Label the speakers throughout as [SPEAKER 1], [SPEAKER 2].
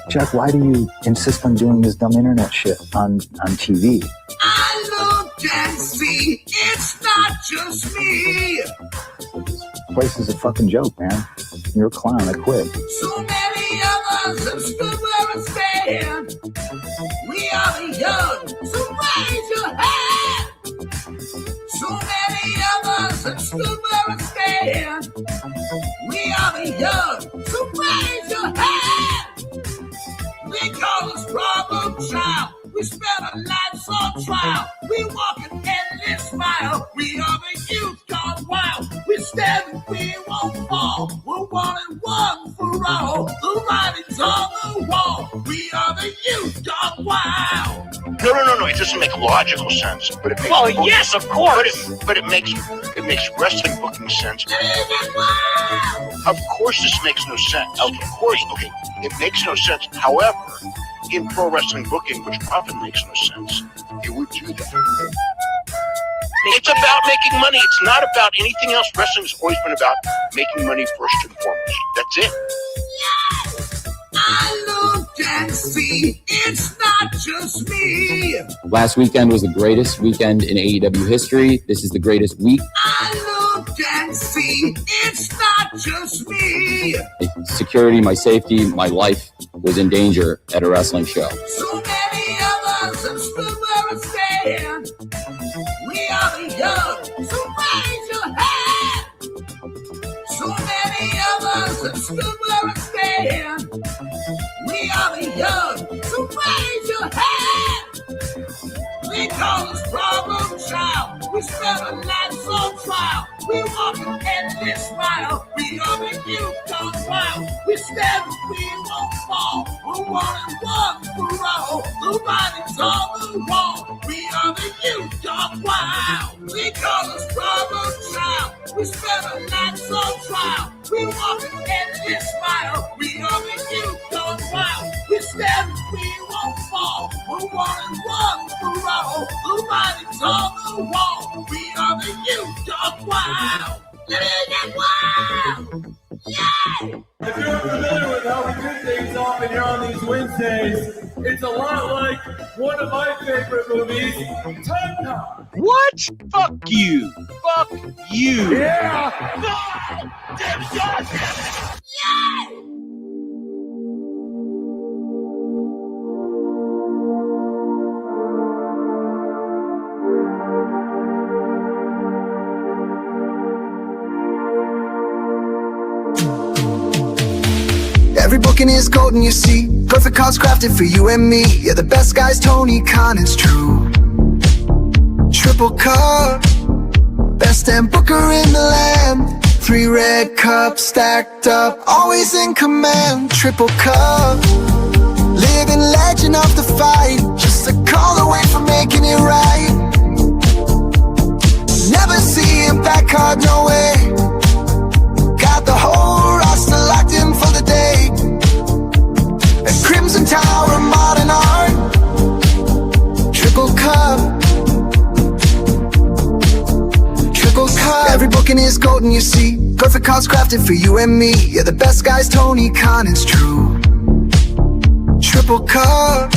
[SPEAKER 1] Jack, why do you insist on doing this dumb internet shit on TV?
[SPEAKER 2] I look and see, it's not just me.
[SPEAKER 1] This place is a fucking joke, man. You're a clown. I quit.
[SPEAKER 2] So many of us have stood where I stand. We are the young, so raise your hand. So many of us have stood where I stand. We are the young, so raise your hand. They call us problem child. We spend our lives on trial. We walk an endless mile. We are the youth gone wild. We stand and we won't fall. We're one and one for all. The writing's on the wall. We are the youth gone wild.
[SPEAKER 3] No. It doesn't make logical sense, but it makes.
[SPEAKER 4] Well, yes, of course.
[SPEAKER 3] But it makes wrestling booking sense. Of course, this makes no sense. Of course, okay, it makes no sense. However, in pro wrestling booking, which often makes no sense, it would do that. It's about making money. It's not about anything else. Wrestling's always been about making money first and foremost. That's it.
[SPEAKER 2] Yes, I look and see, it's not just me.
[SPEAKER 5] Last weekend was the greatest weekend in AEW history. This is the greatest week.
[SPEAKER 2] I look and see, it's not just me.
[SPEAKER 5] My security, my safety, my life was in danger at a wrestling show.
[SPEAKER 2] So many of us have stood where I stand. We are the young, so raise your hand. So many of us have stood where I stand. We are the young, so raise your hand. They call us problem child. We spend our lives on trial. We walk an endless mile. We are the youth gone wild. We stand and we won't fall. We're one and one for all. The writing's on the wall. We are the youth gone wild. They call us problem child. We spend our lives on trial. We walk an endless mile. We are the youth gone wild. We stand and we won't fall. We're one and one for all. The writing's on the wall. We are the youth gone wild. Let it get wild. Yeah.
[SPEAKER 6] If you're familiar with how we do things often here on these Wednesdays, it's a lot like one of my favorite movies, Time Cop.
[SPEAKER 4] What? Fuck you. Fuck you.
[SPEAKER 6] Yeah.
[SPEAKER 2] Yeah.
[SPEAKER 7] Every booking is golden, you see. Perfect cards crafted for you and me. Yeah, the best guys, Tony Khan, is true. Triple cup, best damn booker in the land. 3 red cups stacked up, always in command. Triple cup, living legend of the fight. Just a call away from making it right. Never see him back hard, no way. Got the whole roster locked in for the day. At Crimson Tower, modern art. Triple cup. Triple cup. Every booking is golden, you see. Perfect cards crafted for you and me. Yeah, the best guys, Tony Khan, is true. Triple cup.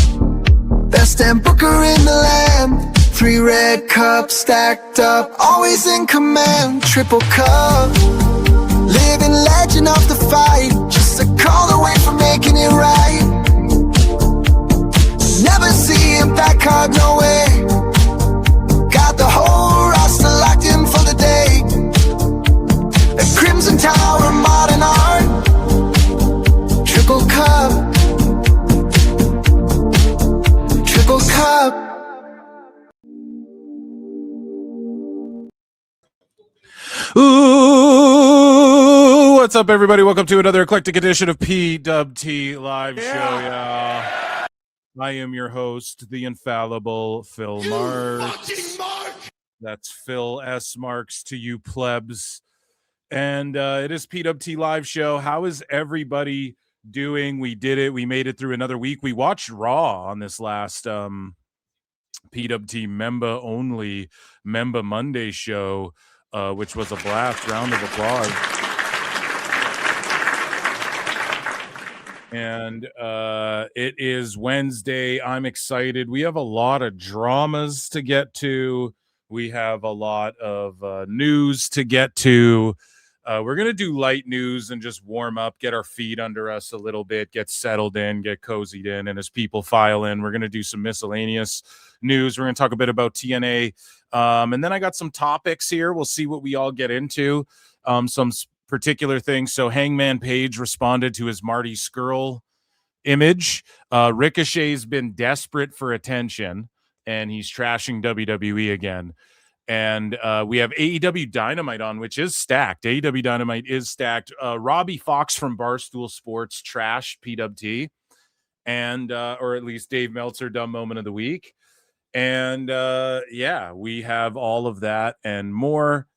[SPEAKER 7] Best damn booker in the land. 3 red cups stacked up, always in command. Triple cup. Living legend of the fight. Just a call away from making it right. Never see him back hard, no way. Got the whole roster locked in for the day. At Crimson Tower, modern art. Triple cup. Triple cup.
[SPEAKER 8] Ooh, what's up, everybody? Welcome to another eclectic edition of PWT Live Show, y'all. I am your host, the infallible Phil Marks. That's Phil S. Marks to you plebs. And it is PWT Live Show. How is everybody doing? We did it. We made it through another week. We watched Raw on this last PWT member-only Member Monday show. Which was a blast. Round of applause. And it is Wednesday. I'm excited. We have a lot of dramas to get to. We have a lot of news to get to. We're going to do light news and just warm up, get our feet under us a little bit, get settled in, get cozied in. And as people file in, we're going to do some miscellaneous news. We're going to talk a bit about TNA. And then I got some topics here. We'll see what we all get into. Some particular things. So Hangman Page responded to his Marty Scurll image. Ricochet's been desperate for attention, and he's trashing WWE again. And we have AEW Dynamite on, which is stacked. AEW Dynamite is stacked. Robbie Fox from Barstool Sports trashed PWT, and or at least Dave Meltzer dumb moment of the week. And yeah, we have all of that and more.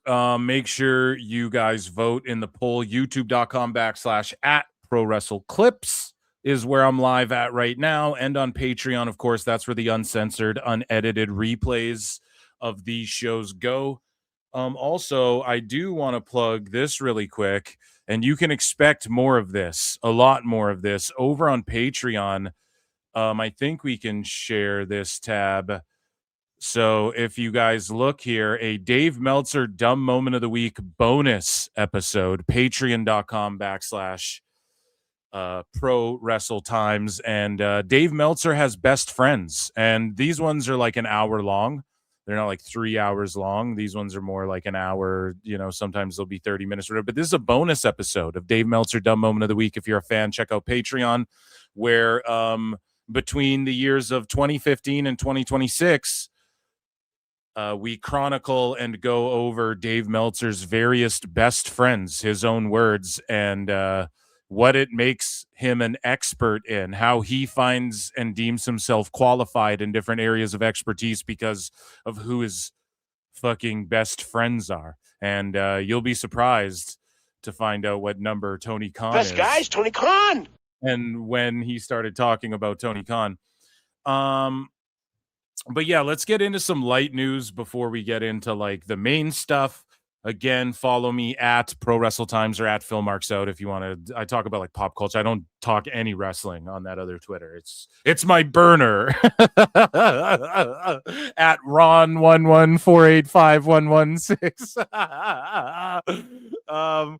[SPEAKER 8] Make sure you guys vote in the poll. youtube.com/@ProWrestleClips is where I'm live at right now. And on Patreon, of course, that's where the uncensored, unedited replays of these shows go. Also, I do want to plug this really quick, and you can expect more of this, a lot more of this, over on Patreon. I think we can share this tab. So if you guys look here, a Dave Meltzer Dumb Moment of the Week bonus episode, patreon.com/Pro Wrestle Times. And Dave Meltzer has best friends. And these ones are like an hour long. They're not like 3 hours long. These ones are more like an hour. You know, sometimes they'll be 30 minutes or whatever. But this is a bonus episode of Dave Meltzer Dumb Moment of the Week. If you're a fan, check out Patreon, where between the years of 2015 and 2026, we chronicle and go over Dave Meltzer's various best friends, his own words, and what it makes him an expert in, how he finds and deems himself qualified in different areas of expertise because of who his fucking best friends are. And you'll be surprised to find out what number Tony Khan is.
[SPEAKER 3] Best guys, Tony Khan.
[SPEAKER 8] And when he started talking about Tony Khan. But yeah, let's get into some light news before we get into like the main stuff. Again, follow me at Pro Wrestle Times or at Phil Marks Out if you want to. I talk about like pop culture. I don't talk any wrestling on that other Twitter. It's my burner at Ron114851116.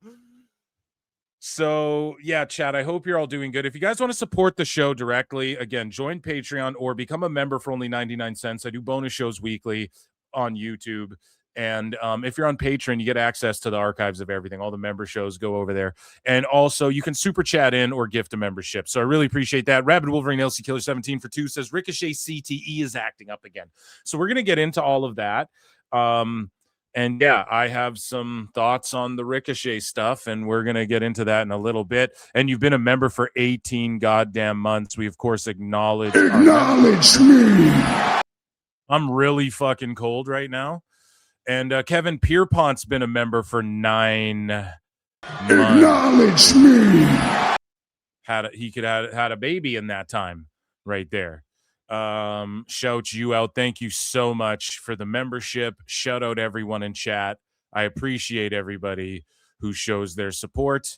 [SPEAKER 8] So yeah, Chad, I hope you're all doing good. If you guys want to support the show directly, again, join Patreon or become a member for only 99 cents. I do bonus shows weekly on YouTube. And if you're on Patreon, you get access to the archives of everything. All the member shows go over there. And also you can super chat in or gift a membership. So I really appreciate that. Rabid Wolverine LC Killer 17 for 2 says Ricochet CTE is acting up again. So we're going to get into all of that. And yeah, I have some thoughts on the Ricochet stuff, and we're going to get into that in a little bit. And you've been a member for 18 goddamn months. We, of course, acknowledge me. I'm really fucking cold right now. And Kevin Pierpont's been a member for 9 months. Acknowledge me. He could have had a baby in that time right there. Shout you out. Thank you so much for the membership. Shout out everyone in chat. I appreciate everybody who shows their support.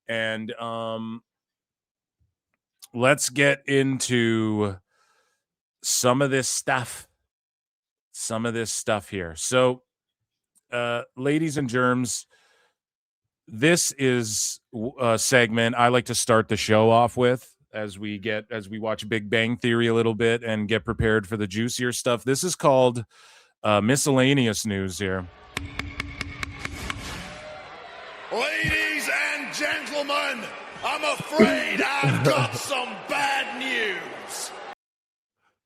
[SPEAKER 8] And let's get into some of this stuff. Here. So ladies and germs, this is a segment I like to start the show off with. As we watch Big Bang Theory a little bit and get prepared for the juicier stuff. This is called miscellaneous news here.
[SPEAKER 6] Ladies and gentlemen, I'm afraid I've got some bad news.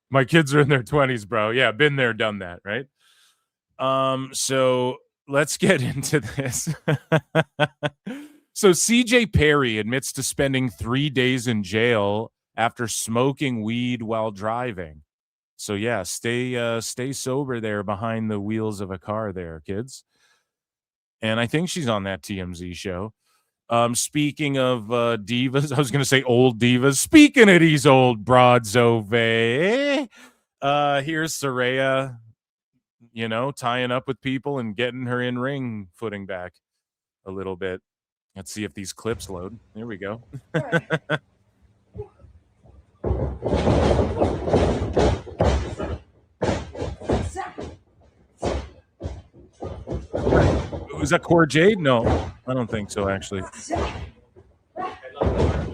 [SPEAKER 8] My kids are in their 20s, bro. Yeah, been there, done that, right? So let's get into this. So CJ Perry admits to spending 3 days in jail after smoking weed while driving. So yeah, stay sober there behind the wheels of a car there, kids. And I think she's on that TMZ show. Speaking of divas, I was going to say old divas. Speaking of these old broads over, here's Saraya, tying up with people and getting her in ring footing back a little bit. Let's see if these clips load. Here we go. Was that Core Jade? No, I don't think so, actually.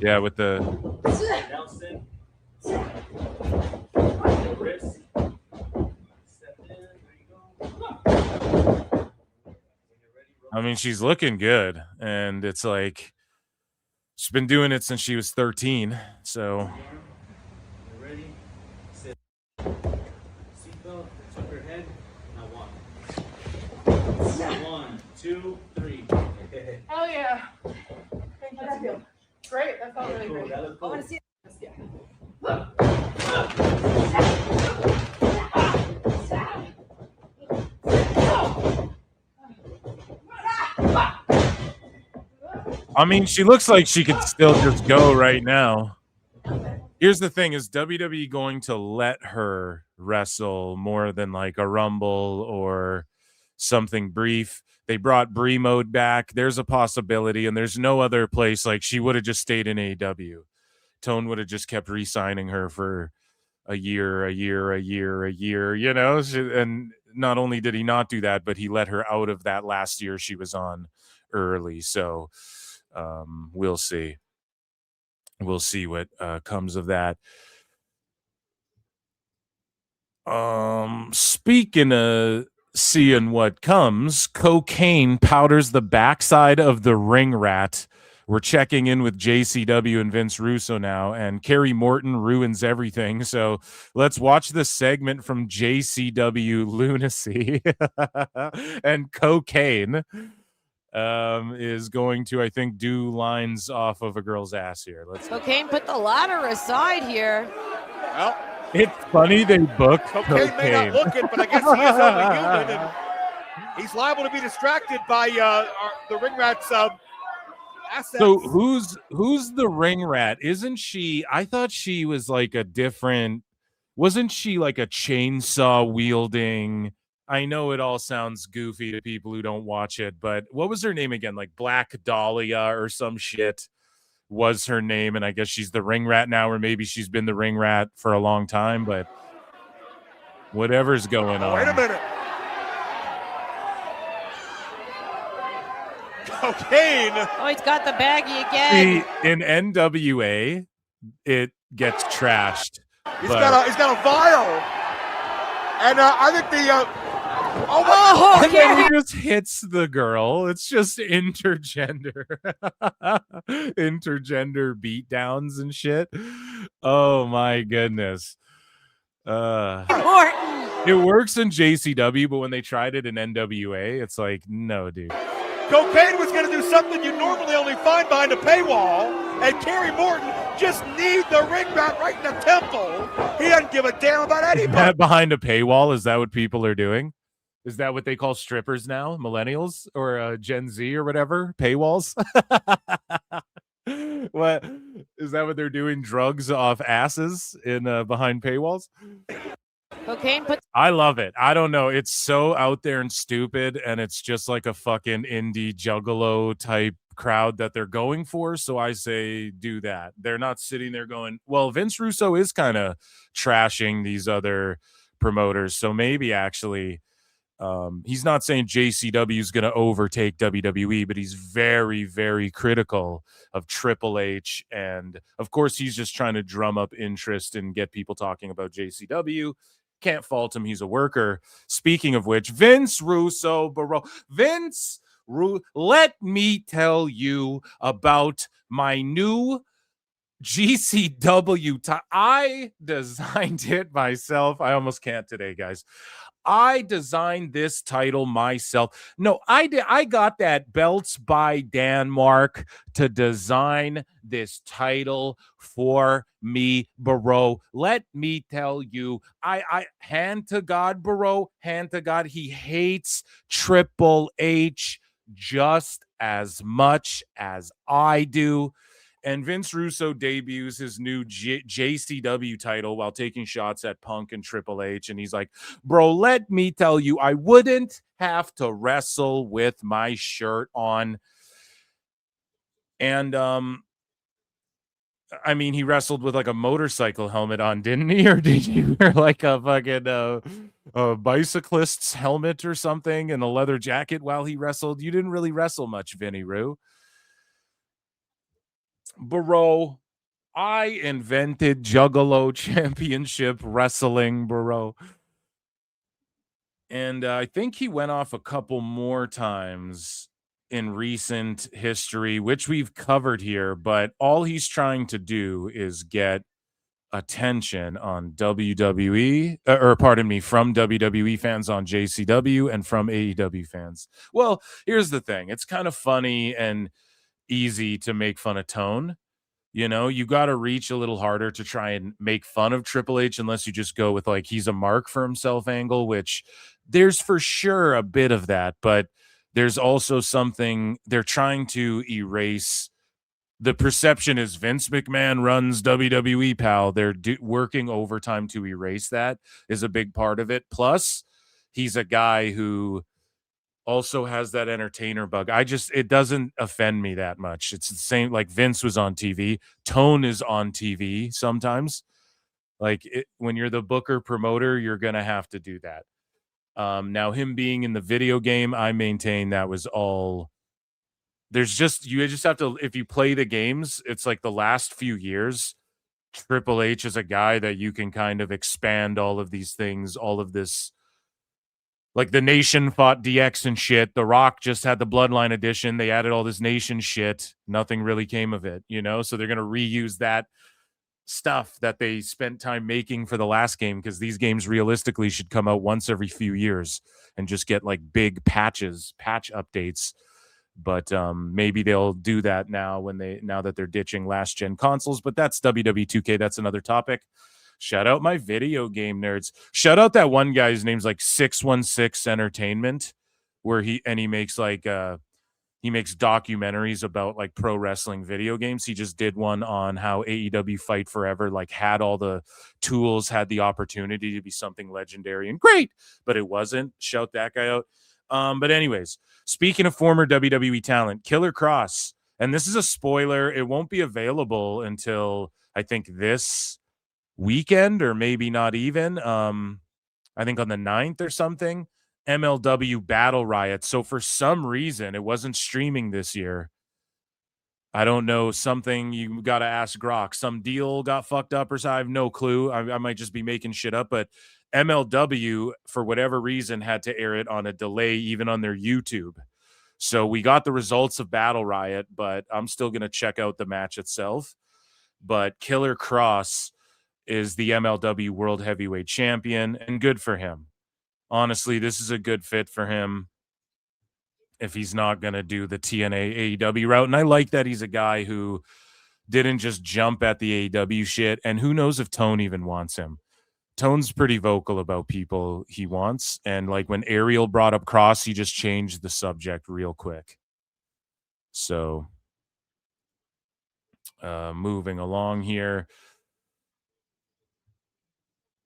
[SPEAKER 8] Yeah, with the... I mean, she's looking good, and it's like she's been doing it since she was 13. So,
[SPEAKER 9] ready, sit, seatbelt, tuck your head. Now 1, 2, 3.
[SPEAKER 10] Hell yeah! How did that feel? Great. That felt really great.
[SPEAKER 9] That cool.
[SPEAKER 10] I want to see it. Yeah.
[SPEAKER 8] I mean, she looks like she could still just go right now. Here's the thing, is WWE going to let her wrestle more than like a Rumble or something brief? They brought Brie Mode back. There's a possibility, and there's no other place. Like, she would have just stayed in AEW. Tone would have just kept re-signing her for a year, you know? And not only did he not do that, but he let her out of that last year she was on early. So we'll see. We'll see what comes of that. Speaking of seeing what comes, cocaine powders the backside of the ring rat. We're checking in with JCW and Vince Russo now, and Kerry Morton ruins everything. So let's watch this segment from JCW Lunacy. And cocaine is going to, I think, do lines off of a girl's ass here. Let's
[SPEAKER 10] Cocaine put the ladder aside here.
[SPEAKER 11] Well,
[SPEAKER 8] it's funny they booked
[SPEAKER 11] cocaine may not look it, but I guess he is only human, and he's liable to be distracted by the ring rat's assets.
[SPEAKER 8] So who's the ring rat? Isn't she? I thought she was like a different. Wasn't she like a chainsaw wielding? I know it all sounds goofy to people who don't watch it, but what was her name again? Like Black Dahlia or some shit was her name, and I guess she's the ring rat now, or maybe she's been the ring rat for a long time, but whatever's going on.
[SPEAKER 11] Wait a minute. Cocaine.
[SPEAKER 10] Oh, he's got the baggie again.
[SPEAKER 8] See, in NWA, it gets trashed.
[SPEAKER 11] He's got a vial, and I think the
[SPEAKER 8] and then he just hits the girl. It's just intergender beatdowns and shit. Oh my goodness. It works in JCW, but when they tried it in NWA, it's like, no, dude.
[SPEAKER 11] Cocaine was going to do something you normally only find behind a paywall, and Kerry Morton just kneed the ring rat right in the temple. He doesn't give a damn about anybody.
[SPEAKER 8] That behind a paywall, is that what people are doing? Is that what they call strippers now? Millennials or Gen Z or whatever? Paywalls? What? Is that what they're doing? Drugs off asses in behind paywalls?
[SPEAKER 10] Cocaine put.
[SPEAKER 8] I love it. I don't know. It's so out there and stupid, and it's just like a fucking indie juggalo type crowd that they're going for. So I say do that. They're not sitting there going, well, Vince Russo is kind of trashing these other promoters. So maybe actually he's not saying JCW is going to overtake WWE, but he's very, very critical of Triple H. And of course, he's just trying to drum up interest and get people talking about JCW. Can't fault him. He's a worker. Speaking of which, Vince Russo, let me tell you about my new GCW. I designed it myself. I almost can't today, guys. I designed this title myself. No, I did. I got that Belts by Danmark to design this title for me, bro. Let me tell you, I hand to God, bro. Hand to God. He hates Triple H just as much as I do. And Vince Russo debuts his new JCW title while taking shots at Punk and Triple H. And he's like, bro, let me tell you, I wouldn't have to wrestle with my shirt on. And I mean, he wrestled with like a motorcycle helmet on, didn't he? Or did he wear like a fucking a bicyclist's helmet or something and a leather jacket while he wrestled? You didn't really wrestle much, Vinny Roo. Bro, I invented Juggalo Championship Wrestling, bro. And I think he went off a couple more times in recent history, which we've covered here, but all he's trying to do is get attention on WWE, or pardon me, from WWE fans on JCW and from AEW fans. Well, here's the thing. It's kind of funny and easy to make fun of Tone. You know, you got to reach a little harder to try and make fun of Triple H unless you just go with like he's a mark for himself angle, which there's for sure a bit of that, but there's also something they're trying to erase. The perception is Vince McMahon runs WWE, pal. They're working overtime to erase that is a big part of it. Plus, he's a guy who also has that entertainer bug. It doesn't offend me that much. It's the same, like Vince was on TV. Tone is on TV sometimes. Like when you're the booker promoter, you're going to have to do that. Now him being in the video game, I maintain that was all. You just have to, if you play the games, it's like the last few years, Triple H is a guy that you can kind of expand all of these things, all of this. Like the Nation fought DX and shit. The Rock just had the Bloodline edition. They added all this Nation shit. Nothing really came of it, you know? So they're going to reuse that stuff that they spent time making for the last game, because these games realistically should come out once every few years and just get like big patch updates. But maybe they'll do that now that they're ditching last gen consoles. But that's WWE 2K. That's another topic. Shout out my video game nerds. Shout out that one guy. His name's like 616 Entertainment, where he makes like he makes documentaries about like pro wrestling video games. He just did one on how AEW Fight Forever like had all the tools, had the opportunity to be something legendary and great, but it wasn't. Shout that guy out. But anyways, speaking of former WWE talent, Killer Cross, and this is a spoiler, it won't be available until I think this weekend, or maybe not even. I think on the 9th or something. MLW Battle Riot. So for some reason, it wasn't streaming this year. I don't know, something you got to ask Grok. Some deal got fucked up or something. I have no clue. I might just be making shit up, but MLW, for whatever reason, had to air it on a delay, even on their YouTube. So we got the results of Battle Riot, but I'm still going to check out the match itself. But Killer Cross is the MLW World Heavyweight Champion, and good for him. Honestly, this is a good fit for him if he's not going to do the TNA AEW route. And I like that he's a guy who didn't just jump at the AEW shit. And who knows if Tone even wants him. Tone's pretty vocal about people he wants. And like when Ariel brought up Cross, he just changed the subject real quick. So moving along here.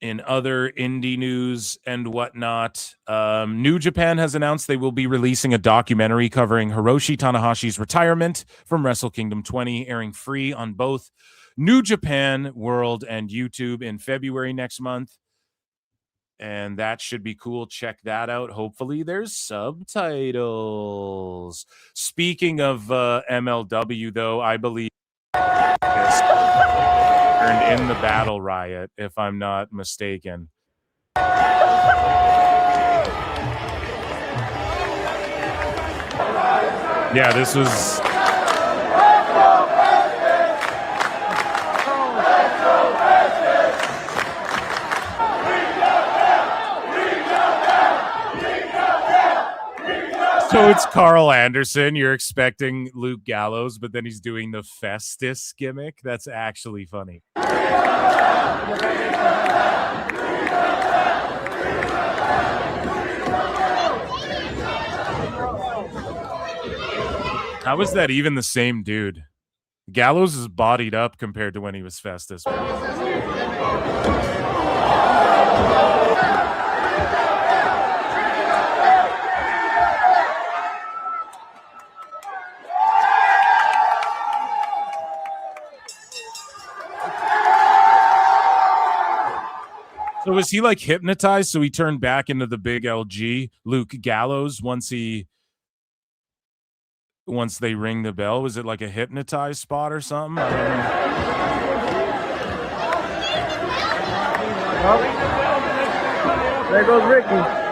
[SPEAKER 8] In other indie news and whatnot, New Japan has announced they will be releasing a documentary covering Hiroshi Tanahashi's retirement from Wrestle Kingdom 20, airing free on both New Japan World and YouTube in February next month. And that should be cool. Check that out. Hopefully there's subtitles. Speaking of MLW, though, I believe in the Battle Riot, if I'm not mistaken. Yeah, this was... So it's Carl Anderson. You're expecting Luke Gallows, but then he's doing the Festus gimmick. That's actually funny. How is that even the same dude? Gallows is bodied up compared to when he was Festus. So was he like hypnotized? So he turned back into the big LG Luke Gallows once they ring the bell? Was it like a hypnotized spot or something? I don't know.
[SPEAKER 12] There goes Ricky.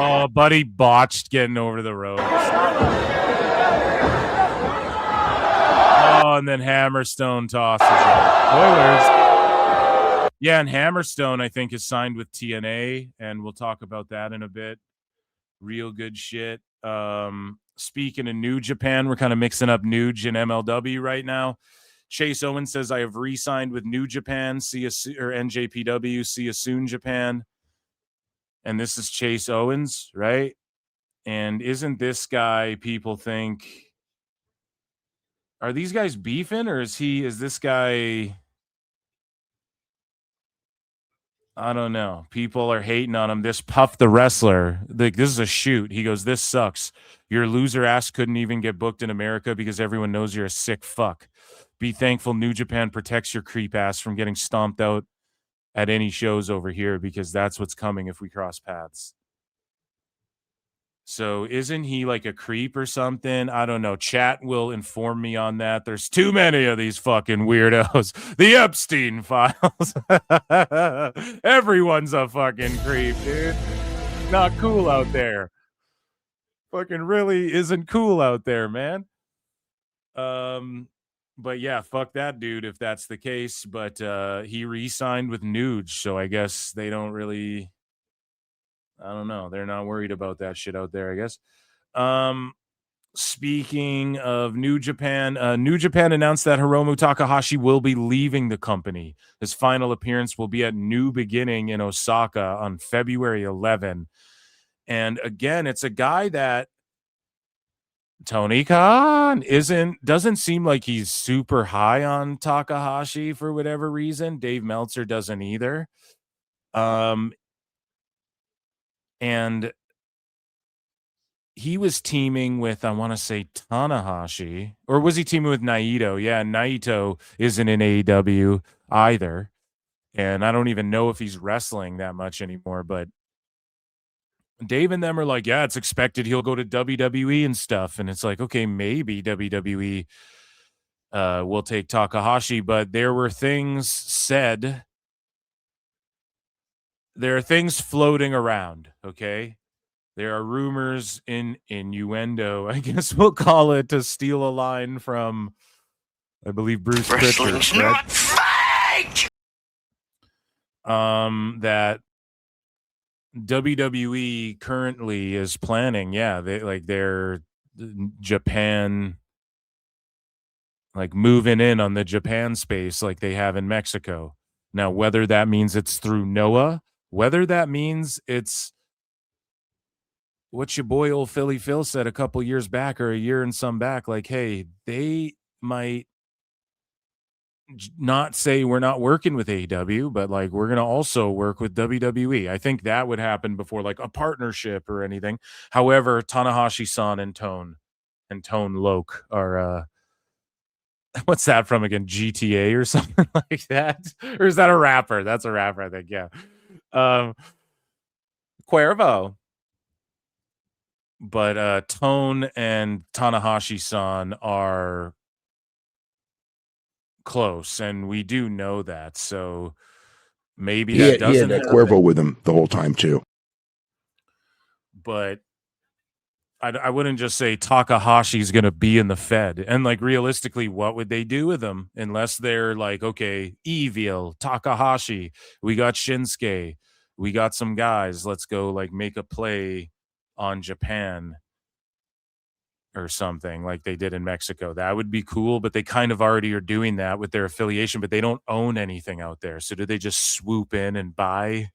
[SPEAKER 8] Oh, Buddy botched getting over the ropes. Oh, and then Hammerstone tosses it. Spoilers. Yeah, and Hammerstone, I think, is signed with TNA, and we'll talk about that in a bit. Real good shit. Speaking of New Japan, we're kind of mixing up Nuge and MLW right now. Chase Owens says, I have re-signed with New Japan, or NJPW, see you soon, Japan. And this is Chase Owens, right? And isn't this guy, people think, are these guys beefing, or is this guy, I don't know. People are hating on him. This Puff the Wrestler, this is a shoot. He goes, this sucks. Your loser ass couldn't even get booked in America because everyone knows you're a sick fuck. Be thankful New Japan protects your creep ass from getting stomped out at any shows over here, because that's what's coming if we cross paths. So isn't he like a creep or something? I don't know. Chat will inform me on that. There's too many of these fucking weirdos. The Epstein files. Everyone's a fucking creep, dude. Not cool out there. Fucking really isn't cool out there, man. But yeah, fuck that dude if that's the case. But he re-signed with Nuge, so I guess they don't really, I don't know. They're not worried about that shit out there, I guess. Speaking of New Japan announced that Hiromu Takahashi will be leaving the company. His final appearance will be at New Beginning in Osaka on February 11. And again, it's a guy that Tony Khan doesn't seem like he's super high on Takahashi for whatever reason. Dave Meltzer doesn't either. And he was teaming with, I want to say, Tanahashi, or was he teaming with Naito? Yeah, Naito isn't in AEW either. And I don't even know if he's wrestling that much anymore, but Dave and them are like, yeah, it's expected he'll go to WWE and stuff. And it's like, okay, maybe WWE will take Takahashi, but there were things said. There are things floating around, okay? There are rumors in innuendo, I guess we'll call it, to steal a line from, I believe, Bruce Pritchard. Not fake! That WWE currently is planning, their Japan, like moving in on the Japan space like they have in Mexico. Now, whether that means it's through Noah, whether that means it's what your boy old Philly Phil said a couple years back, or a year and some back, like, hey, they might not say we're not working with AEW, but like we're going to also work with WWE. I think that would happen before like a partnership or anything. However, Tanahashi-san and Tone Loke are what's that from again? GTA or something like that? Or is that a rapper? That's a rapper, I think. Yeah. Cuervo. But Tone and Tanahashi-san are close, and we do know that. So maybe that doesn't.
[SPEAKER 13] He had Cuervo with him the whole time too.
[SPEAKER 8] But I wouldn't just say Takahashi's going to be in the Fed. And like realistically, what would they do with him unless they're like, okay, Evil, Takahashi, we got Shinsuke, we got some guys, let's go like make a play on Japan or something like they did in Mexico. That would be cool, but they kind of already are doing that with their affiliation, but they don't own anything out there. So do they just swoop in and buy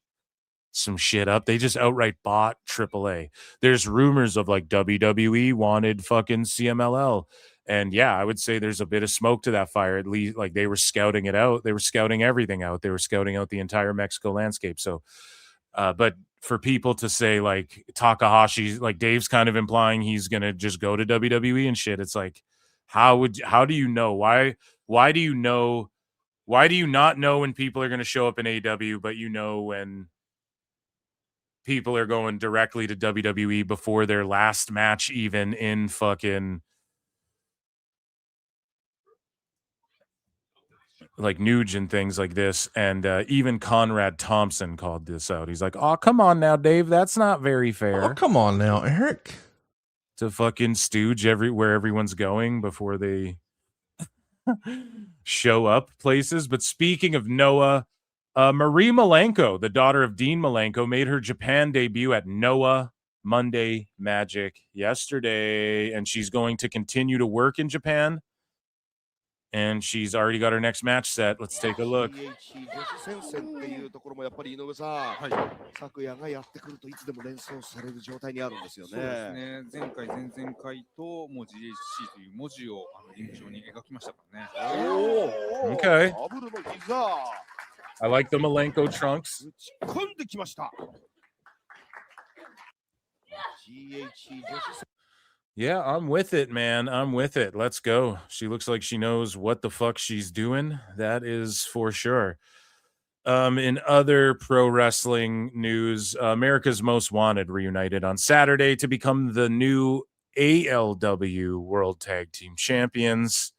[SPEAKER 8] some shit up? They just outright bought AAA. There's rumors of like WWE wanted fucking CMLL. And yeah, I would say there's a bit of smoke to that fire. At least like they were scouting it out. They were scouting everything out. They were scouting out the entire Mexico landscape. So, but for people to say like Takahashi, like Dave's kind of implying he's gonna just go to WWE and shit. It's like, how do you know? Why do you know? Why do you not know when people are gonna show up in AEW, but you know when people are going directly to WWE before their last match, even in fucking like Nuge and things like this. And even Conrad Thompson called this out. He's like, oh, come on now, Dave. That's not very fair.
[SPEAKER 12] Oh, come on now, Eric.
[SPEAKER 8] To fucking stooge where everyone's going before they show up places. But speaking of Noah, Marie Malenko, the daughter of Dean Malenko, made her Japan debut at Noah Monday Magic yesterday. And she's going to continue to work in Japan. And she's already got her next match set. Let's take a look.
[SPEAKER 14] っていうところもやっぱり井上さん、昨夜がやってくるといつでも連想される状態にあるんですよね。
[SPEAKER 15] そうですね。前回前々回ともう GHC という文字をリング上に描きましたからね。
[SPEAKER 8] Okay.
[SPEAKER 14] ダブルの膝。
[SPEAKER 8] I like the Malenko trunks.
[SPEAKER 14] 打ち込んできました。GHC 女子
[SPEAKER 8] Yeah, I'm with it, man. I'm with it. Let's go. She looks like she knows what the fuck she's doing. That is for sure. In other pro wrestling news, America's Most Wanted reunited on Saturday to become the new AEW World Tag Team Champions.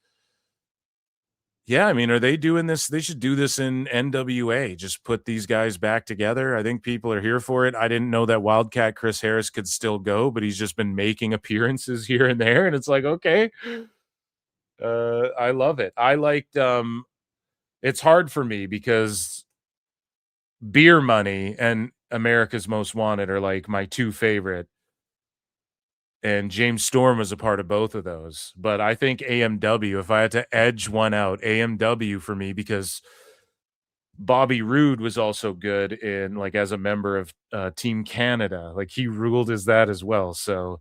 [SPEAKER 8] Yeah, I mean, are they doing this? They should do this in NWA. Just put these guys back together. I think people are here for it. I didn't know that Wildcat Chris Harris could still go, but he's just been making appearances here and there. And it's like, okay. I love it. I liked, it's hard for me because Beer Money and America's Most Wanted are like my two favorite. And James Storm was a part of both of those. But I think AMW, if I had to edge one out, AMW for me, because Bobby Roode was also good in, like, as a member of Team Canada. Like, he ruled as that as well. So,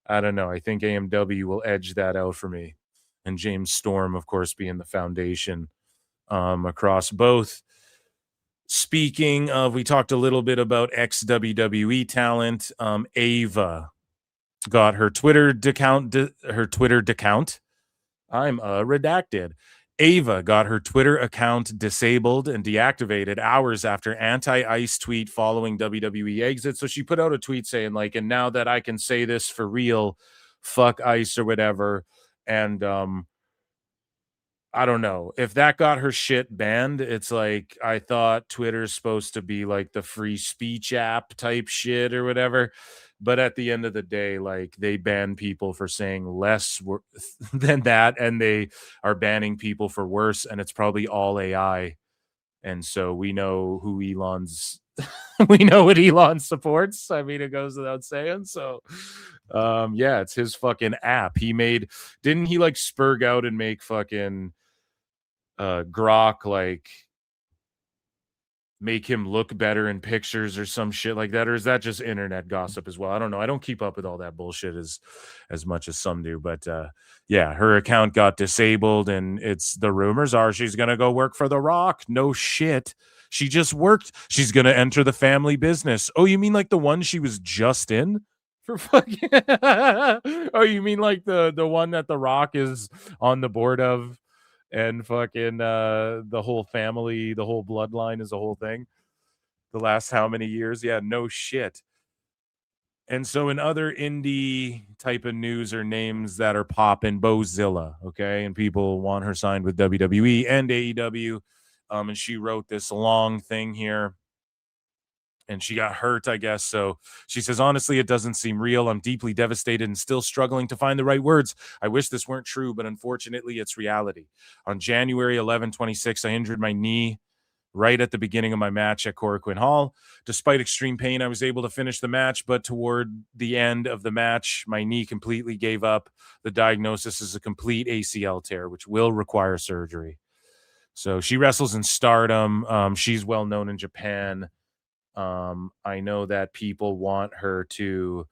[SPEAKER 8] I don't know. I think AMW will edge that out for me. And James Storm, of course, being the foundation across both. Speaking of, we talked a little bit about ex-WWE talent. Ava got her Twitter account. I'm redacted. Ava got her Twitter account disabled and deactivated hours after anti-Ice tweet following WWE exit. So she put out a tweet saying, like, and now that I can say this for real, fuck Ice or whatever. And I don't know if that got her shit banned. It's like, I thought Twitter's supposed to be like the free speech app type shit or whatever. But at the end of the day, like, they ban people for saying less than that, and they are banning people for worse, and it's probably all AI. And so we know who Elon's we know what Elon supports. I mean, it goes without saying. So yeah, it's his fucking app. Didn't he like spurg out and make fucking Grok like make him look better in pictures or some shit like that? Or is that just internet gossip as well? I don't know. I don't keep up with all that bullshit as much as some do. But yeah, her account got disabled, and the rumors are she's gonna go work for The Rock. No shit. She just worked. She's gonna enter the family business. Oh, you mean like the one she was just in? For fucking oh, you mean like the one that The Rock is on the board of? And fucking the whole family, the whole bloodline is a whole thing. The last how many years? Yeah, no shit. And so in other indie type of news or names that are popping, Bozilla, okay? And people want her signed with WWE and AEW. And she wrote this long thing here. And she got hurt, I guess. So she says, honestly, it doesn't seem real. I'm deeply devastated and still struggling to find the right words. I wish this weren't true, but unfortunately, it's reality. On January 11, 26, I injured my knee right at the beginning of my match at Korakuen Hall. Despite extreme pain, I was able to finish the match, but toward the end of the match, my knee completely gave up. The diagnosis is a complete ACL tear, which will require surgery. So she wrestles in Stardom. She's well known in Japan. I know that people want her to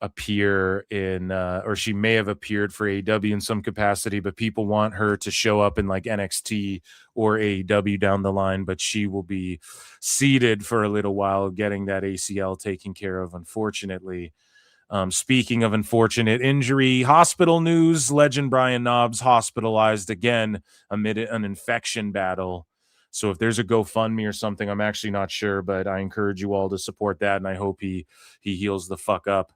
[SPEAKER 8] appear in, or she may have appeared for AEW in some capacity, but people want her to show up in like NXT or AEW down the line, but she will be seated for a little while getting that ACL taken care of, unfortunately. Speaking of unfortunate injury, hospital news, legend Brian Knobbs hospitalized again amid an infection battle. So if there's a GoFundMe or something, I'm actually not sure, but I encourage you all to support that, and I hope he heals the fuck up.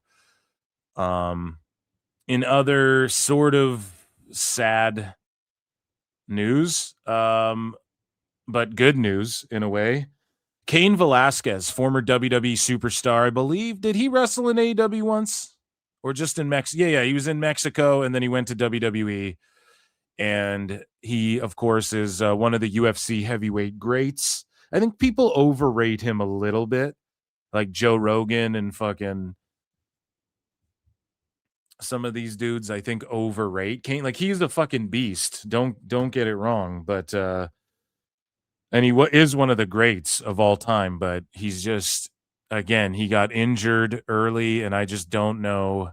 [SPEAKER 8] In other sort of sad news, but good news in a way, Cain Velasquez, former WWE superstar, I believe, did he wrestle in AEW once? Or just in Mexico? Yeah, he was in Mexico, and then he went to WWE. And he, of course, is one of the UFC heavyweight greats. I think people overrate him a little bit, like Joe Rogan and fucking some of these dudes. I think overrate Cain. Like, he's a fucking beast. Don't get it wrong, but and he is one of the greats of all time. But he's just, again, he got injured early, and I just don't know.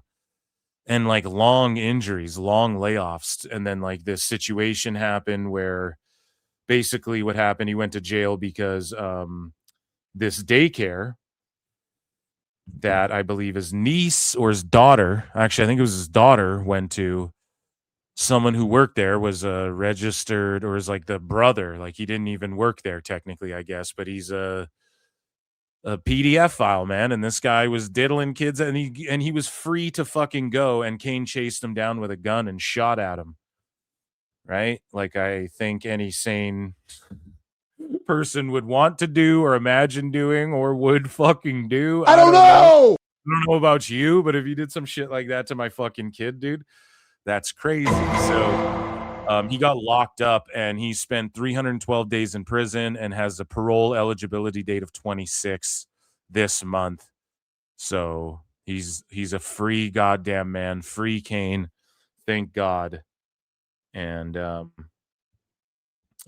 [SPEAKER 8] And like long injuries, long layoffs. And then like this situation happened where basically what happened, he went to jail because this daycare that I believe his niece or his daughter, actually, I think it was his daughter, went to, someone who worked there was registered, or is like the brother. Like, he didn't even work there technically, I guess, but he's a PDF file, man, and this guy was diddling kids, and he was free to fucking go, and Cain chased him down with a gun and shot at him. Right? Like, I think any sane person would want to do or imagine doing or would fucking do.
[SPEAKER 14] I don't know.
[SPEAKER 8] I don't know about you, but if you did some shit like that to my fucking kid, dude, that's crazy. So he got locked up, and he spent 312 days in prison and has a parole eligibility date of 26 this month. So he's a free goddamn man, free Cain, thank God. And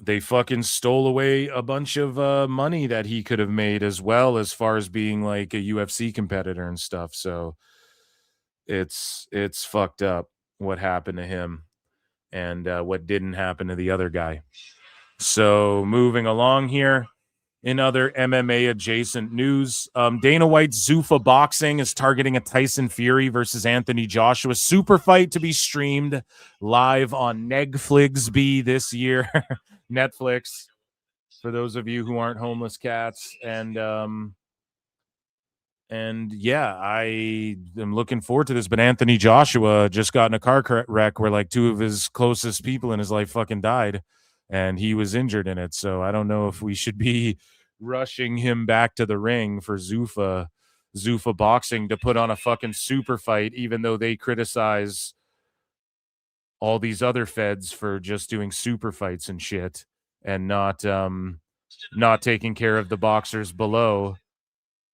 [SPEAKER 8] they fucking stole away a bunch of money that he could have made, as well, as far as being like a UFC competitor and stuff. So it's fucked up what happened to him. And what didn't happen to the other guy. So moving along here, in other MMA adjacent news, Dana White's Zuffa Boxing is targeting a Tyson Fury versus Anthony Joshua super fight to be streamed live on Netflix this year. Netflix, for those of you who aren't homeless cats. And yeah, I am looking forward to this. But Anthony Joshua just got in a car wreck where like two of his closest people in his life fucking died, and he was injured in it. So I don't know if we should be rushing him back to the ring for Zuffa Boxing to put on a fucking super fight, even though they criticize all these other feds for just doing super fights and shit, and not taking care of the boxers below.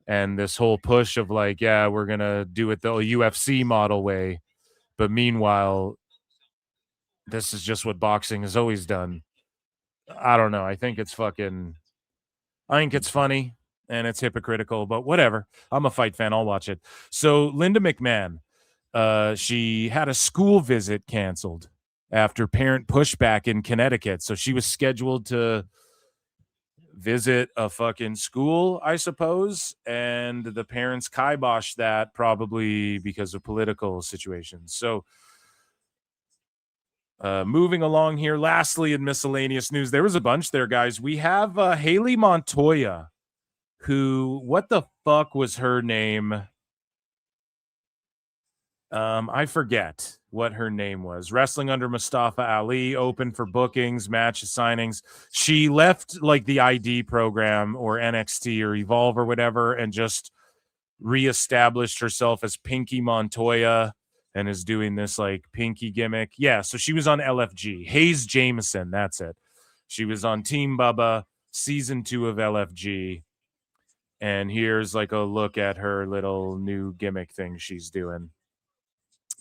[SPEAKER 8] And this whole push of like, yeah, we're going to do it the UFC model way. But meanwhile, this is just what boxing has always done. I don't know. I think it's funny and it's hypocritical, but whatever. I'm a fight fan. I'll watch it. So Linda McMahon, she had a school visit canceled after parent pushback in Connecticut. So she was scheduled to visit a fucking school, I suppose, and the parents kiboshed that, probably because of political situations. So moving along here, lastly, in miscellaneous news, there was a bunch there, guys. We have Haley Montoya, who, what the fuck was her name? I forget what her name was. Wrestling under Mustafa Ali, open for bookings, match signings. She left like the ID program or NXT or Evolve or whatever, and just reestablished herself as Pinky Montoya and is doing this like Pinky gimmick. Yeah, so she was on LFG. Hayes Jameson, that's it. She was on Team Bubba, season 2 of LFG. And here's like a look at her little new gimmick thing she's doing.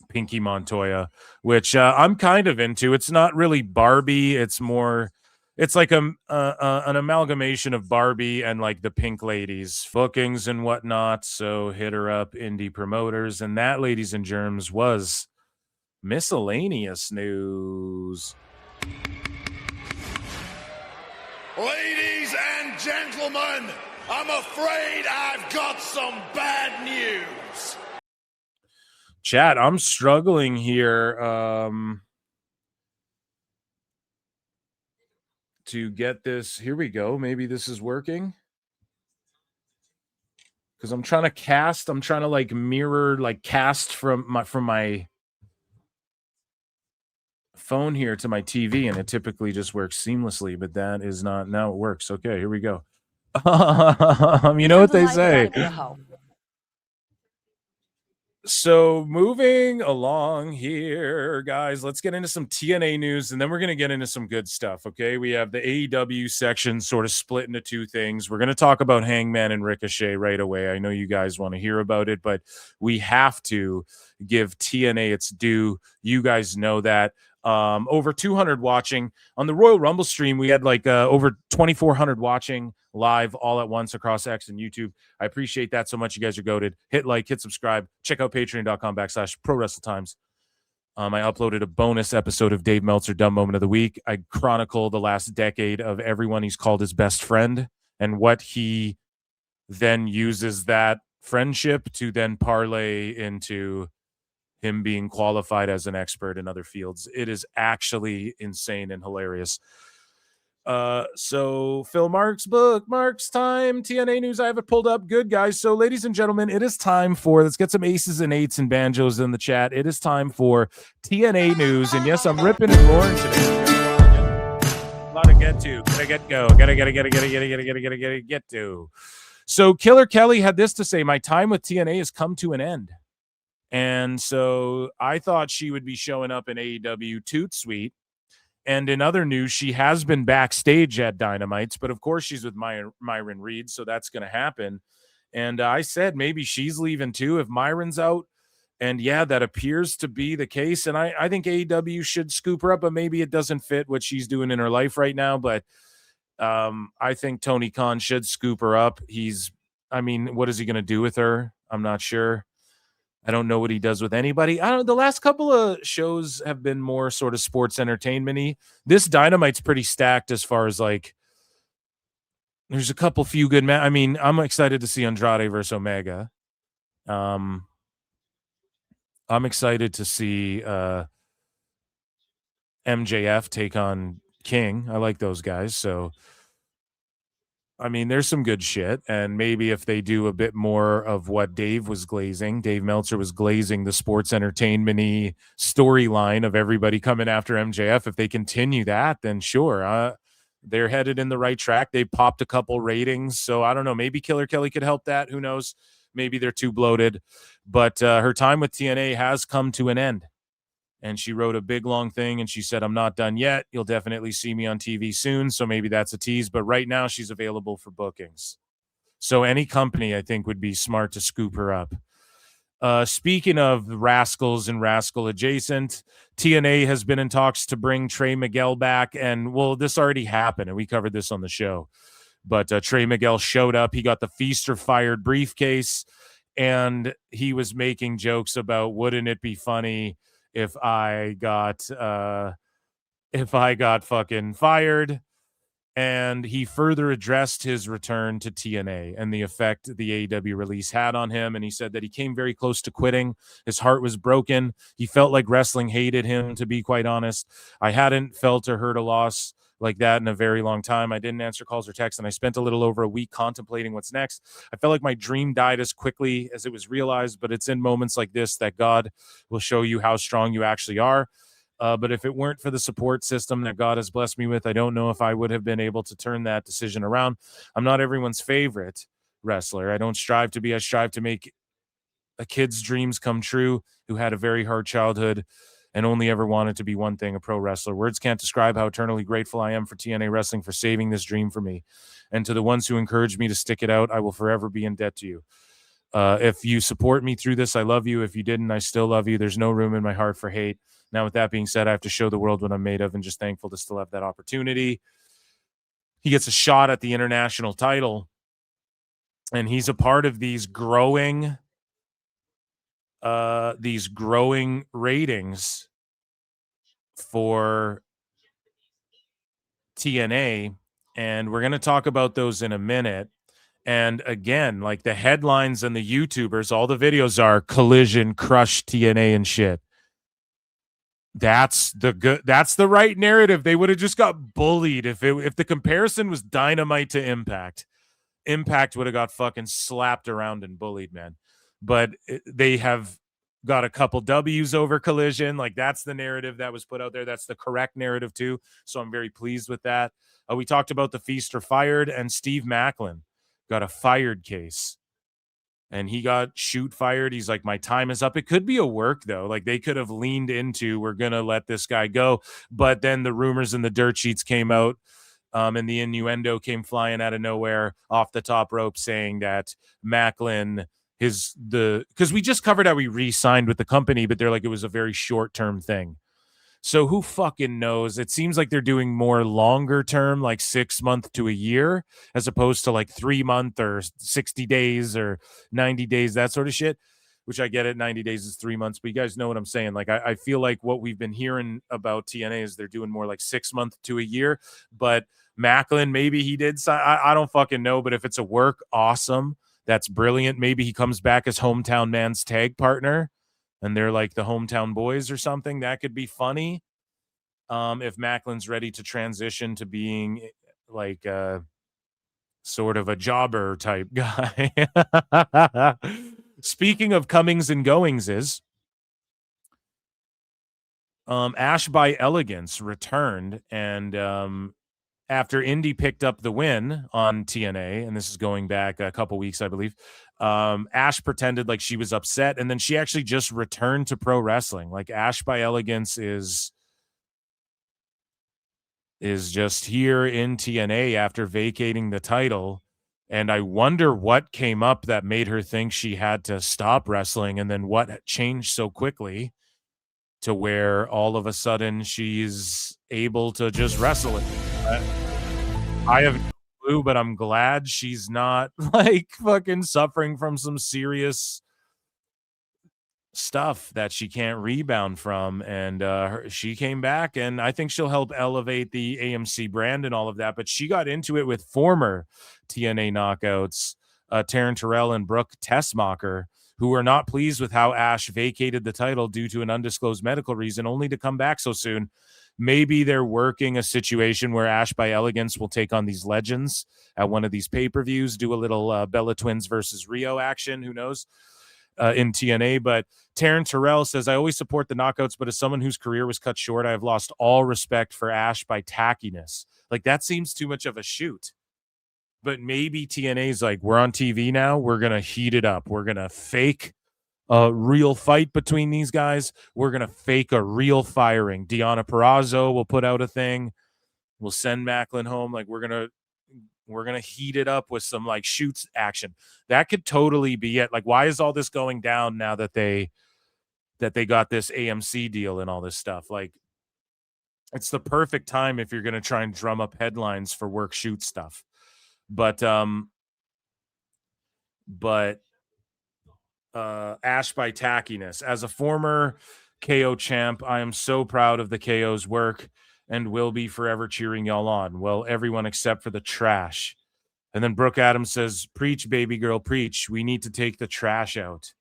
[SPEAKER 8] Pinky Montoya, which I'm kind of into. It's not really Barbie. It's more It's like an amalgamation of Barbie and like the Pink Ladies bookings and whatnot. So hit her up, indie promoters. And that, ladies and germs, was miscellaneous news.
[SPEAKER 2] Ladies and gentlemen, I'm afraid I've got some bad news.
[SPEAKER 8] Chat, I'm struggling here to get this. Here we go. Maybe this is working. Because I'm trying to cast. I'm trying to like mirror, like cast from my phone here to my TV, and it typically just works seamlessly, but that is not. Now it works. Okay, here we go. You know what they say. So moving along here, guys, let's get into some TNA news, and then we're going to get into some good stuff, okay? We have the AEW section sort of split into two things. We're going to talk about Hangman and Ricochet right away. I know you guys want to hear about it, but we have to give TNA its due. You guys know that. Over 200 watching on the Royal Rumble stream. We had like over 2,400 watching live all at once across X and YouTube. I appreciate that so much. You guys are goated. Hit like, hit subscribe. Check out patreon.com/ProWrestleTimes. I uploaded a bonus episode of Dave Meltzer Dumb Moment of the Week. I chronicle the last decade of everyone he's called his best friend and what he then uses that friendship to then parlay into him being qualified as an expert in other fields. It is actually insane and hilarious. So Phil Marks book, Marks time, TNA news. I have it pulled up. Good, guys. So ladies and gentlemen, it is time for, let's get some aces and eights and banjos in the chat. It is time for TNA news. And yes, I'm ripping and roaring today. A lot to get to. Gotta get to. So Killer Kelly had this to say: my time with TNA has come to an end. And so I thought she would be showing up in AEW Toot Suite. And in other news, she has been backstage at Dynamites, but of course she's with Myron Reed, so that's going to happen. And I said maybe she's leaving too if Myron's out. And yeah, that appears to be the case. And I think AEW should scoop her up, but maybe it doesn't fit what she's doing in her life right now. But I think Tony Khan should scoop her up. What is he going to do with her? I'm not sure. I don't know what he does with anybody. The last couple of shows have been more sort of sports entertainment-y. This Dynamite's pretty stacked as far as like, there's a couple few good I'm excited to see Andrade versus Omega. I'm excited to see MJF take on King. I like those guys. So, there's some good shit, and maybe if they do a bit more of what Dave Meltzer was glazing the sports entertainment-y storyline of everybody coming after MJF, if they continue that, then sure, they're headed in the right track. They popped a couple ratings, so I don't know, maybe Killer Kelly could help that. Who knows? Maybe they're too bloated, but her time with TNA has come to an end. And she wrote a big, long thing, and she said, I'm not done yet. You'll definitely see me on TV soon, so maybe that's a tease. But right now, she's available for bookings. So any company, I think, would be smart to scoop her up. Speaking of rascals and rascal adjacent, TNA has been in talks to bring Trey Miguel back. And, well, this already happened, and we covered this on the show. But Trey Miguel showed up. He got the Feast or Fired briefcase, and he was making jokes about, wouldn't it be funny if I got fucking fired. And he further addressed his return to TNA and the effect the AEW release had on him. And he said that he came very close to quitting. His heart was broken. He felt like wrestling hated him, to be quite honest. I hadn't felt or heard a loss like that in a very long time. I didn't answer calls or texts, and I spent a little over a week contemplating what's next. I felt like my dream died as quickly as it was realized, but it's in moments like this that God will show you how strong you actually are. But if it weren't for the support system that God has blessed me with, I don't know if I would have been able to turn that decision around. I'm not everyone's favorite wrestler. I don't strive to be. I strive to make a kid's dreams come true who had a very hard childhood and only ever wanted to be one thing, a pro wrestler. Words can't describe how eternally grateful I am for TNA Wrestling for saving this dream for me. And to the ones who encouraged me to stick it out, I will forever be in debt to you. If you support me through this, I love you. If you didn't, I still love you. There's no room in my heart for hate. Now, with that being said, I have to show the world what I'm made of, and just thankful to still have that opportunity. he gets a shot at the international title, and he's a part of these growing ratings for TNA, and we're going to talk about those in a minute. And again, like the headlines and the YouTubers, all the videos are Collision, crush TNA and shit. That's the right narrative. They would have just got bullied if the comparison was Dynamite to Impact. Impact would have got fucking slapped around and bullied, man. But they have got a couple W's over Collision. Like, that's the narrative that was put out there. That's the correct narrative too. So I'm very pleased with that. We talked about the Feast or Fired, and Steve Macklin got a fired case. And he got fired. He's like, my time is up. It could be a work, though. Like, they could have leaned into, we're going to let this guy go. But then the rumors and the dirt sheets came out, and the innuendo came flying out of nowhere off the top rope saying that Macklin because we just covered how he re-signed with the company, but they're like, it was a very short-term thing. So who fucking knows? It seems like they're doing more longer term, like 6 months to a year, as opposed to like 3 months or 60 days or 90 days, that sort of shit, which I get it. 90 days is 3 months, but you guys know what I'm saying. Like, I feel like what we've been hearing about TNA is they're doing more like 6 months to a year, but Macklin, maybe he did sign. I don't fucking know, but if it's a work, awesome. That's brilliant. Maybe he comes back as Hometown Man's tag partner, and they're like the Hometown Boys or something. That could be funny. If Macklin's ready to transition to being like sort of a jobber type guy. Speaking of comings and goings, Ash by Elegance returned, and after Indy picked up the win on TNA, and this is going back a couple weeks, I believe, Ash pretended like she was upset, and then she actually just returned to pro wrestling. Like, Ash by Elegance is just here in TNA after vacating the title, and I wonder what came up that made her think she had to stop wrestling, and then what changed so quickly to where all of a sudden she's able to just wrestle it. I have no clue, but I'm glad she's not like fucking suffering from some serious stuff that she can't rebound from. And she came back, and I think she'll help elevate the AMC brand and all of that. But she got into it with former TNA knockouts, Taryn Terrell and Brooke Tessmacher, who were not pleased with how Ash vacated the title due to an undisclosed medical reason, only to come back so soon. Maybe they're working a situation where Ash by Elegance will take on these legends at one of these pay-per-views, do a little Bella Twins versus Rio action, who knows, in TNA. But Taryn Terrell says, I always support the knockouts, but as someone whose career was cut short, I have lost all respect for Ash by tackiness. Like, that seems too much of a shoot. But maybe TNA's like, we're on TV now. We're going to heat it up. We're going to fake a real fight between these guys. We're going to fake a real firing. Deonna Purrazzo will put out a thing. We'll send Macklin home. Like, we're going to heat it up with some like shoots action. That could totally be it. Like, why is all this going down now that they got this AMC deal and all this stuff? Like, it's the perfect time if you're going to try and drum up headlines for work shoot stuff. But Ash by tackiness. As a former KO champ, I am so proud of the KO's work and will be forever cheering y'all on. Well, everyone except for the trash. And then Brooke Adams says, preach, baby girl, preach. We need to take the trash out.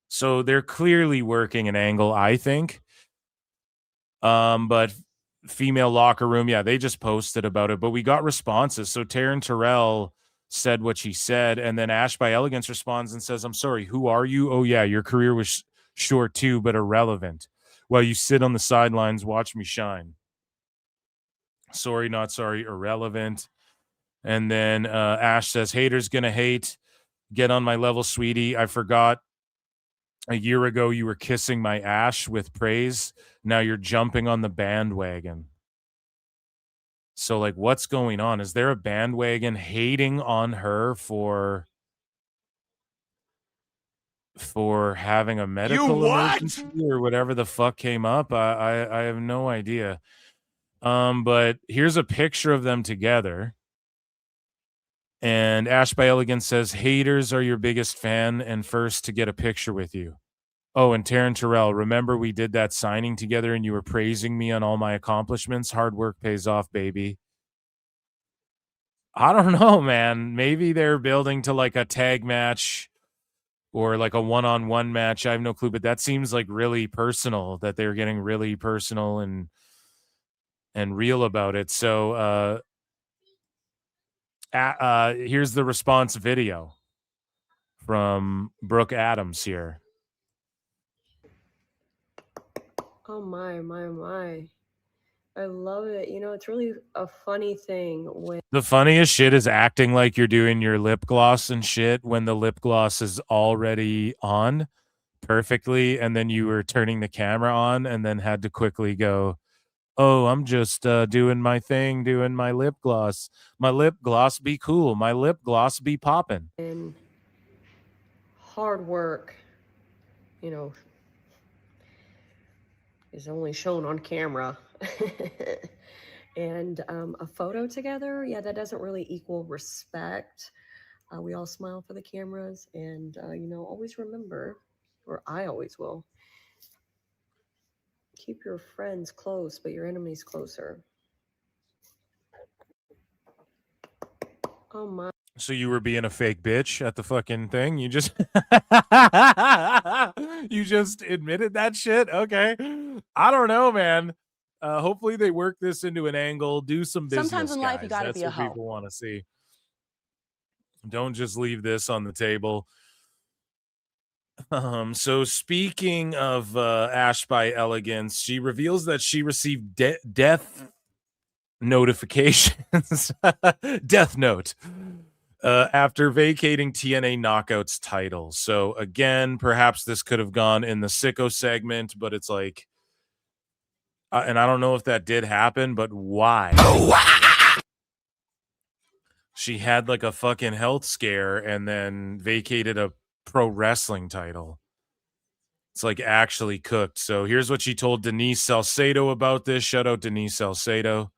[SPEAKER 8] So they're clearly working an angle, I think. But female locker room, yeah, they just posted about it, but we got responses. So Taryn Terrell said what she said, and then Ash by Elegance responds and says, I'm sorry, who are you? Oh yeah, your career was short too, but irrelevant. While you sit on the sidelines, watch me shine. Sorry, not sorry, irrelevant. And then Ash says, haters gonna hate. Get on my level, sweetie. I forgot a year ago you were kissing my ash with praise. Now you're jumping on the bandwagon. So, like, what's going on? Is there a bandwagon hating on her for having a medical emergency or whatever the fuck came up? I have no idea. But here's a picture of them together. And Ash by Elegance says, haters are your biggest fan and first to get a picture with you. Oh, and Taryn Terrell, remember we did that signing together and you were praising me on all my accomplishments? Hard work pays off, baby. I don't know, man. Maybe they're building to like a tag match or like a one-on-one match. I have no clue, but that seems like really personal, that they're getting really personal and real about it. So here's the response video from Brooke Adams here.
[SPEAKER 12] Oh my. I love it. You know, it's really a funny thing when
[SPEAKER 8] The funniest shit is acting like you're doing your lip gloss and shit when the lip gloss is already on perfectly, and then you were turning the camera on and then had to quickly go, oh, I'm just doing my thing, doing my lip gloss. My lip gloss be cool. My lip gloss be popping.
[SPEAKER 12] and hard work, you know, is only shown on camera. And a photo together, yeah, that doesn't really equal respect. We all smile for the cameras, and you know, always remember, or I always will, keep your friends close, but your enemies closer. Oh my.
[SPEAKER 8] So you were being a fake bitch at the fucking thing? You just you just admitted that shit? Okay. I don't know, man. Hopefully they work this into an angle. Do some business.
[SPEAKER 16] Sometimes in life, you gotta
[SPEAKER 8] That's
[SPEAKER 16] be a
[SPEAKER 8] what
[SPEAKER 16] hoe.
[SPEAKER 8] people want to see. Don't just leave this on the table. So speaking of Ash by Elegance, she reveals that she received death notifications, death note, after vacating TNA Knockouts title. So again, perhaps this could have gone in the sicko segment, but it's like, and I don't know if that did happen, but why? She had like a fucking health scare and then vacated a pro wrestling title. It's like actually cooked. So here's what she told Denise Salcedo about this. Shout out Denise Salcedo.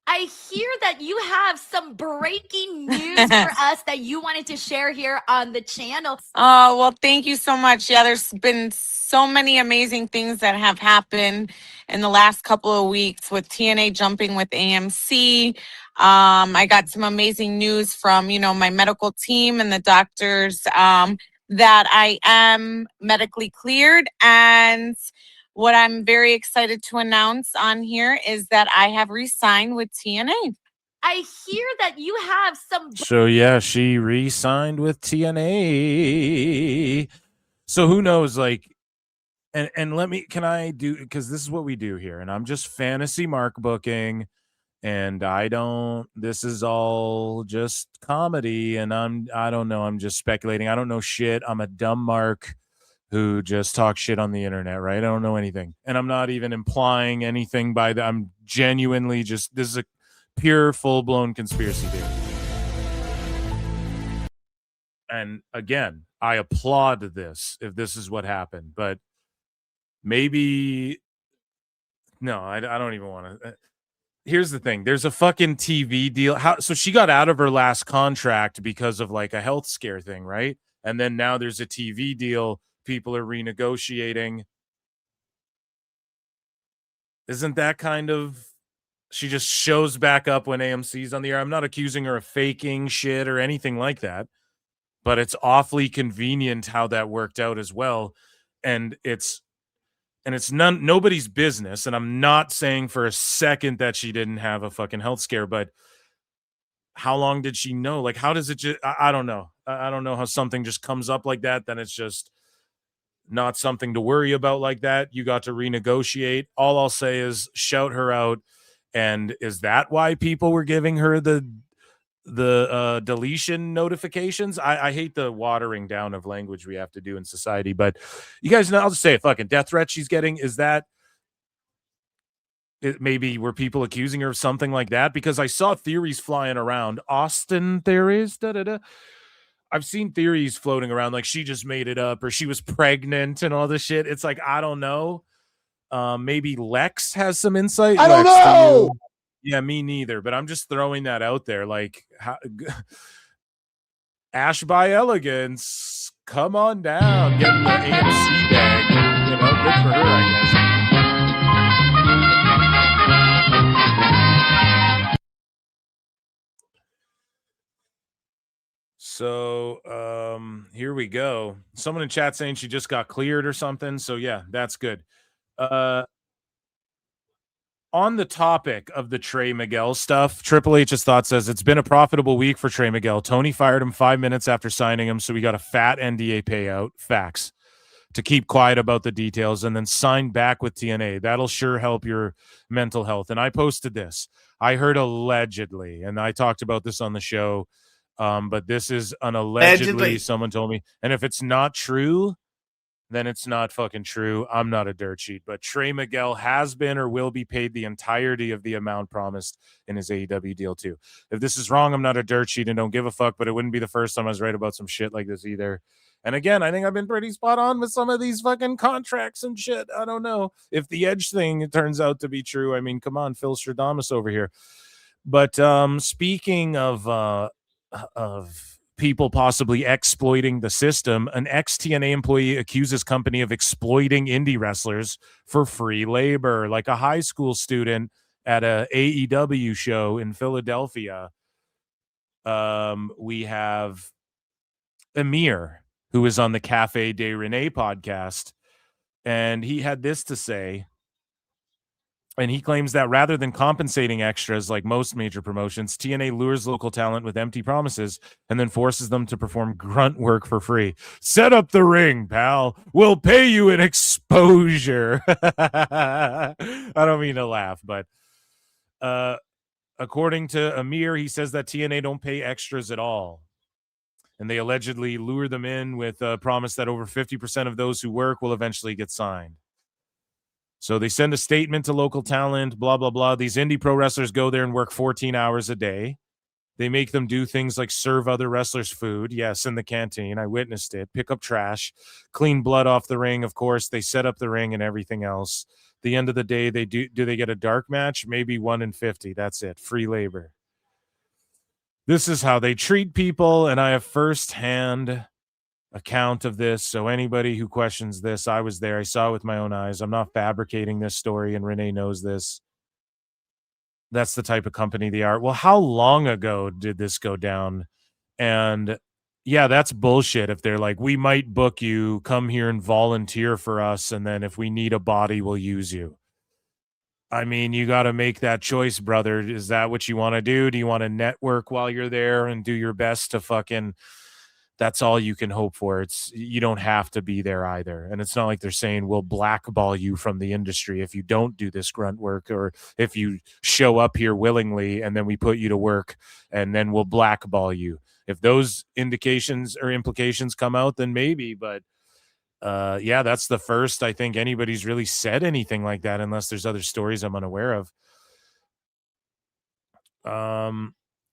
[SPEAKER 16] I hear that you have some breaking news for us that you wanted to share here on the channel.
[SPEAKER 17] Oh, well, thank you so much. Yeah, there's been so many amazing things that have happened in the last couple of weeks with TNA jumping with AMC. I got some amazing news from, you know, my medical team and the doctors that I am medically cleared. And what I'm very excited to announce on here is that I have re-signed with TNA.
[SPEAKER 16] I hear that you have some.
[SPEAKER 8] So yeah, she re-signed with TNA. So who knows, like, and let me, can I do, because this is what we do here, and I'm just fantasy mark booking, and this is all just comedy, and I don't know, I'm just speculating. I don't know shit. I'm a dumb mark who just talks shit on the internet, right? I don't know anything. And I'm not even implying anything by that. I'm genuinely just, this is a pure full-blown conspiracy theory. And again, I applaud this if this is what happened, but maybe, no, I don't even want to. Here's the thing. There's a fucking TV deal. So she got out of her last contract because of like a health scare thing, right? And then now there's a TV deal. People are renegotiating. Isn't that kind of, she just shows back up when AMC's on the air? I'm not accusing her of faking shit or anything like that, but it's awfully convenient how that worked out as well. And it's nobody's business. And I'm not saying for a second that she didn't have a fucking health scare, but how long did she know? Like, how does it just, I don't know. I don't know how something just comes up like that. Then it's just not something to worry about like that. You got to renegotiate. All I'll say is shout her out. And is that why people were giving her the deletion notifications? I hate the watering down of language we have to do in society, but you guys know, I'll just say it, fucking death threat she's getting. Is that it? Maybe were people accusing her of something like that? Because I saw theories flying around, Austin theories, I've seen theories floating around like she just made it up or she was pregnant and all this shit. It's like, I don't know. Maybe Lex has some insight.
[SPEAKER 14] I don't
[SPEAKER 8] Lex,
[SPEAKER 14] know.
[SPEAKER 8] Yeah, me neither. But I'm just throwing that out there. Like, Ash by Elegance, come on down, getting the AMC bag. You know, good for her, I guess. So here we go. Someone in chat saying she just got cleared or something. So yeah, that's good. On the topic of the Trey Miguel stuff, Triple H's thought says it's been a profitable week for Trey Miguel. Tony fired him 5 minutes after signing him, so we got a fat NDA payout. Facts. To keep quiet about the details and then sign back with TNA. That'll sure help your mental health. And I posted this. I heard allegedly, and I talked about this on the show, but this is an allegedly. Someone told me. And if it's not true, then it's not fucking true. I'm not a dirt sheet, but Trey Miguel has been or will be paid the entirety of the amount promised in his AEW deal too. If this is wrong, I'm not a dirt sheet and don't give a fuck, but it wouldn't be the first time I was right about some shit like this either. And again, I think I've been pretty spot on with some of these fucking contracts and shit. I don't know if the Edge thing turns out to be true. I mean, come on, Phil Stradamus over here. But speaking of people possibly exploiting the system, an ex-TNA employee accuses company of exploiting indie wrestlers for free labor, like a high school student at a AEW show in Philadelphia. We have Amir, who is on the Cafe de Rene podcast, and he had this to say. And he claims that rather than compensating extras like most major promotions, TNA lures local talent with empty promises and then forces them to perform grunt work for free. Set up the ring, pal. We'll pay you in exposure. I don't mean to laugh, but according to Amir, he says that TNA don't pay extras at all. And they allegedly lure them in with a promise that over 50% of those who work will eventually get signed. So they send a statement to local talent, blah, blah, blah. These indie pro wrestlers go there and work 14 hours a day. They make them do things like serve other wrestlers food. Yes, in the canteen. I witnessed it. Pick up trash, clean blood off the ring. Of course, they set up the ring and everything else. At the end of the day, they do they get a dark match? Maybe 1 in 50. That's it. Free labor. This is how they treat people, and I have firsthand account of this. So anybody who questions this, I was there. I saw it with my own eyes. I'm not fabricating this story, and Renee knows this. That's the type of company they are. Well, how long ago did this go down? And yeah, that's bullshit. If they're like, we might book you, come here and volunteer for us, and then if we need a body, we'll use you. I mean, you got to make that choice, brother. Is that what you want to do? Do you want to network while you're there and do your best to fucking... That's all you can hope for. You don't have to be there either. And it's not like they're saying we'll blackball you from the industry if you don't do this grunt work, or if you show up here willingly and then we put you to work and then we'll blackball you. If those indications or implications come out, then maybe. But yeah, that's the first I think anybody's really said anything like that, unless there's other stories I'm unaware of.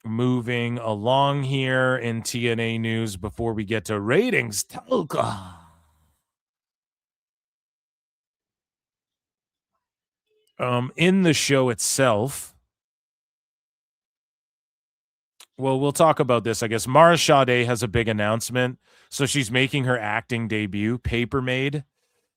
[SPEAKER 8] Moving along here in TNA news before we get to ratings. In the show itself, well, we'll talk about this, I guess. Mara Sade has a big announcement. So she's making her acting debut, Paper Maid.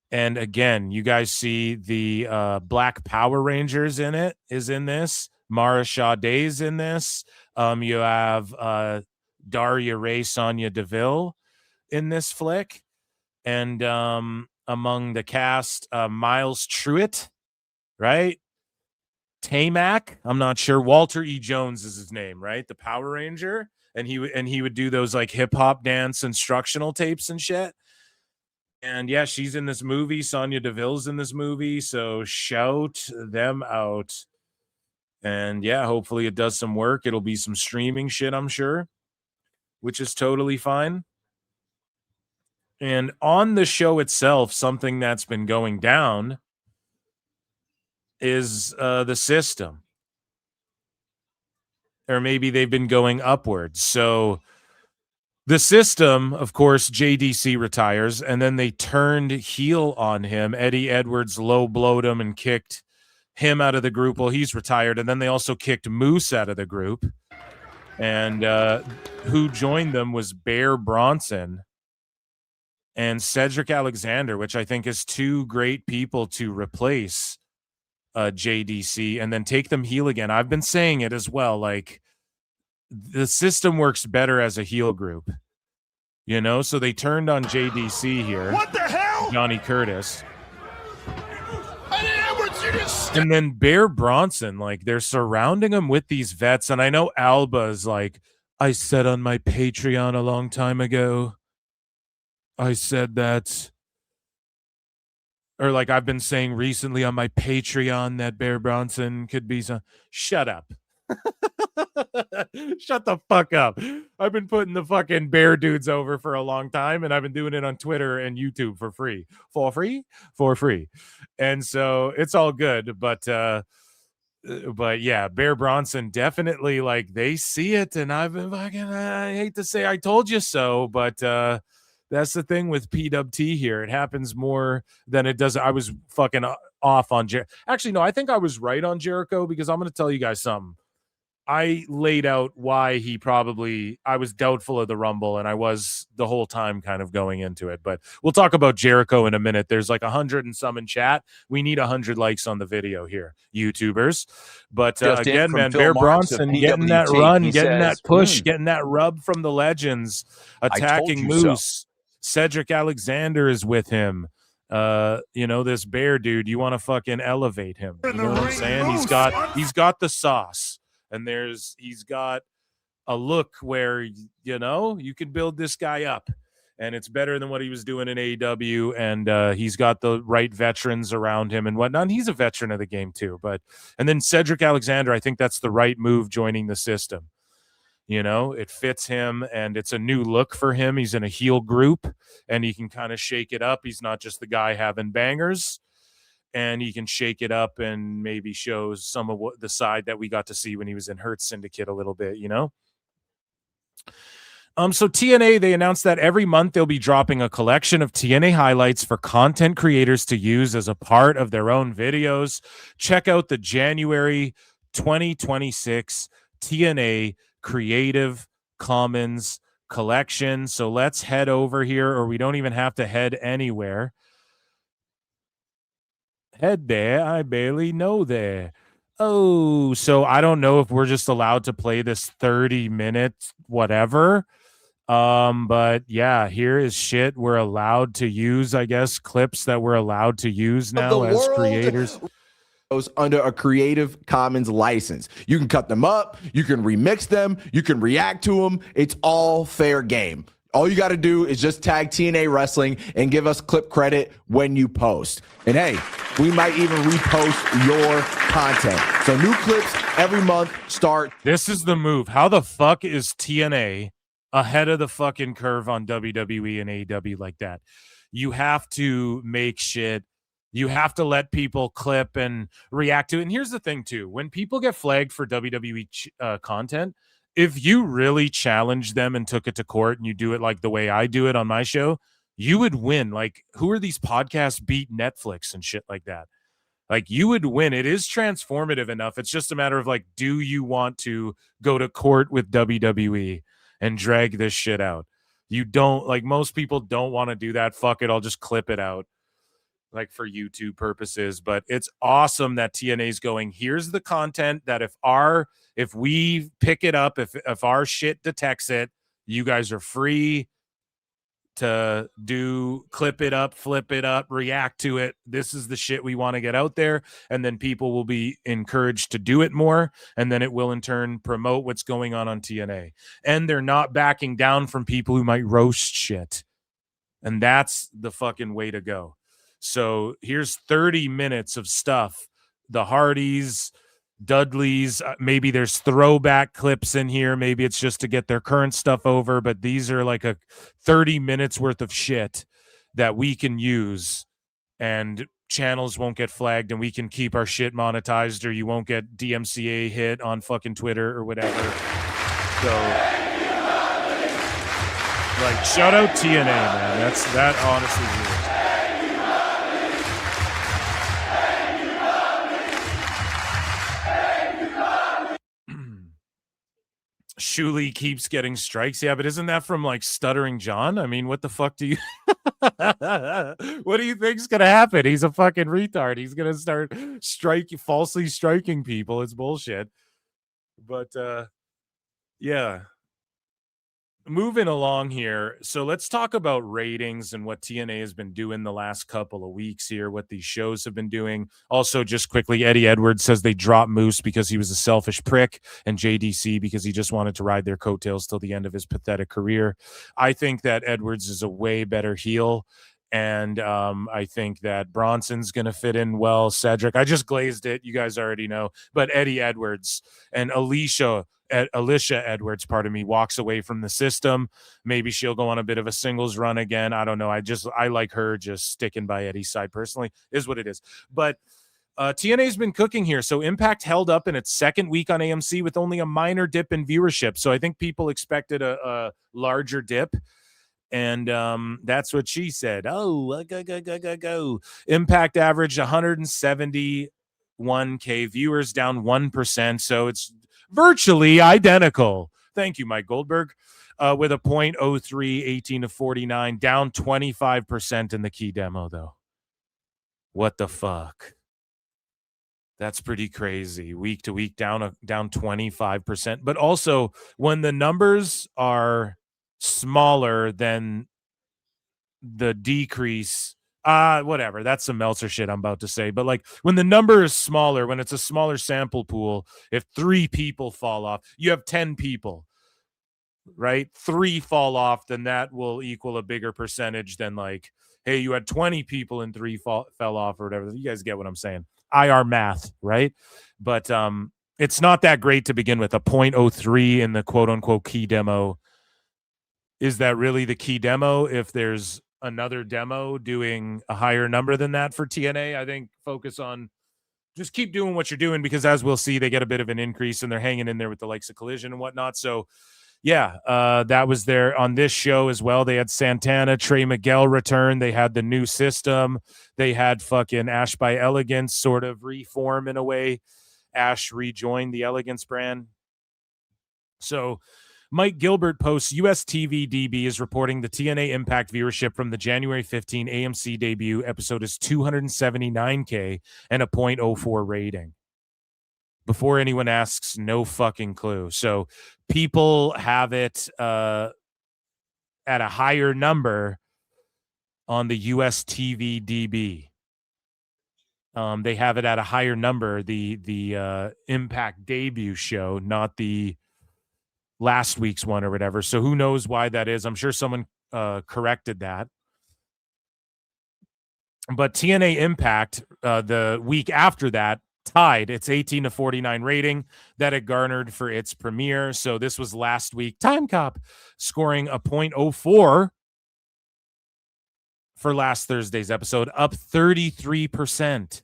[SPEAKER 8] And again, you guys see the Black Power Rangers is in this. Mara Sade's in this. You have Daria Ray, Sonya Deville in this flick. And among the cast, Miles Truitt, right? Tamac, I'm not sure. Walter E. Jones is his name, right? The Power Ranger. And he would do those like hip hop dance instructional tapes and shit. And yeah, she's in this movie. Sonya Deville's in this movie. So shout them out. And yeah, hopefully it does some work. It'll be some streaming shit, I'm sure, which is totally fine. And on the show itself, something that's been going down is the system. Or maybe they've been going upwards. So the system, of course, JDC retires, and then they turned heel on him. Eddie Edwards low blowed him and kicked him out of the group. Well, he's retired. And then they also kicked Moose out of the group. And who joined them was Bear Bronson and Cedric Alexander, which I think is two great people to replace JDC and then take them heel again. I've been saying it as well. Like, the system works better as a heel group, you know? So they turned on JDC here.
[SPEAKER 11] What the hell?
[SPEAKER 8] Johnny Curtis. And then Bear Bronson, like, they're surrounding him with these vets. And I know Alba's like, I said on my Patreon a long time ago, I said that, or like I've been saying recently on my Patreon that Bear Bronson could be some. Shut up. Shut the fuck up. I've been putting the fucking bear dudes over for a long time, and I've been doing it on Twitter and YouTube for free. For free. And so it's all good. But yeah, Bear Bronson definitely, like, they see it, and I've been fucking, I hate to say I told you so, but that's the thing with PWT here. It happens more than it does. I was fucking off on Actually, no, I think I was right on Jericho, because I'm going to tell you guys something. I laid out why I was doubtful of the Rumble, and I was the whole time kind of going into it. But we'll talk about Jericho in a minute. There's like 100 and some in chat. We need 100 likes on the video here, YouTubers. But again, man, Bear Bronson getting that run, getting that push, getting that rub from the legends, attacking Moose. So. Cedric Alexander is with him. You know, this Bear dude, you want to fucking elevate him. You know what I'm saying? He's got the sauce. And he's got a look where, you know, you can build this guy up, and it's better than what he was doing in AEW. And he's got the right veterans around him and whatnot. And he's a veteran of the game too. And then Cedric Alexander, I think that's the right move, joining the system. You know, it fits him, and it's a new look for him. He's in a heel group, and he can kind of shake it up. He's not just the guy having bangers. And he can shake it up and maybe show some of the side that we got to see when he was in Hurt Syndicate a little bit, you know? So TNA, they announced that every month they'll be dropping a collection of TNA highlights for content creators to use as a part of their own videos. Check out the January 2026 TNA Creative Commons collection. So let's head over here, or we don't even have to head anywhere. Head there, I barely know there. Oh, so I don't know if we're just allowed to play this 30-minute whatever. But yeah, here is shit we're allowed to use, I guess, clips that we're allowed to use now as creators.
[SPEAKER 18] Under a Creative Commons license. You can cut them up, you can remix them, you can react to them. It's all fair game. All you got to do is just tag TNA Wrestling and give us clip credit when you post. And hey, we might even repost your content. So new clips every month start.
[SPEAKER 8] This is the move. How the fuck is TNA ahead of the fucking curve on WWE and AEW like that? You have to make shit. You have to let people clip and react to it. And here's the thing too. When people get flagged for WWE content, if you really challenge them and took it to court and you do it like the way I do it on my show, you would win. Like, who are these podcasts beat Netflix and shit like that? Like, you would win. It is transformative enough. It's just a matter of like, do you want to go to court with WWE and drag this shit out? You don't, like, most people don't want to do that. Fuck it. I'll just clip it out, like, for YouTube purposes. But it's awesome that TNA's going, here's the content that if we pick it up, if our shit detects it, you guys are free to clip it up, flip it up, react to it. This is the shit we want to get out there. And then people will be encouraged to do it more. And then it will in turn promote what's going on TNA. And they're not backing down from people who might roast shit. And that's the fucking way to go. So here's 30 minutes of stuff. The Hardys, Dudleys, maybe there's throwback clips in here. Maybe it's just to get their current stuff over, but these are like a 30 minutes worth of shit that we can use, and channels won't get flagged, and we can keep our shit monetized, or you won't get DMCA hit on fucking Twitter or whatever. So, like, shout out TNA, man. That honestly rules. Shuli keeps getting strikes. Yeah, but isn't that from like Stuttering John? I mean, what the fuck do you what do you think's gonna happen? He's a fucking retard. He's gonna start falsely striking people. It's bullshit. But yeah. Moving along here. So let's talk about ratings and what TNA has been doing the last couple of weeks here, what these shows have been doing. Also, just quickly, Eddie Edwards says they dropped Moose because he was a selfish prick, and JDC because he just wanted to ride their coattails till the end of his pathetic career. I think that Edwards is a way better heel, and I think that Bronson's going to fit in well. Cedric, I just glazed it. You guys already know. But Eddie Edwards and Alicia Edwards, walks away from the system. Maybe she'll go on a bit of a singles run again. I don't know. I like her just sticking by Eddie's side personally, is what it is. But TNA's been cooking here. So Impact held up in its second week on AMC with only a minor dip in viewership. So I think people expected a larger dip. And that's what she said. Oh, go. Impact averaged 171K viewers, down 1%. So it's virtually identical. Thank you, Mike Goldberg. With a 0.03, 18 to 49, down 25% in the key demo, though. What the fuck? That's pretty crazy. Week to week, down 25%. But also, when the numbers are smaller than the decrease, whatever, that's some Meltzer shit I'm about to say, but like when the number is smaller, when it's a smaller sample pool, if 3 people fall off, you have 10 people, right? 3 fall off, then that will equal a bigger percentage than like, hey, you had 20 people and 3 fell off or whatever. You guys get what I'm saying. IR math, right? But it's not that great to begin with. A 0.03 in the quote unquote key demo. Is that really the key demo? If there's another demo doing a higher number than that for TNA, I think focus on just keep doing what you're doing, because as we'll see, they get a bit of an increase and they're hanging in there with the likes of Collision and whatnot. So yeah, that was there on this show as well. They had Santana, Trey Miguel return. They had the new system. They had fucking Ash by Elegance sort of reform in a way. Ash rejoined the Elegance brand. So Mike Gilbert posts, US TV DB is reporting the TNA Impact viewership from the January 15 AMC debut episode is 279K and a 0.04 rating. Before anyone asks, no fucking clue. So people have it at a higher number on the US TV DB. They have it at a higher number, the Impact debut show, not the last week's one or whatever. So who knows why that is? I'm sure someone corrected that. But TNA Impact, the week after that, tied its 18 to 49 rating that it garnered for its premiere. So this was last week. Time Cop scoring a 0.04 for last Thursday's episode, up 33%.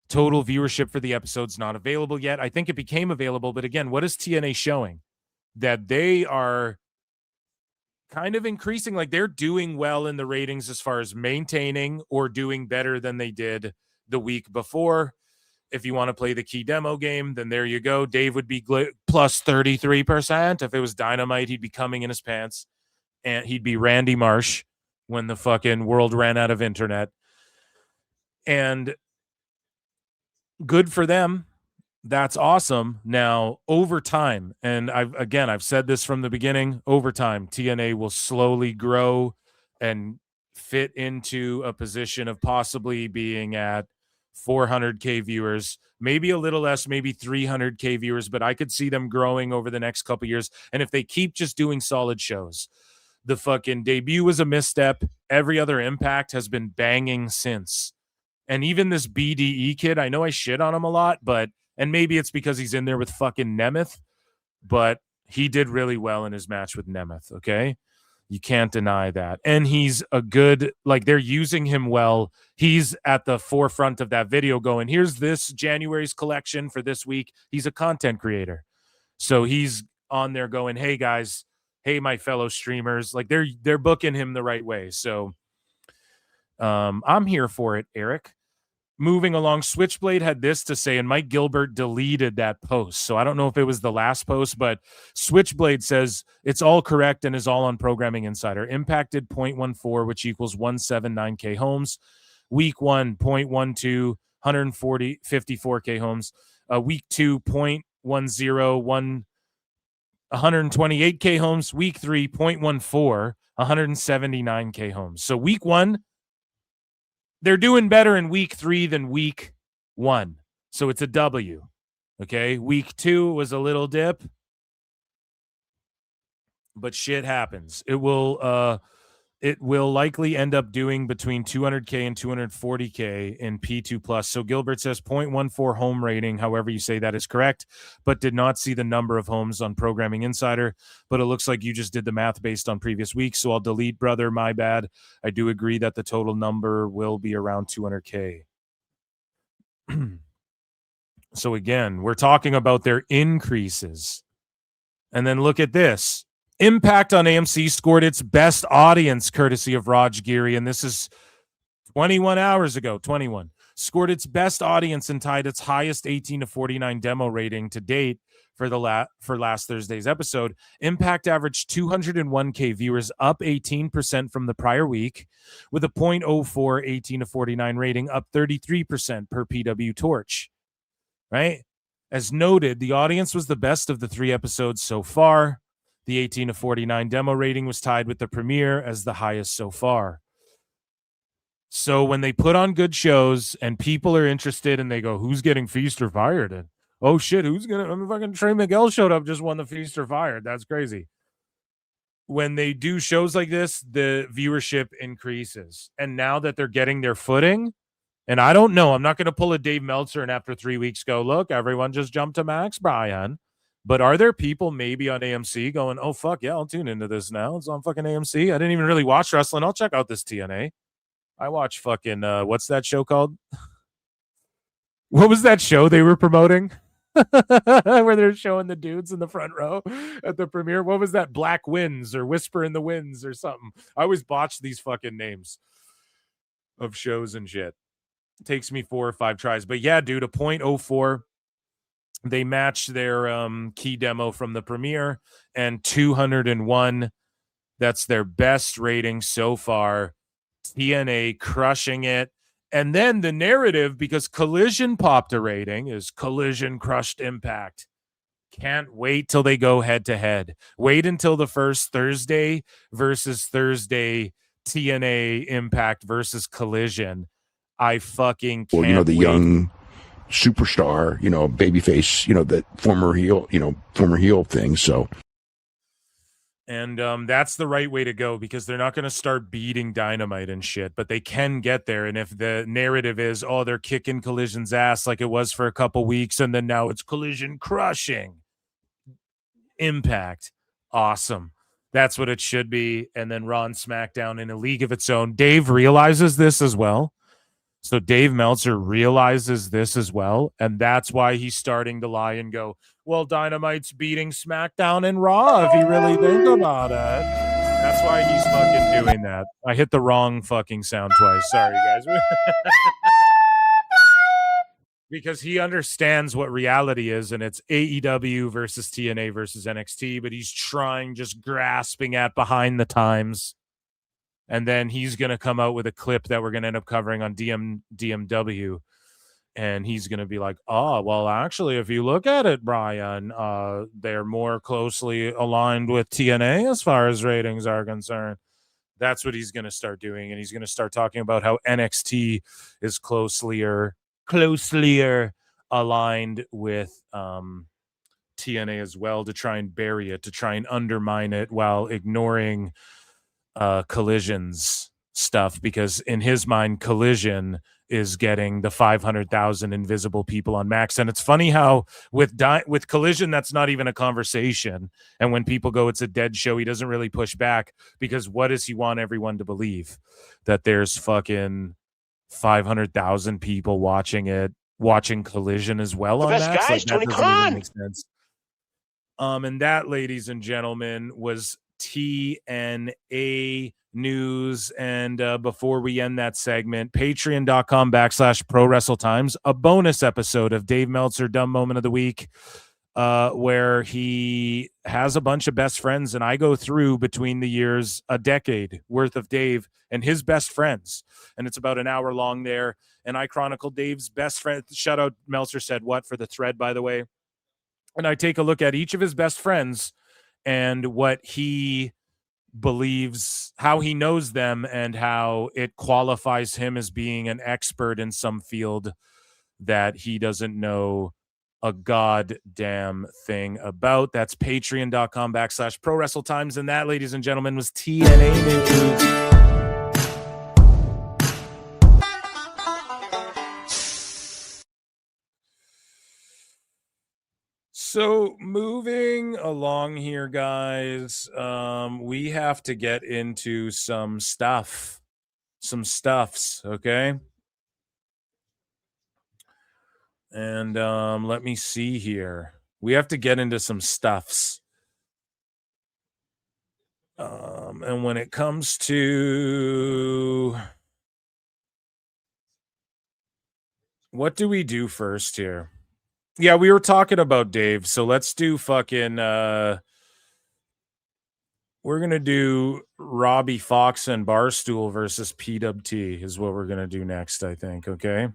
[SPEAKER 8] Total viewership for the episode's not available yet. I think it became available, but again, what is TNA showing? That they are kind of increasing, like they're doing well in the ratings as far as maintaining or doing better than they did the week before. If you want to play the key demo game, then there you go. Dave would be plus 33%. If it was Dynamite, he'd be coming in his pants, and he'd be Randy Marsh when the fucking world ran out of internet. And good for them. That's awesome. Now, over time, and I've said this from the beginning, over time, TNA will slowly grow and fit into a position of possibly being at 400K viewers, maybe a little less, maybe 300K viewers, but I could see them growing over the next couple years. And if they keep just doing solid shows, the fucking debut was a misstep. Every other Impact has been banging since. And even this BDE kid, I know I shit on him a lot, but and maybe it's because he's in there with fucking Nemeth, but he did really well in his match with Nemeth, okay? You can't deny that. And he's a good, like, they're using him well. He's at the forefront of that video going, here's this January's collection for this week. He's a content creator. So he's on there going, hey, guys, hey, my fellow streamers. Like, they're booking him the right way. So I'm here for it, Eric. moving along, Switchblade had this to say, and Mike Gilbert deleted that post. So I don't know if it was the last post, but Switchblade says it's all correct and is all on Programming Insider. Impacted 0.14, which equals 179K homes. Week 1, 0.12, 54K homes. Week 2, 0.10, 128K homes. Week 3, 0.14, 179K homes. So week 1, they're doing better in week 3 than week 1. So it's a W. Okay. Week 2 was a little dip, but shit happens. It will likely end up doing between 200K and 240K in P2 plus. So Gilbert says 0.14 home rating. However you say that is correct, but did not see the number of homes on Programming Insider, but it looks like you just did the math based on previous weeks. So I'll delete, brother. My bad. I do agree that the total number will be around 200K. So again, we're talking about their increases. And then look at this. Impact on AMC scored its best audience, courtesy of Raj Giri, and this is 21 hours ago. 21 scored its best audience and tied its highest 18 to 49 demo rating to date for last Thursday's episode. Impact averaged 201K viewers, up 18% from the prior week, with a 0.04 18 to 49 rating, up 33% per PW Torch. Right, as noted, the audience was the best of the 3 episodes so far. The 18 to 49 demo rating was tied with the premiere as the highest so far. So when they put on good shows and people are interested and they go, who's getting Feast or Fired? And oh shit, who's gonna? I mean, fucking Trey Miguel showed up, just won the Feast or Fired. That's crazy. When they do shows like this, the viewership increases. And now that they're getting their footing, and I don't know, I'm not going to pull a Dave Meltzer and after 3 weeks go, look, everyone just jumped to Max Bryan. But are there people maybe on AMC going, oh, fuck, yeah, I'll tune into this now. It's on fucking AMC. I didn't even really watch wrestling. I'll check out this TNA. I watch fucking, what's that show called? What was that show they were promoting? Where they're showing the dudes in the front row at the premiere. What was that? Black Winds or Whisper in the Winds or something. I always botch these fucking names of shows and shit. It takes me 4 or 5 tries. But yeah, dude, a 0.04. They matched their key demo from the premiere, and 201. That's their best rating so far. TNA crushing it. And then the narrative, because Collision popped a rating, is Collision crushed Impact. Can't wait till they go head to head. Wait until the first Thursday versus Thursday TNA Impact versus Collision. I fucking can't
[SPEAKER 13] Well, the
[SPEAKER 8] wait.
[SPEAKER 13] young superstar, babyface, that former heel thing. So,
[SPEAKER 8] and that's the right way to go, because they're not going to start beating Dynamite and shit, but they can get there. And if the narrative is, oh, they're kicking Collision's ass like it was for a couple weeks, and then now it's Collision crushing Impact, awesome. That's what it should be. And then Raw and SmackDown in a league of its own. Dave realizes this as well. So Dave Meltzer realizes this as well, and that's why he's starting to lie and go, well, Dynamite's beating SmackDown and Raw if you really think about it. That's why he's fucking doing that. I hit the wrong fucking sound twice. Sorry, guys. Because he understands what reality is, and it's AEW versus TNA versus NXT, but he's just grasping at behind the times. And then he's going to come out with a clip that we're going to end up covering on DMW. And he's going to be like, oh, well, actually, if you look at it, Brian, they're more closely aligned with TNA as far as ratings are concerned. That's what he's going to start doing. And he's going to start talking about how NXT is closelier aligned with TNA as well, to try and bury it, to try and undermine it while ignoring Collision's stuff, because in his mind, Collision is getting the 500,000 invisible people on Max. And it's funny how with Collision, that's not even a conversation. And when people go, it's a dead show, he doesn't really push back, because what does he want everyone to believe? That there's fucking 500,000 people watching Collision as well on Max?
[SPEAKER 3] Guys,
[SPEAKER 8] Like,
[SPEAKER 3] Tony Khan.
[SPEAKER 8] make sense. And that, ladies and gentlemen, was TNA news. And before we end that segment, patreon.com/Pro Wrestle Times, a bonus episode of Dave Meltzer Dumb Moment of the Week, where he has a bunch of best friends, and I go through between the years a decade worth of Dave and his best friends, and it's about an hour long there, and I chronicle Dave's best friend. Shout out Meltzer Said What for the thread, by the way. And I take a look at each of his best friends and what he believes, how he knows them, and how it qualifies him as being an expert in some field that he doesn't know a goddamn thing about. That's patreon.com/Pro Wrestle Times. And that, ladies and gentlemen, was TNA news. So moving along here, guys, we have to get into some stuffs, okay? And let me see here. We have to get into some stuffs. And when it comes to what do we do first here? Yeah, we were talking about Dave, so let's do fucking we're gonna do Robbie Fox and Barstool versus PWT is what we're gonna do next, I think. Okay.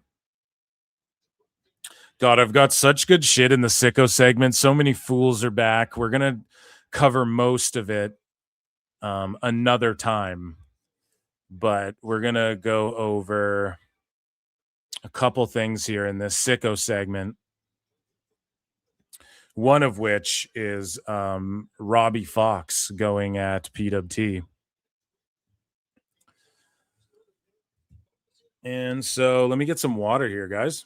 [SPEAKER 8] God, I've got such good shit in the sicko segment. So many fools are back. We're gonna cover most of it another time, but we're gonna go over a couple things here in this sicko segment. One of which is Robbie Fox going at PWT. And so let me get some water here, guys.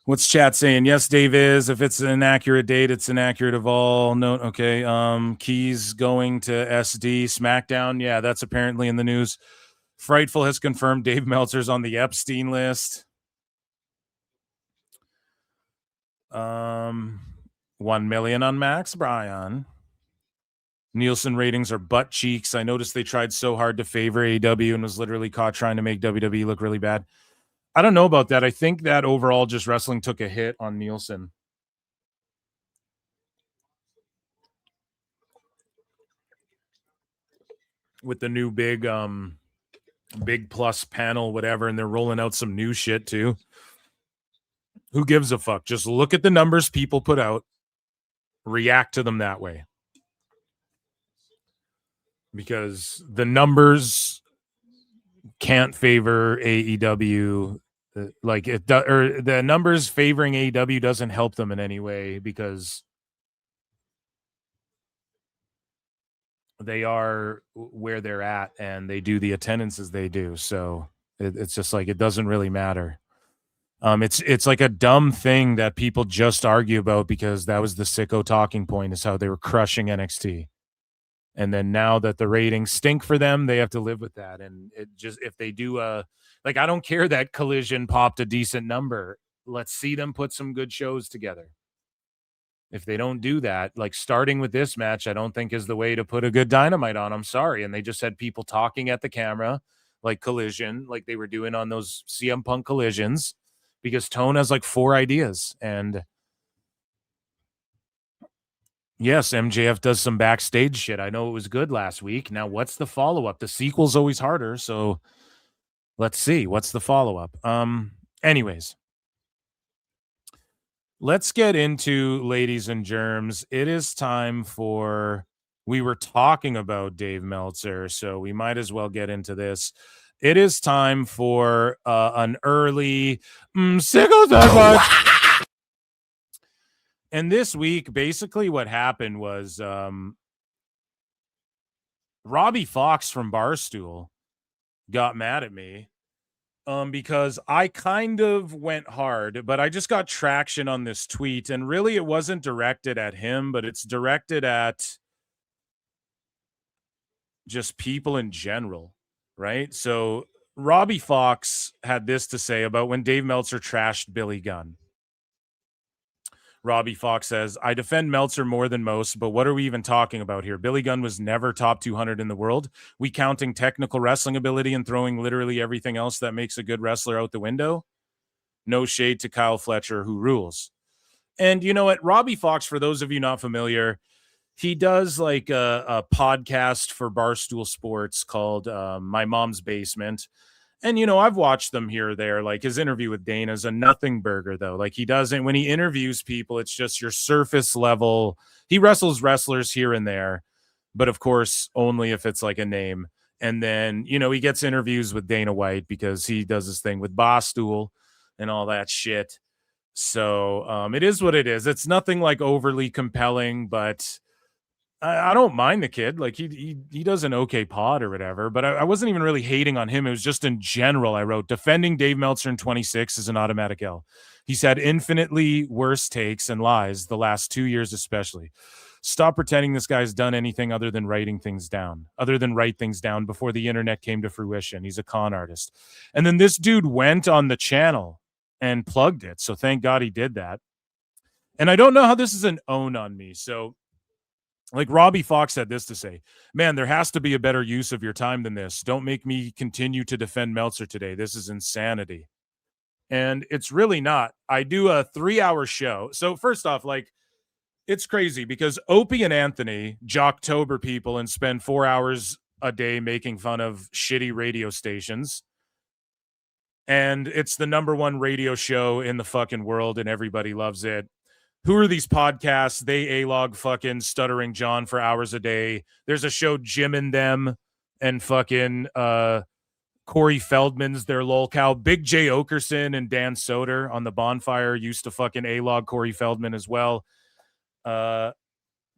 [SPEAKER 8] What's chat saying? Yes, Dave is. If it's an inaccurate date, it's inaccurate of all. No, okay. Keys going to SD. SmackDown. Yeah, that's apparently in the news. Frightful has confirmed Dave Meltzer's on the Epstein list. 1 million on Max Bryan. Nielsen ratings are butt cheeks. I noticed they tried so hard to favor AEW and was literally caught trying to make WWE look really bad. I don't know about that. I think that overall just wrestling took a hit on Nielsen. With the new big plus panel, whatever, and they're rolling out some new shit too. Who gives a fuck? Just look at the numbers people put out, react to them that way. Because the numbers can't favor AEW. Like it does, or the numbers favoring AEW doesn't help them in any way because they are where they're at and they do the attendances they do. So it's just like it doesn't really matter. It's like a dumb thing that people just argue about because that was the sicko talking point is how they were crushing NXT. And then now that the ratings stink for them, they have to live with that. And it just, if they do I don't care that Collision popped a decent number. Let's see them put some good shows together. If they don't do that, like starting with this match, I don't think is the way to put a good Dynamite on. I'm sorry. And they just had people talking at the camera like Collision, like they were doing on those CM Punk collisions. Because Tone has like 4 ideas. And yes, MJF does some backstage shit. I know it was good last week. Now, what's the follow-up? The sequel's always harder. So let's see. What's the follow-up? Anyways, let's get into ladies and germs. It is time for, we were talking about Dave Meltzer, so we might as well get into this. It is time for an early sicko segment. And this week, basically what happened was Robbie Fox from Barstool got mad at me because I kind of went hard, but I just got traction on this tweet. And really, it wasn't directed at him, but it's directed at just people in general. Right. So Robbie Fox had this to say about when Dave Meltzer trashed Billy Gunn. Robbie Fox says, I defend Meltzer more than most, but what are we even talking about here? Billy Gunn was never top 200 in the world. We counting technical wrestling ability and throwing literally everything else that makes a good wrestler out the window? No shade to Kyle Fletcher, who rules. And you know what? Robbie Fox, for those of you not familiar, he does like a podcast for Barstool Sports called My Mom's Basement. And, you know, I've watched them here or there. Like his interview with Dana is a nothing burger, though. Like he doesn't, when he interviews people, it's just your surface level. He wrestles wrestlers here and there, but of course, only if it's like a name. And then, you know, he gets interviews with Dana White because he does his thing with Barstool and all that shit. So it is what it is. It's nothing like overly compelling, but I don't mind the kid. Like he does an okay pod or whatever, but I wasn't even really hating on him. It was just in general. I wrote, defending Dave Meltzer in 26 is an automatic L. He's had infinitely worse takes and lies the last 2 years, especially. Stop pretending this guy's done anything other than write things down before the internet came to fruition. He's a con artist. And then this dude went on the channel and plugged it. So thank God he did that. And I don't know how this is an own on me. So like Robbie Fox had this to say, man, there has to be a better use of your time than this. Don't make me continue to defend Meltzer today. This is insanity. And it's really not. I do a 3-hour show. So first off, like, it's crazy because Opie and Anthony Jocktober people and spend 4 hours a day making fun of shitty radio stations. And it's the #1 radio show in the fucking world and everybody loves it. Who are these podcasts? They A-log fucking Stuttering John for hours a day. There's a show, Jim and Them, and fucking Corey Feldman's their lol cow. Big J. Okerson and Dan Soder on the Bonfire used to fucking A-log Corey Feldman as well.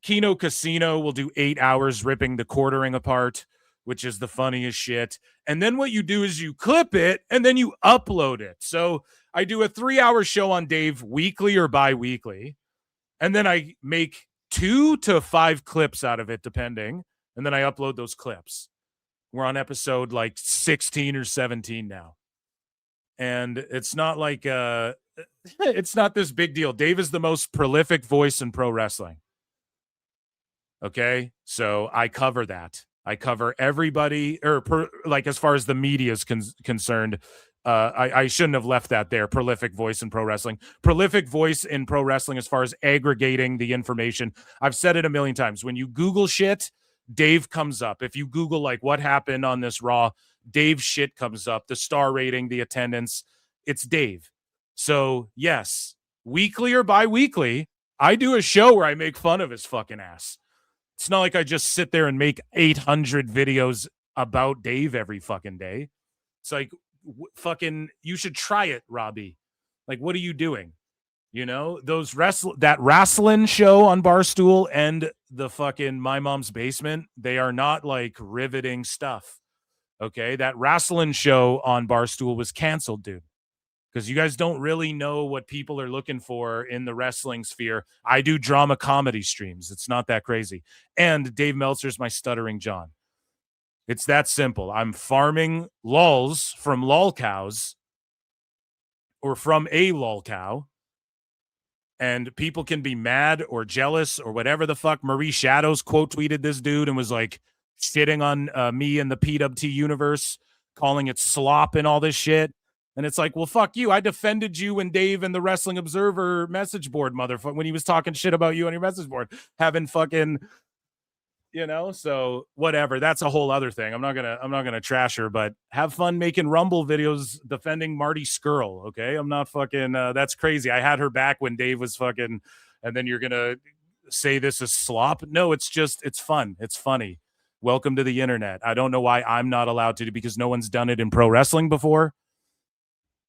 [SPEAKER 8] Kino Casino will do 8 hours ripping the quartering apart, which is the funniest shit. And then what you do is you clip it and then you upload it. So I do a 3-hour show on Dave weekly or bi-weekly. And then I make 2 to 5 clips out of it, depending. And then I upload those clips. We're on episode like 16 or 17 now. And it's not like, it's not this big deal. Dave is the most prolific voice in pro wrestling. Okay. So I cover that. I cover everybody, like as far as the media is concerned. I shouldn't have left that there. Prolific voice in pro wrestling. Prolific voice in pro wrestling as far as aggregating the information. I've said it a million times. When you Google shit, Dave comes up. If you Google like what happened on this Raw, Dave shit comes up. The star rating, the attendance, it's Dave. So yes, weekly or bi-weekly, I do a show where I make fun of his fucking ass. It's not like I just sit there and make 800 videos about Dave every fucking day. It's like, fucking, you should try it, Robbie. Like, what are you doing? You know, that wrestling show on Barstool and the fucking My Mom's Basement, they are not like riveting stuff. Okay, that wrestling show on Barstool was canceled, dude, because you guys don't really know what people are looking for in the wrestling sphere. I do drama comedy streams. It's not that crazy. And Dave Meltzer's my Stuttering John. It's that simple. I'm farming lulls from lol cows or from a lol cow. And people can be mad or jealous or whatever the fuck. Marie Shadows quote tweeted this dude and was like shitting on me and the PWT universe, calling it slop and all this shit. And it's like, well, fuck you. I defended you when Dave and the Wrestling Observer message board, motherfucker, when he was talking shit about you on your message board, having fucking, you know, so whatever. That's a whole other thing. I'm not gonna trash her, but have fun making Rumble videos defending Marty Scurll. Okay. I'm not fucking, that's crazy. I had her back when Dave was fucking, and then you're gonna say this is slop. No, it's just, it's fun. It's funny. Welcome to the internet. I don't know why I'm not allowed to do, because no one's done it in pro wrestling before.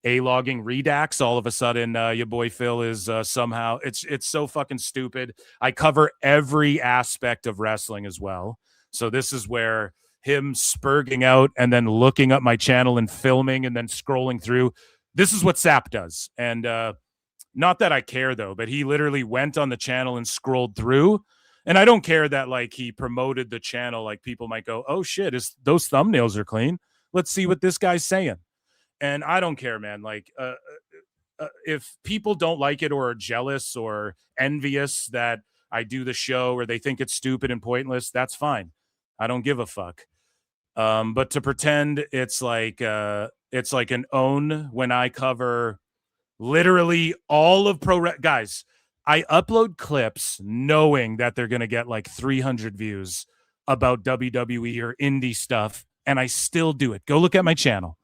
[SPEAKER 8] A-logging Redux, all of a sudden your boy Phil is somehow, it's so fucking stupid. I cover every aspect of wrestling as well. So this is where him spurging out and then looking up my channel and filming and then scrolling through, this is what Sap does. And not that I care though, but he literally went on the channel and scrolled through. And I don't care that like he promoted the channel. Like people might go, oh shit, those thumbnails are clean. Let's see what this guy's saying. And I don't care, man. Like, if people don't like it or are jealous or envious that I do the show or they think it's stupid and pointless, that's fine. I don't give a fuck. But to pretend it's like an own when I cover literally all of guys, I upload clips knowing that they're going to get like 300 views about WWE or indie stuff, and I still do it. Go look at my channel,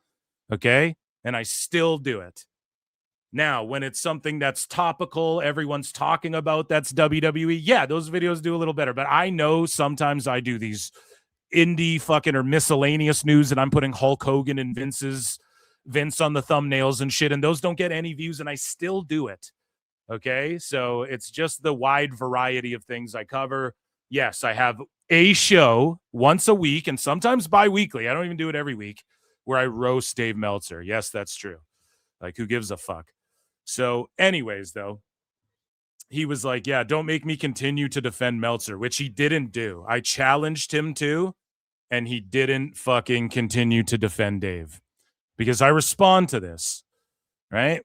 [SPEAKER 8] okay? And I still do it. Now, when it's something that's topical, everyone's talking about, that's WWE, yeah, those videos do a little better. But I know sometimes I do these indie fucking or miscellaneous news and I'm putting Hulk Hogan and Vince on the thumbnails and shit, and those don't get any views, and I still do it. Okay, so it's just the wide variety of things I cover. Yes, I have a show once a week and sometimes bi-weekly. I don't even do it every week, where I roast Dave Meltzer. Yes, that's true. Like, who gives a fuck? So anyways, though, he was like, yeah, don't make me continue to defend Meltzer, which he didn't do. I challenged him to, and he didn't fucking continue to defend Dave. Because I respond to this, right?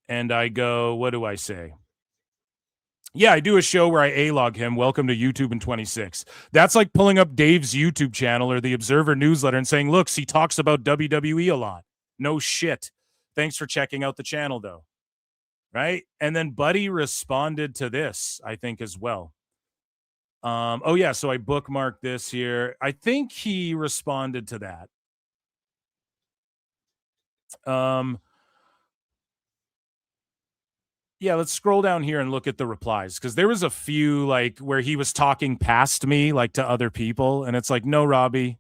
[SPEAKER 8] And I go, what do I say? Yeah, I do a show where I A-log him, welcome to YouTube in 26. That's like pulling up Dave's YouTube channel or the Observer newsletter and saying, look, he talks about WWE a lot. No shit. Thanks for checking out the channel, though. Right? And then Buddy responded to this, I think, as well. Oh, yeah, so I bookmarked this here. I think he responded to that. Yeah, let's scroll down here and look at the replies, because there was a few like where he was talking past me, like to other people, and it's like, no, Robbie,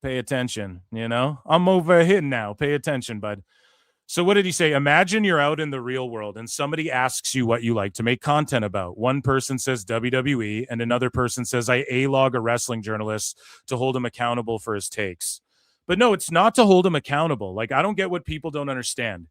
[SPEAKER 8] pay attention. You know, I'm over here now. Pay attention, bud. So what did he say? Imagine you're out in the real world and somebody asks you what you like to make content about. One person says WWE and another person says I A-log a wrestling journalist to hold him accountable for his takes. But no, it's not to hold him accountable. Like, I don't get what people don't understand.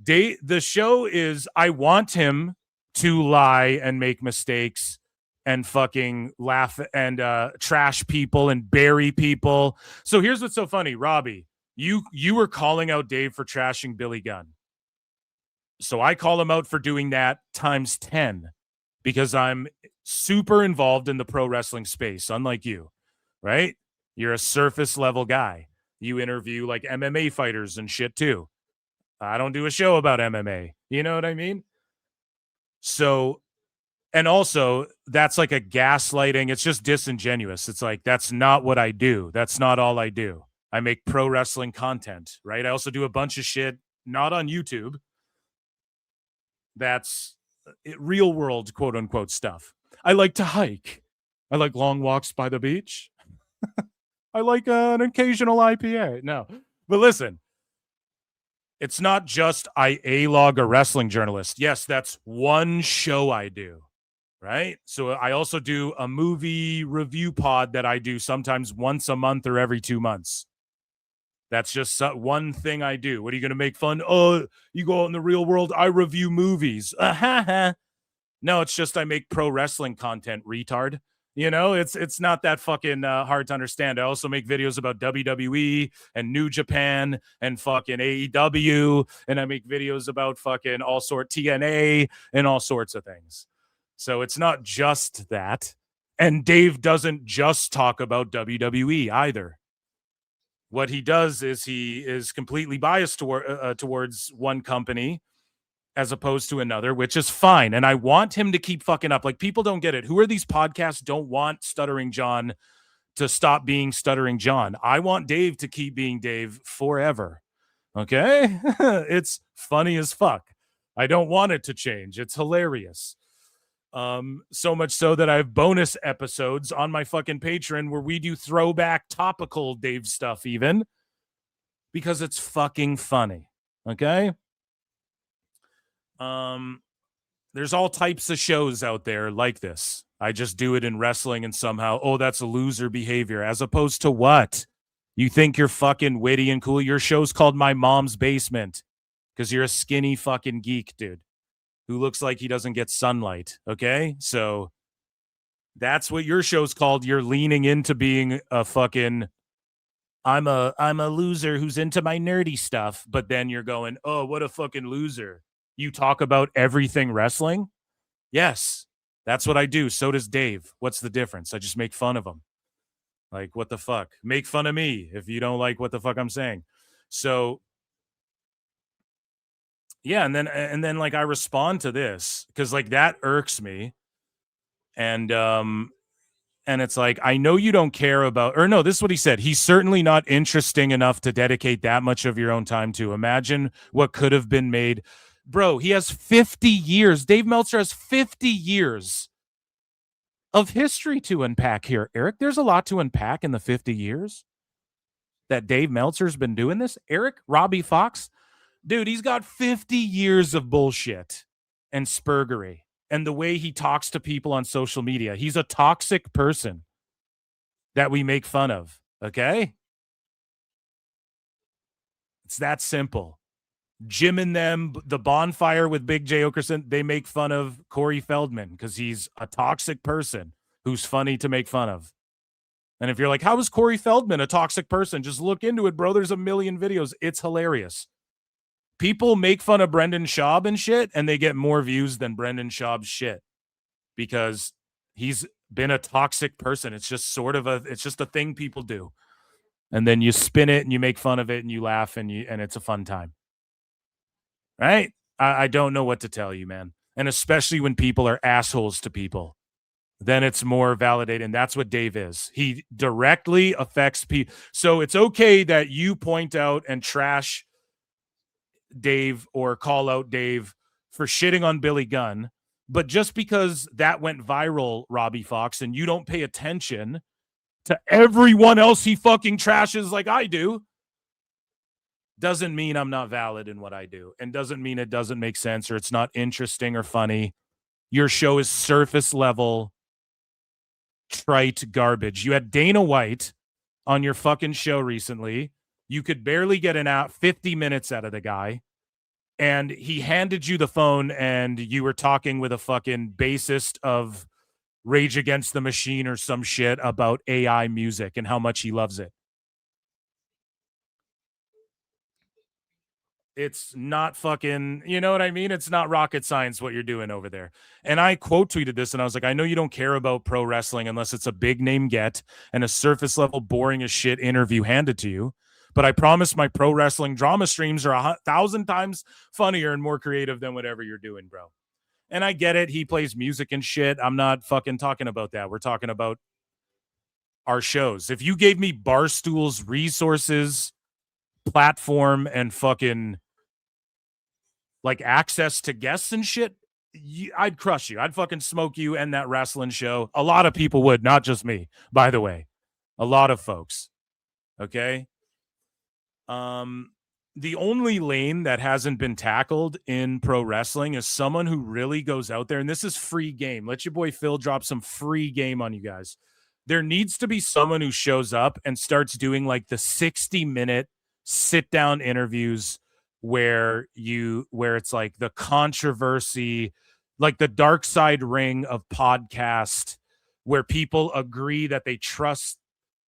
[SPEAKER 8] The show is, I want him to lie and make mistakes and fucking laugh and trash people and bury people. So here's what's so funny, Robbie. You were calling out Dave for trashing Billy Gunn. So I call him out for doing that times 10 because I'm super involved in the pro wrestling space, unlike you, right? You're a surface level guy. You interview like MMA fighters and shit too. I don't do a show about MMA. You know what I mean? So, and also that's like a gaslighting. It's just disingenuous. It's like, that's not what I do. That's not all I do. I make pro wrestling content, right? I also do a bunch of shit, not on YouTube. That's real world, quote unquote stuff. I like to hike. I like long walks by the beach. I like an occasional IPA. No, but listen, it's not just I A-log a wrestling journalist. Yes, that's one show I do, right? So I also do a movie review pod that I do sometimes once a month or every 2 months. That's just one thing I do. What are you going to make fun? Oh, you go out in the real world, I review movies. No, it's just I make pro wrestling content, retard. You know, it's not that fucking hard to understand. I also make videos about WWE and New Japan and fucking AEW, and I make videos about fucking all sort TNA and all sorts of things. So it's not just that. And Dave doesn't just talk about WWE either. What he does is he is completely biased towards one company as opposed to another, which is fine. And I want him to keep fucking up. Like, people don't get it. Who are these podcasts don't want Stuttering John to stop being Stuttering John? I want Dave to keep being Dave forever. Okay? It's funny as fuck. I don't want it to change. It's hilarious. So much so that I have bonus episodes on my fucking Patreon where we do throwback topical Dave stuff even because it's fucking funny. Okay? There's all types of shows out there like this. I just do it in wrestling and somehow, oh, that's a loser behavior. As opposed to what? You think you're fucking witty and cool? Your show's called My Mom's Basement because you're a skinny fucking geek, dude, who looks like he doesn't get sunlight. Okay? So that's what your show's called. You're leaning into being a fucking I'm a loser who's into my nerdy stuff, but then you're going, oh, what a fucking loser. You talk about everything wrestling? Yes, that's what I do. So does Dave. What's the difference? I just make fun of him. Like, what the fuck? Make fun of me if you don't like what the fuck I'm saying. So yeah, and then like I respond to this because like that irks me. And it's like, I know you don't care about, or no, this is what he said. He's certainly not interesting enough to dedicate that much of your own time to. Imagine what could have been made. Bro, he has 50 years. Dave Meltzer has 50 years of history to unpack here, Eric. There's a lot to unpack in the 50 years that Dave Meltzer's been doing this. Eric, Robbie Fox, dude, he's got 50 years of bullshit and spurgery. And the way he talks to people on social media. He's a toxic person that we make fun of, okay? It's that simple. Jim and them, the bonfire with Big J. Okerson, they make fun of Corey Feldman because he's a toxic person who's funny to make fun of. And if you're like, how is Corey Feldman a toxic person? Just look into it, bro. There's a million videos. It's hilarious. People make fun of Brendan Schaub and shit, and they get more views than Brendan Schaub's shit because he's been a toxic person. It's just it's just a thing people do. And then you spin it and you make fun of it and you laugh and it's a fun time. Right? I don't know what to tell you, man. And especially when people are assholes to people, then it's more validated. And that's what Dave is. He directly affects people. So it's okay that you point out and trash Dave or call out Dave for shitting on Billy Gunn, but just because that went viral, Robbie Fox, and you don't pay attention to everyone else he fucking trashes like I do, doesn't mean I'm not valid in what I do, and doesn't mean it doesn't make sense or it's not interesting or funny. Your show is surface level trite garbage. You had Dana White on your fucking show recently. You could barely get 50 minutes out of the guy, and he handed you the phone and you were talking with a fucking bassist of Rage Against the Machine or some shit about AI music and how much he loves it. It's not fucking, you know what I mean? It's not rocket science what you're doing over there. And I quote tweeted this and I was like, I know you don't care about pro wrestling unless it's a big name get and a surface level boring as shit interview handed to you. But I promise my pro wrestling drama streams are 1,000 times funnier and more creative than whatever you're doing, bro. And I get it. He plays music and shit. I'm not fucking talking about that. We're talking about our shows. If you gave me Barstool's resources, platform, and fucking like access to guests and shit, I'd crush you. I'd fucking smoke you and that wrestling show. A lot of people would, not just me, by the way. A lot of folks. Okay? The only lane that hasn't been tackled in pro wrestling is someone who really goes out there, and this is free game. Let your boy Phil drop some free game on you guys. There needs to be someone who shows up and starts doing like the 60-minute sit-down interviews where it's like the controversy, like the dark side ring of podcast, where people agree that they trust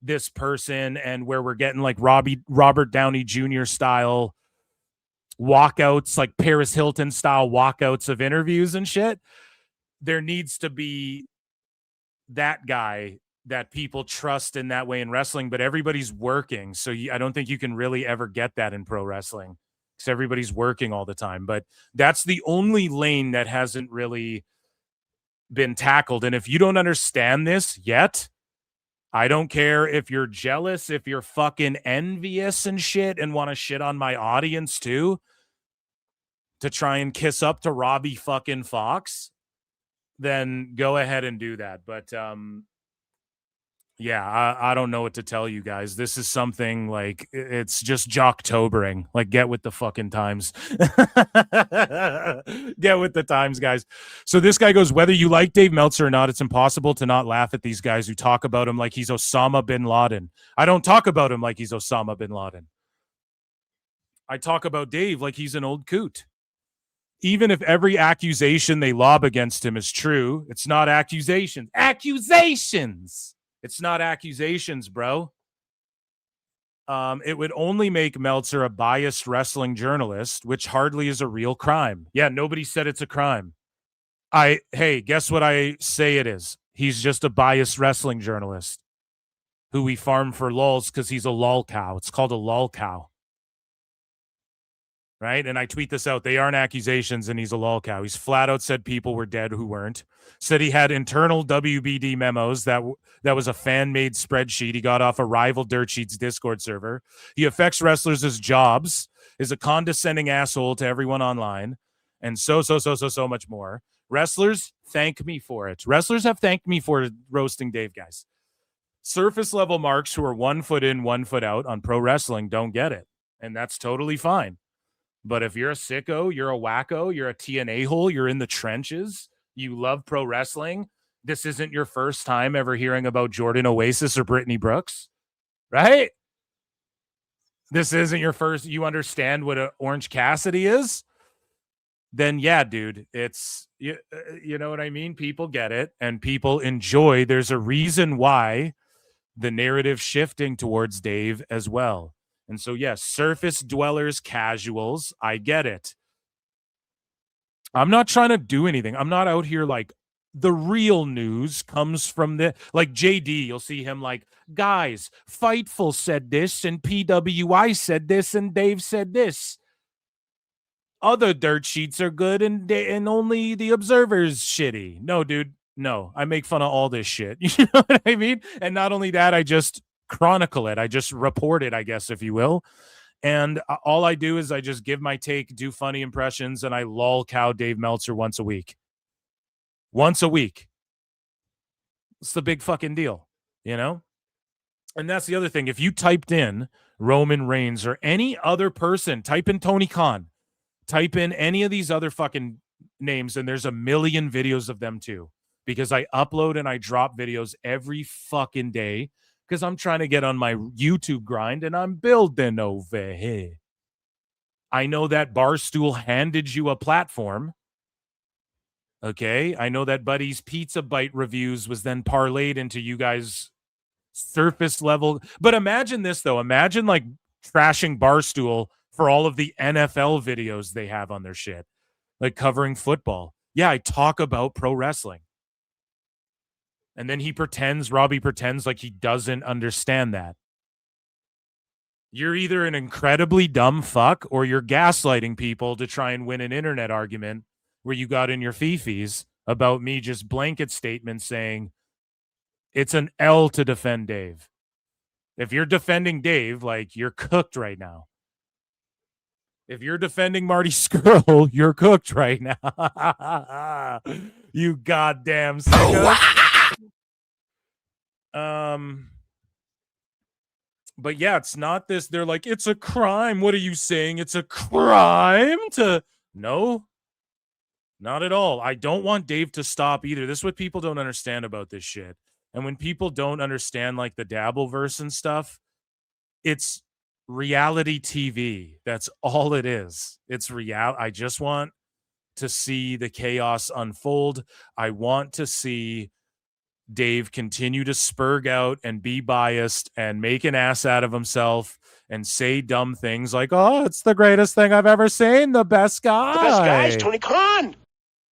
[SPEAKER 8] this person, and where we're getting like Robert Downey Jr. style walkouts, like Paris Hilton style walkouts of interviews and shit. There needs to be that guy that people trust in that way in wrestling, but everybody's working. So I don't think you can really ever get that in pro wrestling because everybody's working all the time. But that's the only lane that hasn't really been tackled. And if you don't understand this yet, I don't care if you're jealous, if you're fucking envious and shit and want to shit on my audience too, to try and kiss up to Robbie fucking Fox, then go ahead and do that. But yeah, I don't know what to tell you guys. This is something like, it's just Jocktobering. Like, get with the fucking times. Get with the times, guys. So this guy goes, whether you like Dave Meltzer or not, it's impossible to not laugh at these guys who talk about him like he's Osama bin Laden. I don't talk about him like he's Osama bin Laden. I talk about Dave like he's an old coot. Even if every accusation they lob against him is true, it's not accusations. Accusations! It's not accusations, bro. It would only make Meltzer a biased wrestling journalist, which hardly is a real crime. Yeah, nobody said it's a crime. Hey, guess what I say it is? He's just a biased wrestling journalist who we farm for lulz because he's a lol cow. It's called a lol cow. Right? And I tweet this out. They aren't accusations, and he's a lol cow. He's flat out said people were dead who weren't. Said he had internal WBD memos that was a fan-made spreadsheet he got off a rival Dirt Sheets Discord server. He affects wrestlers as jobs, is a condescending asshole to everyone online, and so much more. Wrestlers thank me for it. Wrestlers have thanked me for roasting Dave, guys. Surface level marks who are 1 foot in, 1 foot out on pro wrestling don't get it, and that's totally fine. But if you're a sicko, you're a wacko, you're a TNA hole, you're in the trenches, you love pro wrestling, this isn't your first time ever hearing about Jordan Oasis or Brittany Brooks, right? This isn't your first, you understand what an Orange Cassidy is? Then yeah, dude, it's, you know what I mean? People get it and people enjoy. There's a reason why the narrative shifting towards Dave as well. And so, yes, surface dwellers, casuals, I get it. I'm not trying to do anything. I'm not out here like the real news comes from the, like JD, you'll see him like, guys, Fightful said this and PWI said this and Dave said this. Other dirt sheets are good and only the Observer's shitty. No, dude, no. I make fun of all this shit. You know what I mean? And not only that, I just chronicle it. I just report it, I guess, if you will. And all I do is I just give my take, do funny impressions, and I lol cow Dave Meltzer once a week. Once a week. It's the big fucking deal, you know? And that's the other thing. If you typed in Roman Reigns or any other person, type in Tony Khan, type in any of these other fucking names, and there's a million videos of them too. Because I upload and I drop videos every fucking day because I'm trying to get on my YouTube grind and I'm building over here. I know that Barstool handed you a platform. Okay? I know that Buddy's Pizza Bite reviews was then parlayed into you guys' surface level. But imagine this, though. Imagine, like, trashing Barstool for all of the NFL videos they have on their shit. Like, covering football. Yeah, I talk about pro wrestling. And then Robbie pretends like he doesn't understand that. You're either an incredibly dumb fuck or you're gaslighting people to try and win an internet argument where you got in your fifis about me just blanket statement saying it's an L to defend Dave. If you're defending Dave, like, you're cooked right now. If you're defending Marty Scurll, you're cooked right now. You goddamn sicko. But yeah, it's not this. They're like, it's a crime. What are you saying? It's a crime to... No, not at all. I don't want Dave to stop either. This is what people don't understand about this shit. And when people don't understand like the Dabbleverse and stuff, it's reality TV. That's all it is. It's real. I just want to see the chaos unfold. I want to see Dave continue to spurg out and be biased and make an ass out of himself and say dumb things like, oh, it's the greatest thing I've ever seen. The best guy.
[SPEAKER 3] The best guy is Tony Khan.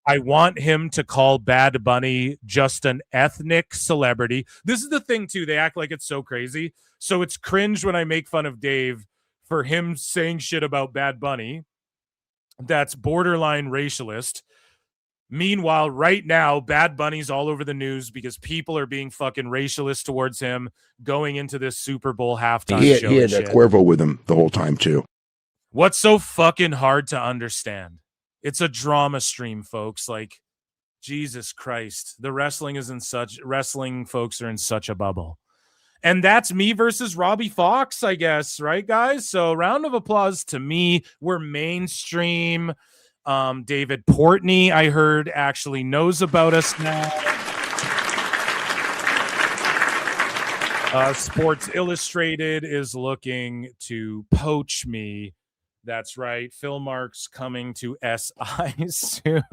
[SPEAKER 8] I want him to call Bad Bunny just an ethnic celebrity. This is the thing, too. They act like it's so crazy. So it's cringe when I make fun of Dave for him saying shit about Bad Bunny that's borderline racialist. Meanwhile, right now, Bad Bunny's all over the news because people are being fucking racialist towards him going into this Super Bowl halftime show.
[SPEAKER 13] He had that Cuervo with him the whole time, too.
[SPEAKER 8] What's so fucking hard to understand? It's a drama stream, folks. Like, Jesus Christ. The wrestling folks are in such a bubble. And that's me versus Robbie Fox, I guess. Right, guys? So round of applause to me. We're mainstream. David Portney, I heard, actually knows about us now. Sports Illustrated is looking to poach me. That's right. Phil Marks coming to SI soon.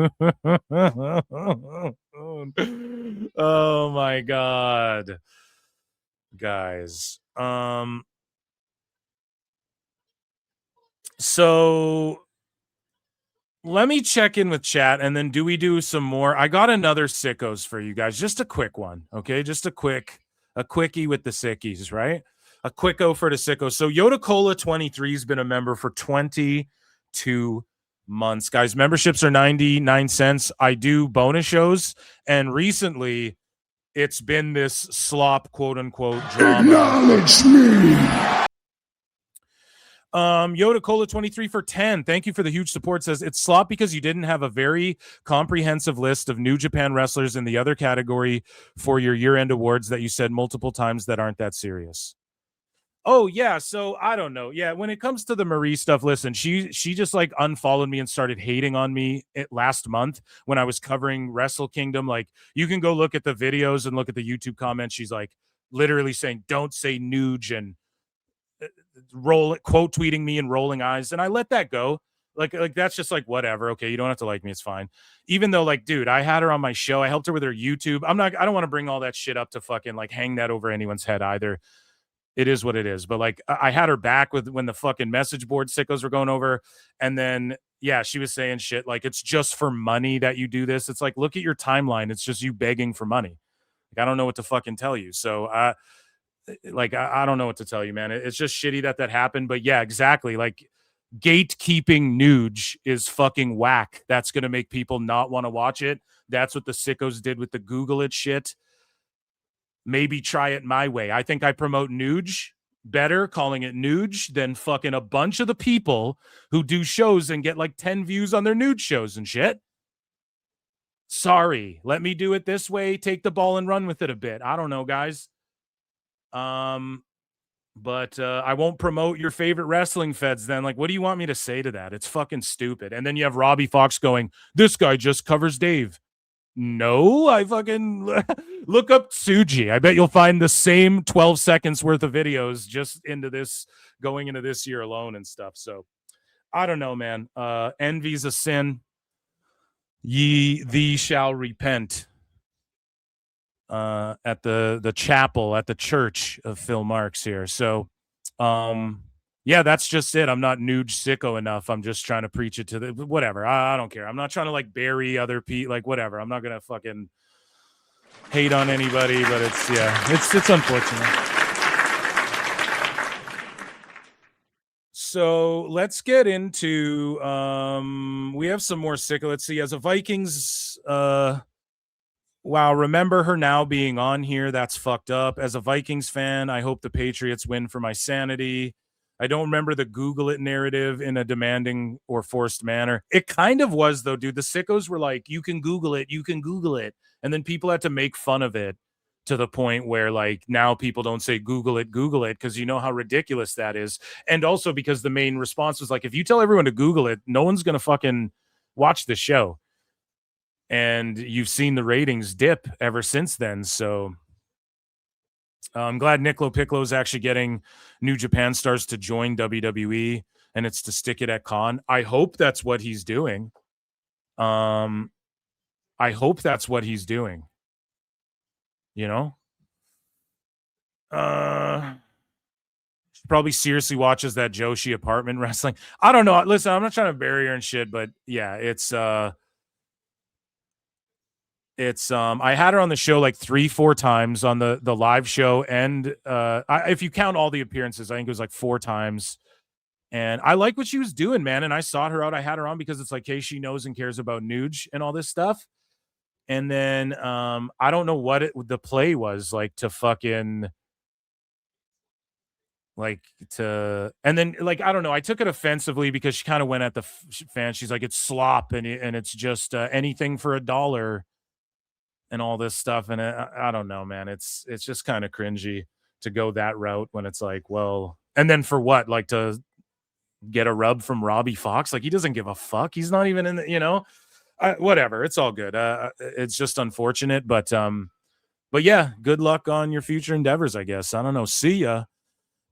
[SPEAKER 8] Oh my God. Guys. So let me check in with chat, and then do we do some more? I got another sickos for you guys. Just a quick one, okay? Just a quickie with the sickies, right? A quicko for the sickos. So Yoda Cola 23 has been a member for 22 months. Guys, memberships are 99 cents. I do bonus shows, and recently it's been this slop, quote unquote, drama.
[SPEAKER 13] Acknowledge me.
[SPEAKER 8] Yoda Cola 23 for 10. Thank you for the huge support. Says it's slop because you didn't have a very comprehensive list of New Japan wrestlers in the other category for your year-end awards that you said multiple times that aren't that serious. Oh yeah, so I don't know. Yeah, when it comes to the Marie stuff, listen, she just like unfollowed me and started hating on me last month when I was covering Wrestle Kingdom. Like, you can go look at the videos and look at the YouTube comments. She's like literally saying, "Don't say Nuge," and quote tweeting me and rolling eyes, and I let that go. Like that's just like, whatever. Okay, you don't have to like me, it's fine. Even though, like, dude, I had her on my show, I helped her with her YouTube. I don't want to bring all that shit up to fucking like hang that over anyone's head either. It is what it is. But like, I had her back with when the fucking message board sickos were going over, and then yeah, she was saying shit like, it's just for money that you do this. It's like, look at your timeline, it's just you begging for money. Like, I don't know what to fucking tell you. So I don't know what to tell you, man. It's just shitty that happened. But yeah, exactly. Like, gatekeeping Nuge is fucking whack. That's going to make people not want to watch it. That's what the sickos did with the Google it shit. Maybe try it my way. I think I promote Nuge better calling it Nuge than fucking a bunch of the people who do shows and get like 10 views on their Nuge shows and shit. Sorry. Let me do it this way. Take the ball and run with it a bit. I don't know, guys. But I won't promote your favorite wrestling feds then. Like, what do you want me to say to that? It's fucking stupid. And then you have Robbie Fox going, this guy just covers Dave. No, I fucking look up Tsuji. I bet you'll find the same 12 seconds worth of videos just going into this year alone and stuff. So I don't know, man. Envy's a sin. Thee shall repent. At the chapel at the church of Phil Marks here. So yeah, that's just it. I'm not Nuge sicko enough. I'm just trying to preach it to the whatever. I don't care. I'm not trying to like bury other people, like whatever. I'm not gonna fucking hate on anybody, but it's unfortunate. So let's get into we have some more sicko. Let's see. As a Vikings wow, remember her now being on here. That's fucked up. As a Vikings fan, I hope the Patriots win for my sanity. I don't remember the Google it narrative in a demanding or forced manner. It kind of was, though, dude. The sickos were like, you can Google it, you can Google it. And then people had to make fun of it to the point where, like, now people don't say Google it, because you know how ridiculous that is. And also because the main response was like, if you tell everyone to Google it, no one's going to fucking watch the show. And you've seen the ratings dip ever since then. So I'm glad Nicolo Piccolo is actually getting New Japan stars to join WWE, and it's to stick it at Con. I hope that's what he's doing. I hope that's what he's doing. You know? She probably seriously watches that Joshi apartment wrestling. I don't know. Listen, I'm not trying to bury her and shit, but yeah, it's I had her on the show like 3-4 times on the live show, and if you count all the appearances, I think it was like 4 times. And I like what she was doing, man. And I sought her out. I had her on because it's like, hey, she knows and cares about Nuge and all this stuff. And then I don't know what the play was like to fucking like to, and then like, I don't know. I took it offensively because she kind of went at the fans. She's like, it's slop and it's just anything for $1. And all this stuff. And I don't know, man. It's just kind of cringy to go that route when it's like, well, and then for what? Like to get a rub from Robbie Fox? Like, he doesn't give a fuck. He's not even in the, you know, whatever. It's all good. It's just unfortunate, but yeah, good luck on your future endeavors, I guess. I don't know. See ya.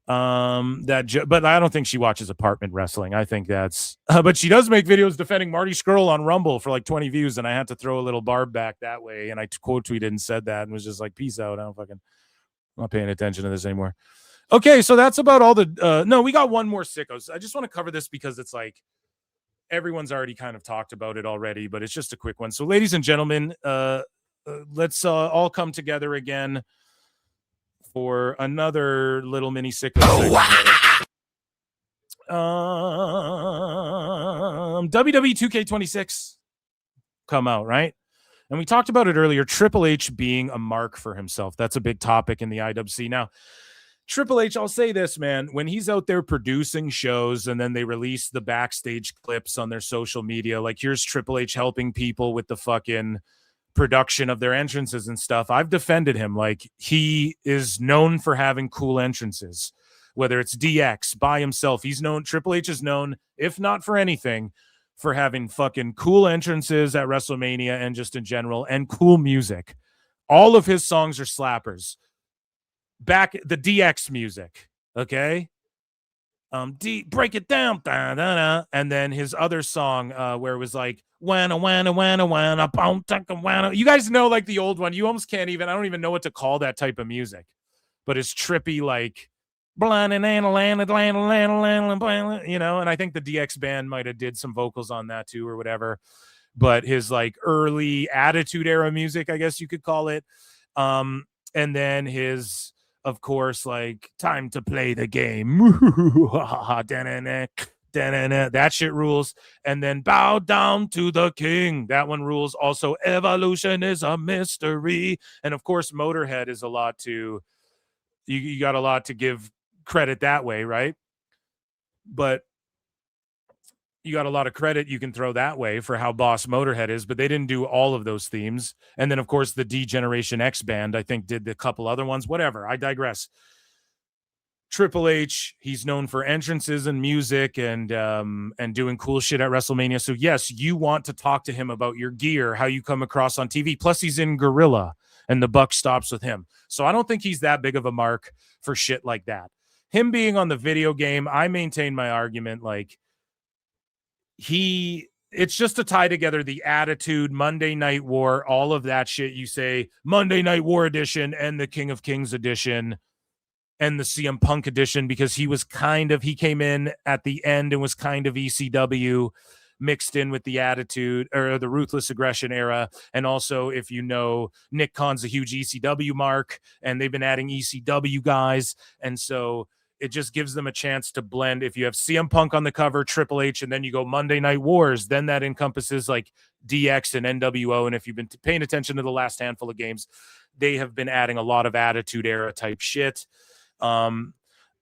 [SPEAKER 8] But I don't think she watches apartment wrestling. I think that's but she does make videos defending Marty Scurll on Rumble for like 20 views, and I had to throw a little barb back that way, and I quote tweeted and said that and was just like, peace out. I'm not paying attention to this anymore. Okay, so that's about all the no, we got one more sickos. I just want to cover this because it's like everyone's already kind of talked about it already, but it's just a quick one. So ladies and gentlemen, let's all come together again for another little mini sicko WWE 2K26 come out, right? And we talked about it earlier, Triple H being a mark for himself. That's a big topic in the IWC. Now, Triple H, I'll say this, man, when he's out there producing shows and then they release the backstage clips on their social media, like here's Triple H helping people with the fucking production of their entrances and stuff. I've defended him. Like, he is known for having cool entrances, whether it's DX by himself. He's known, Triple H is known, if not for anything, for having fucking cool entrances at WrestleMania and just in general, and cool music. All of his songs are slappers. Back the DX music, okay? Break it down, da, da, da. And then his other song where it was like wanna. You guys know, like the old one. You almost can't even, I don't even know what to call that type of music, but it's trippy, like you know. And I think the DX band might have did some vocals on that too or whatever. But his like early Attitude Era music, I guess you could call it. And then his, of course, like time to play the game. That shit rules. And then bow down to the king. That one rules. Also, evolution is a mystery. And of course, Motorhead is a lot to, you got a lot to give credit that way, right? But you got a lot of credit you can throw that way for how boss Motorhead is, but they didn't do all of those themes. And then, of course, the D-Generation X band, I think, did a couple other ones. Whatever. I digress. Triple H, he's known for entrances and music and doing cool shit at WrestleMania. So, yes, you want to talk to him about your gear, how you come across on TV. Plus, he's in Gorilla, and the buck stops with him. So I don't think he's that big of a mark for shit like that. Him being on the video game, I maintain my argument, like, it's just to tie together the Attitude, Monday Night War, all of that shit. You say Monday Night War edition and the King of Kings edition and the CM Punk edition, because he came in at the end and was kind of ECW mixed in with the Attitude or the Ruthless Aggression era. And also, if you know, Nick Khan's a huge ECW mark and they've been adding ECW guys. And so it just gives them a chance to blend. If you have CM Punk on the cover, Triple H, and then you go Monday Night Wars, then that encompasses like DX and NWO. And if you've been paying attention to the last handful of games, they have been adding a lot of Attitude Era type shit.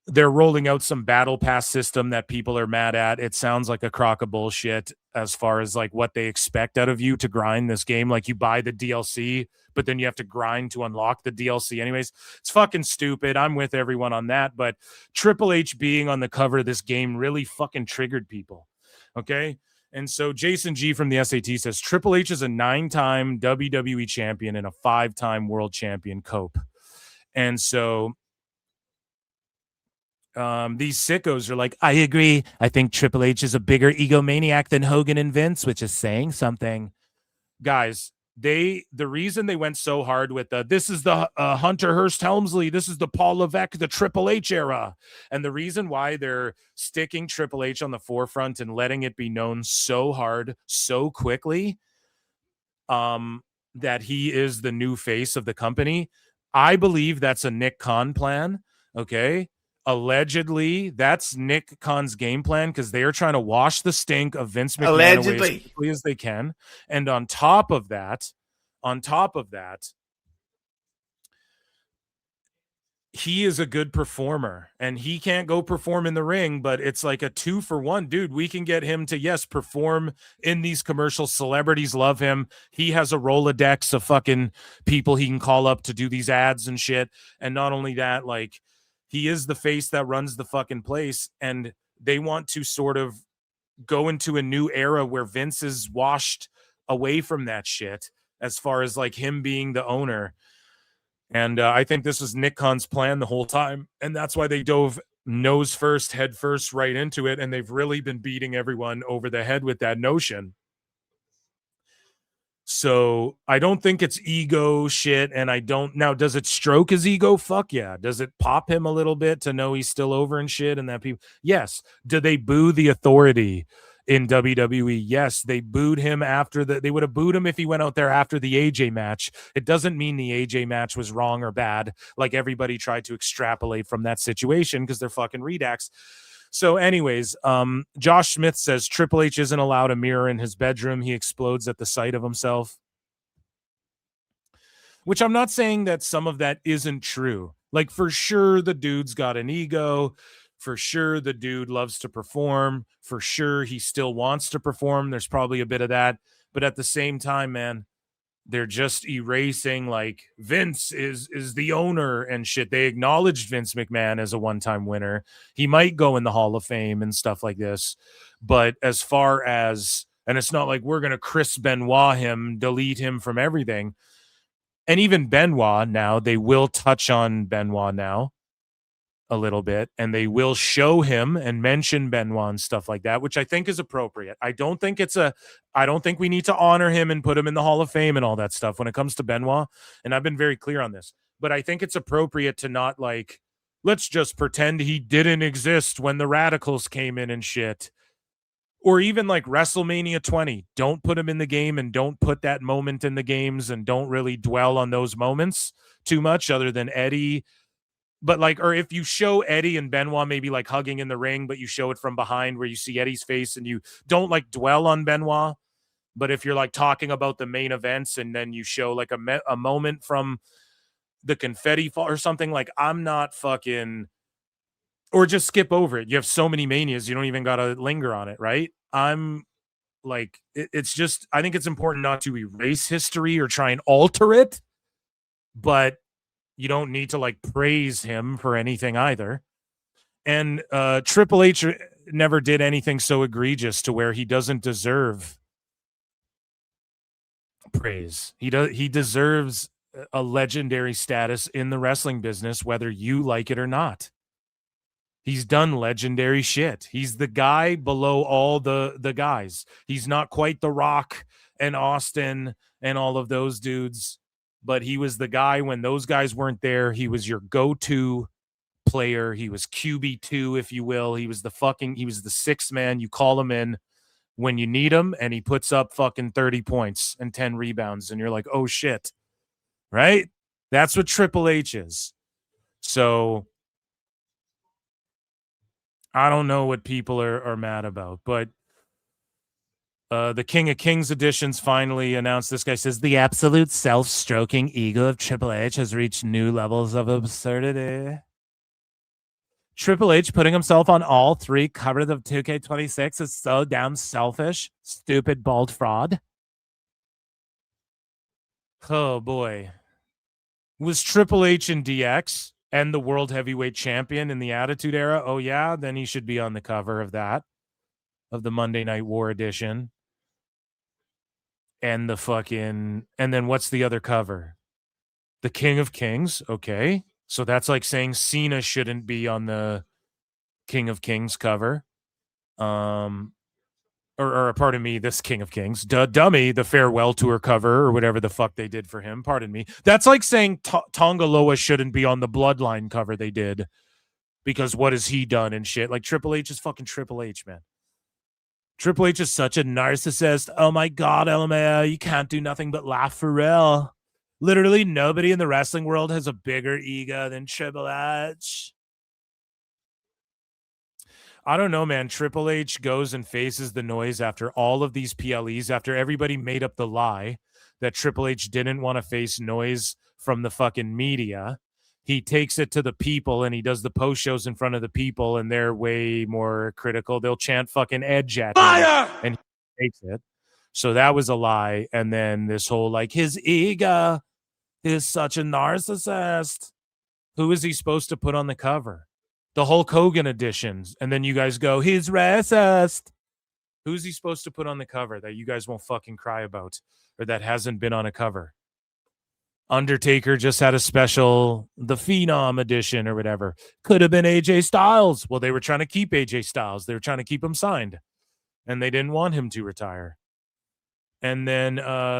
[SPEAKER 8] They're rolling out some battle pass system that people are mad at. It sounds like a crock of bullshit as far as like what they expect out of you to grind this game. Like you buy the DLC, but then you have to grind to unlock the DLC anyways. It's fucking stupid. I'm with everyone on that, but Triple H being on the cover of this game really fucking triggered people. Okay. And so Jason G from the SAT says Triple H is a 9-time WWE champion and a 5-time world champion cope. And so these sickos are like, I agree. I think Triple H is a bigger egomaniac than Hogan and Vince, which is saying something. Guys, the reason they went so hard with this is the Hunter Hearst Helmsley, this is the Paul Levesque, the Triple H era. And the reason why they're sticking Triple H on the forefront and letting it be known so hard, so quickly, that he is the new face of the company, I believe that's a Nick Khan plan. Okay. Allegedly, that's Nick Khan's game plan because they are trying to wash the stink of Vince McMahon away as quickly as they can. And on top of that, he is a good performer and he can't go perform in the ring, but it's like a 2-for-1. Dude, we can get him to, yes, perform in these commercials. Celebrities love him. He has a Rolodex of fucking people he can call up to do these ads and shit. And not only that, like, he is the face that runs the fucking place, and they want to sort of go into a new era where Vince is washed away from that shit as far as like him being the owner. And I think this was Nick Khan's plan the whole time, and that's why they dove nose first, head first right into it, and they've really been beating everyone over the head with that notion. So I don't think it's ego shit. And I don't now, does it stroke his ego? Fuck yeah. Does it pop him a little bit to know he's still over and shit? And that people, yes. Do they boo the Authority in WWE? Yes. They booed him after they would have booed him if he went out there after the AJ match. It doesn't mean the AJ match was wrong or bad. Like everybody tried to extrapolate from that situation because they're fucking redacts. So anyways, Josh Smith says Triple H isn't allowed a mirror in his bedroom. He explodes at the sight of himself. Which I'm not saying that some of that isn't true. Like for sure the dude's got an ego. For sure the dude loves to perform. For sure he still wants to perform. There's probably a bit of that. But at the same time, man, they're just erasing like Vince is the owner and shit. They acknowledged Vince McMahon as a one-time winner. He might go in the Hall of Fame and stuff like this. But as far as, and it's not like we're going to Chris Benoit him, delete him from everything. And even Benoit now, they will touch on Benoit now a little bit, and they will show him and mention Benoit and stuff like that, which I think is appropriate. I don't think we need to honor him and put him in the Hall of Fame and all that stuff when it comes to Benoit. And I've been very clear on this, but I think it's appropriate to not like, let's just pretend he didn't exist when the Radicals came in and shit. Or even like WrestleMania 20, don't put him in the game and don't put that moment in the games and don't really dwell on those moments too much other than Eddie. But like, or if you show Eddie and Benoit maybe like hugging in the ring, but you show it from behind where you see Eddie's face and you don't like dwell on Benoit. But if you're like talking about the main events and then you show like a moment from the confetti fall or something, like I'm not fucking, or just skip over it. You have so many manias, you don't even got to linger on it, right? I'm like, it's just, I think it's important not to erase history or try and alter it, but you don't need to like praise him for anything either. And Triple H never did anything so egregious to where he doesn't deserve praise. He deserves a legendary status in the wrestling business, whether you like it or not. He's done legendary shit. He's the guy below all the guys. He's not quite The Rock and Austin and all of those dudes, but he was the guy when those guys weren't there. He was your go-to player. He was QB2, if you will. He was the sixth man. You call him in when you need him, and he puts up fucking 30 points and 10 rebounds, and you're like, oh shit, right? That's what Triple H is. So I don't know what people are mad about, but the King of Kings editions finally announced. This guy says the absolute self-stroking ego of Triple H has reached new levels of absurdity. Triple H putting himself on all 3 covers of 2K26 is so damn selfish. Stupid bald fraud. Oh boy. Was Triple H in DX and the World Heavyweight Champion in the Attitude Era? Oh yeah, then he should be on the cover of that, of the Monday Night War edition. And then what's the other cover? The King of Kings. Okay. So that's like saying Cena shouldn't be on the King of Kings cover. Or pardon me, this King of Kings. Dummy, the Farewell Tour cover or whatever the fuck they did for him. Pardon me. That's like saying Tonga Loa shouldn't be on the Bloodline cover they did because what has he done and shit? Like Triple H is fucking Triple H, man. Triple H is such a narcissist. Oh my God, LMAO, you can't do nothing but laugh for real. Literally nobody in the wrestling world has a bigger ego than Triple H. I don't know, man. Triple H goes and faces the noise after all of these PLEs, after everybody made up the lie that Triple H didn't want to face noise from the fucking media. He takes it to the people and he does the post shows in front of the people and they're way more critical. They'll chant fucking Edge at him and he takes it. So that was a lie. And then this whole like his ego is such a narcissist. Who is he supposed to put on the cover? The Hulk Hogan editions. And then you guys go, he's racist. Who's he supposed to put on the cover that you guys won't fucking cry about or that hasn't been on a cover? Undertaker just had a special, the Phenom edition or whatever. Could have been AJ Styles. Well, they were trying to keep AJ Styles. They were trying to keep him signed. And they didn't want him to retire. And then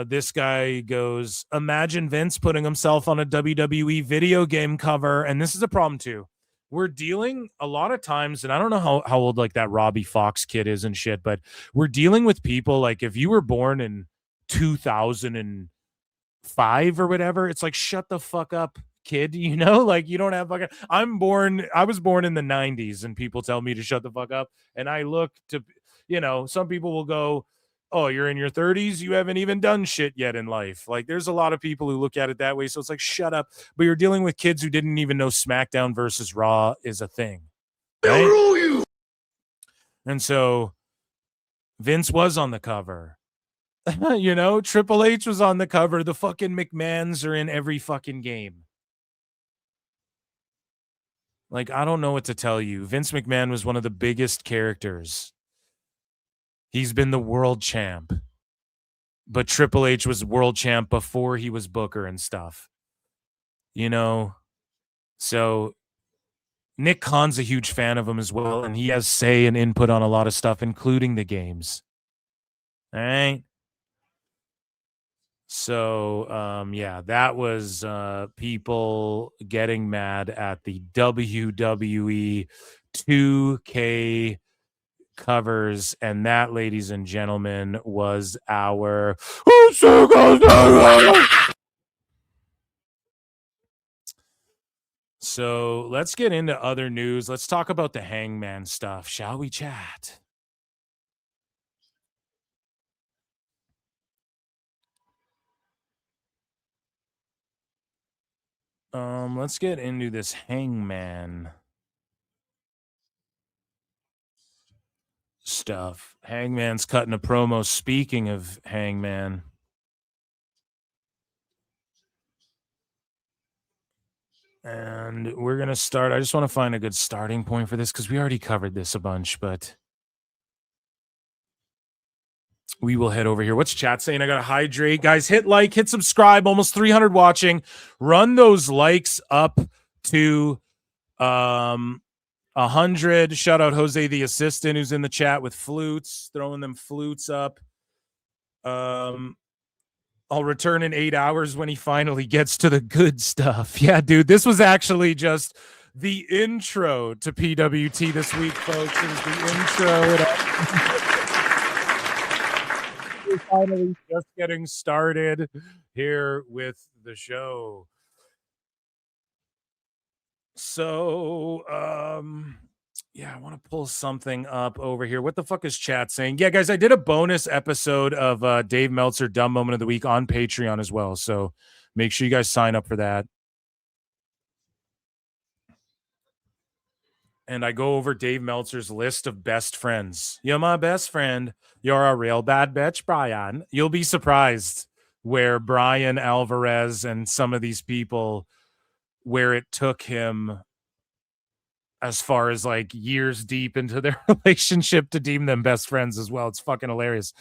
[SPEAKER 8] this guy goes, imagine Vince putting himself on a WWE video game cover. And this is a problem too. We're dealing a lot of times, and I don't know how old like that Robbie Fox kid is and shit, but we're dealing with people like if you were born in 2005 or whatever, it's like, shut the fuck up, kid. You know, like you don't have fucking, I was born in the 90s and people tell me to shut the fuck up. And I look to, you know, some people will go, oh, you're in your 30s, you haven't even done shit yet in life. Like there's a lot of people who look at it that way. So it's like, shut up. But you're dealing with kids who didn't even know SmackDown versus Raw is a thing. Right? And so Vince was on the cover. You know, Triple H was on the cover. The fucking McMahons are in every fucking game. Like, I don't know what to tell you. Vince McMahon was one of the biggest characters. He's been the world champ. But Triple H was world champ before he was Booker and stuff. You know? So Nick Khan's a huge fan of him as well, and he has say and input on a lot of stuff, including the games. All right? So, yeah, that was people getting mad at the WWE 2K covers, and that, ladies and gentlemen, was our So let's get into other news. Let's talk about the Hangman stuff, shall we, chat? Let's get into this Hangman stuff. Hangman's cutting a promo. Speaking of Hangman, and we're gonna start. I just want to find a good starting point for this because we already covered this a bunch, but we will head over here. What's chat saying? I gotta hydrate, guys. Hit like, hit subscribe. Almost 300 watching. Run those likes up to 100. Shout out Jose the assistant who's in the chat with flutes, throwing them flutes up. I'll return in 8 hours when he finally gets to the good stuff. Yeah, dude, this was actually just the intro to PWT this week, folks. It was the intro. We're finally just getting started here with the show. So, yeah, I want to pull something up over here. What the fuck is chat saying? Yeah, guys, I did a bonus episode of Dave Meltzer Dumb Moment of the Week on Patreon as well. So make sure you guys sign up for that. And I go over Dave Meltzer's list of best friends. You're my best friend. You're a real bad bitch, Brian. You'll be surprised where Brian Alvarez and some of these people, where it took him as far as like years deep into their relationship to deem them best friends as well. It's fucking hilarious.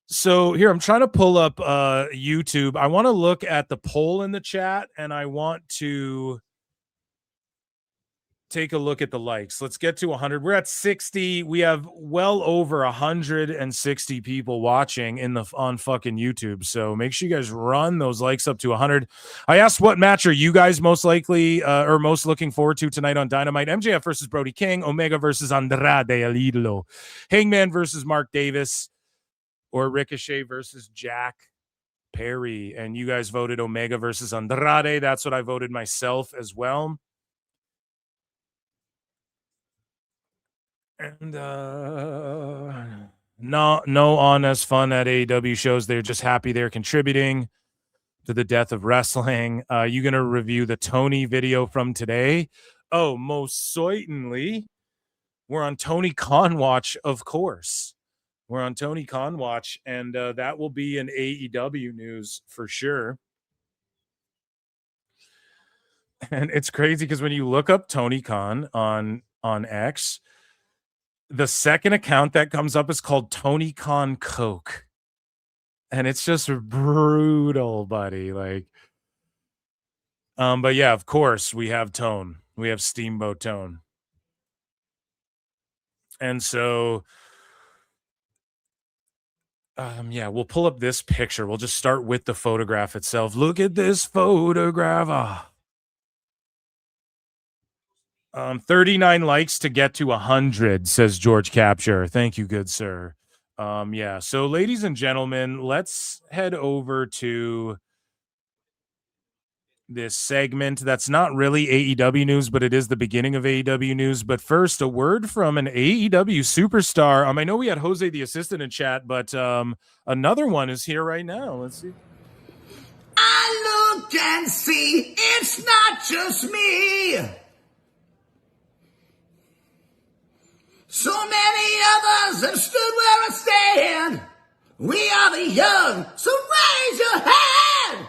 [SPEAKER 8] So here, I'm trying to pull up YouTube. I want to look at the poll in the chat, and I want to take a look at the likes. Let's get to 100. We're at 60. We have well over 160 people watching on fucking YouTube. So make sure you guys run those likes up to 100. I asked what match are you guys most likely or most looking forward to tonight on Dynamite? MJF versus Brody King, Omega versus Andrade El Idolo, Hangman versus Mark Davis, or Ricochet versus Jack Perry. And you guys voted Omega versus Andrade. That's what I voted myself as well. And no on as fun at AEW shows. They're just happy they're contributing to the death of wrestling. You gonna review the Tony video from today? Oh, most certainly. We're on Tony Khan watch, of course. We're on Tony Khan watch, and that will be in AEW news for sure. And it's crazy because when you look up Tony Khan on X, the second account that comes up is called Tony Khan Coke. And it's just brutal, buddy. Like, but yeah, of course, we have Tone. We have Steamboat Tone. And so Yeah, we'll pull up this picture. We'll just start with the photograph itself. Look at this photograph. 39 likes to get to 100, says George Capture. Thank you, good sir. Yeah, so ladies and gentlemen, let's head over to this segment that's not really AEW news, but it is the beginning of AEW news. But first, a word from an AEW superstar. I know we had Jose the assistant in chat, but another one is here right now. Let's see.
[SPEAKER 2] I look and see it's not just me. So many others have stood where I stand. We are the young, so raise your hand.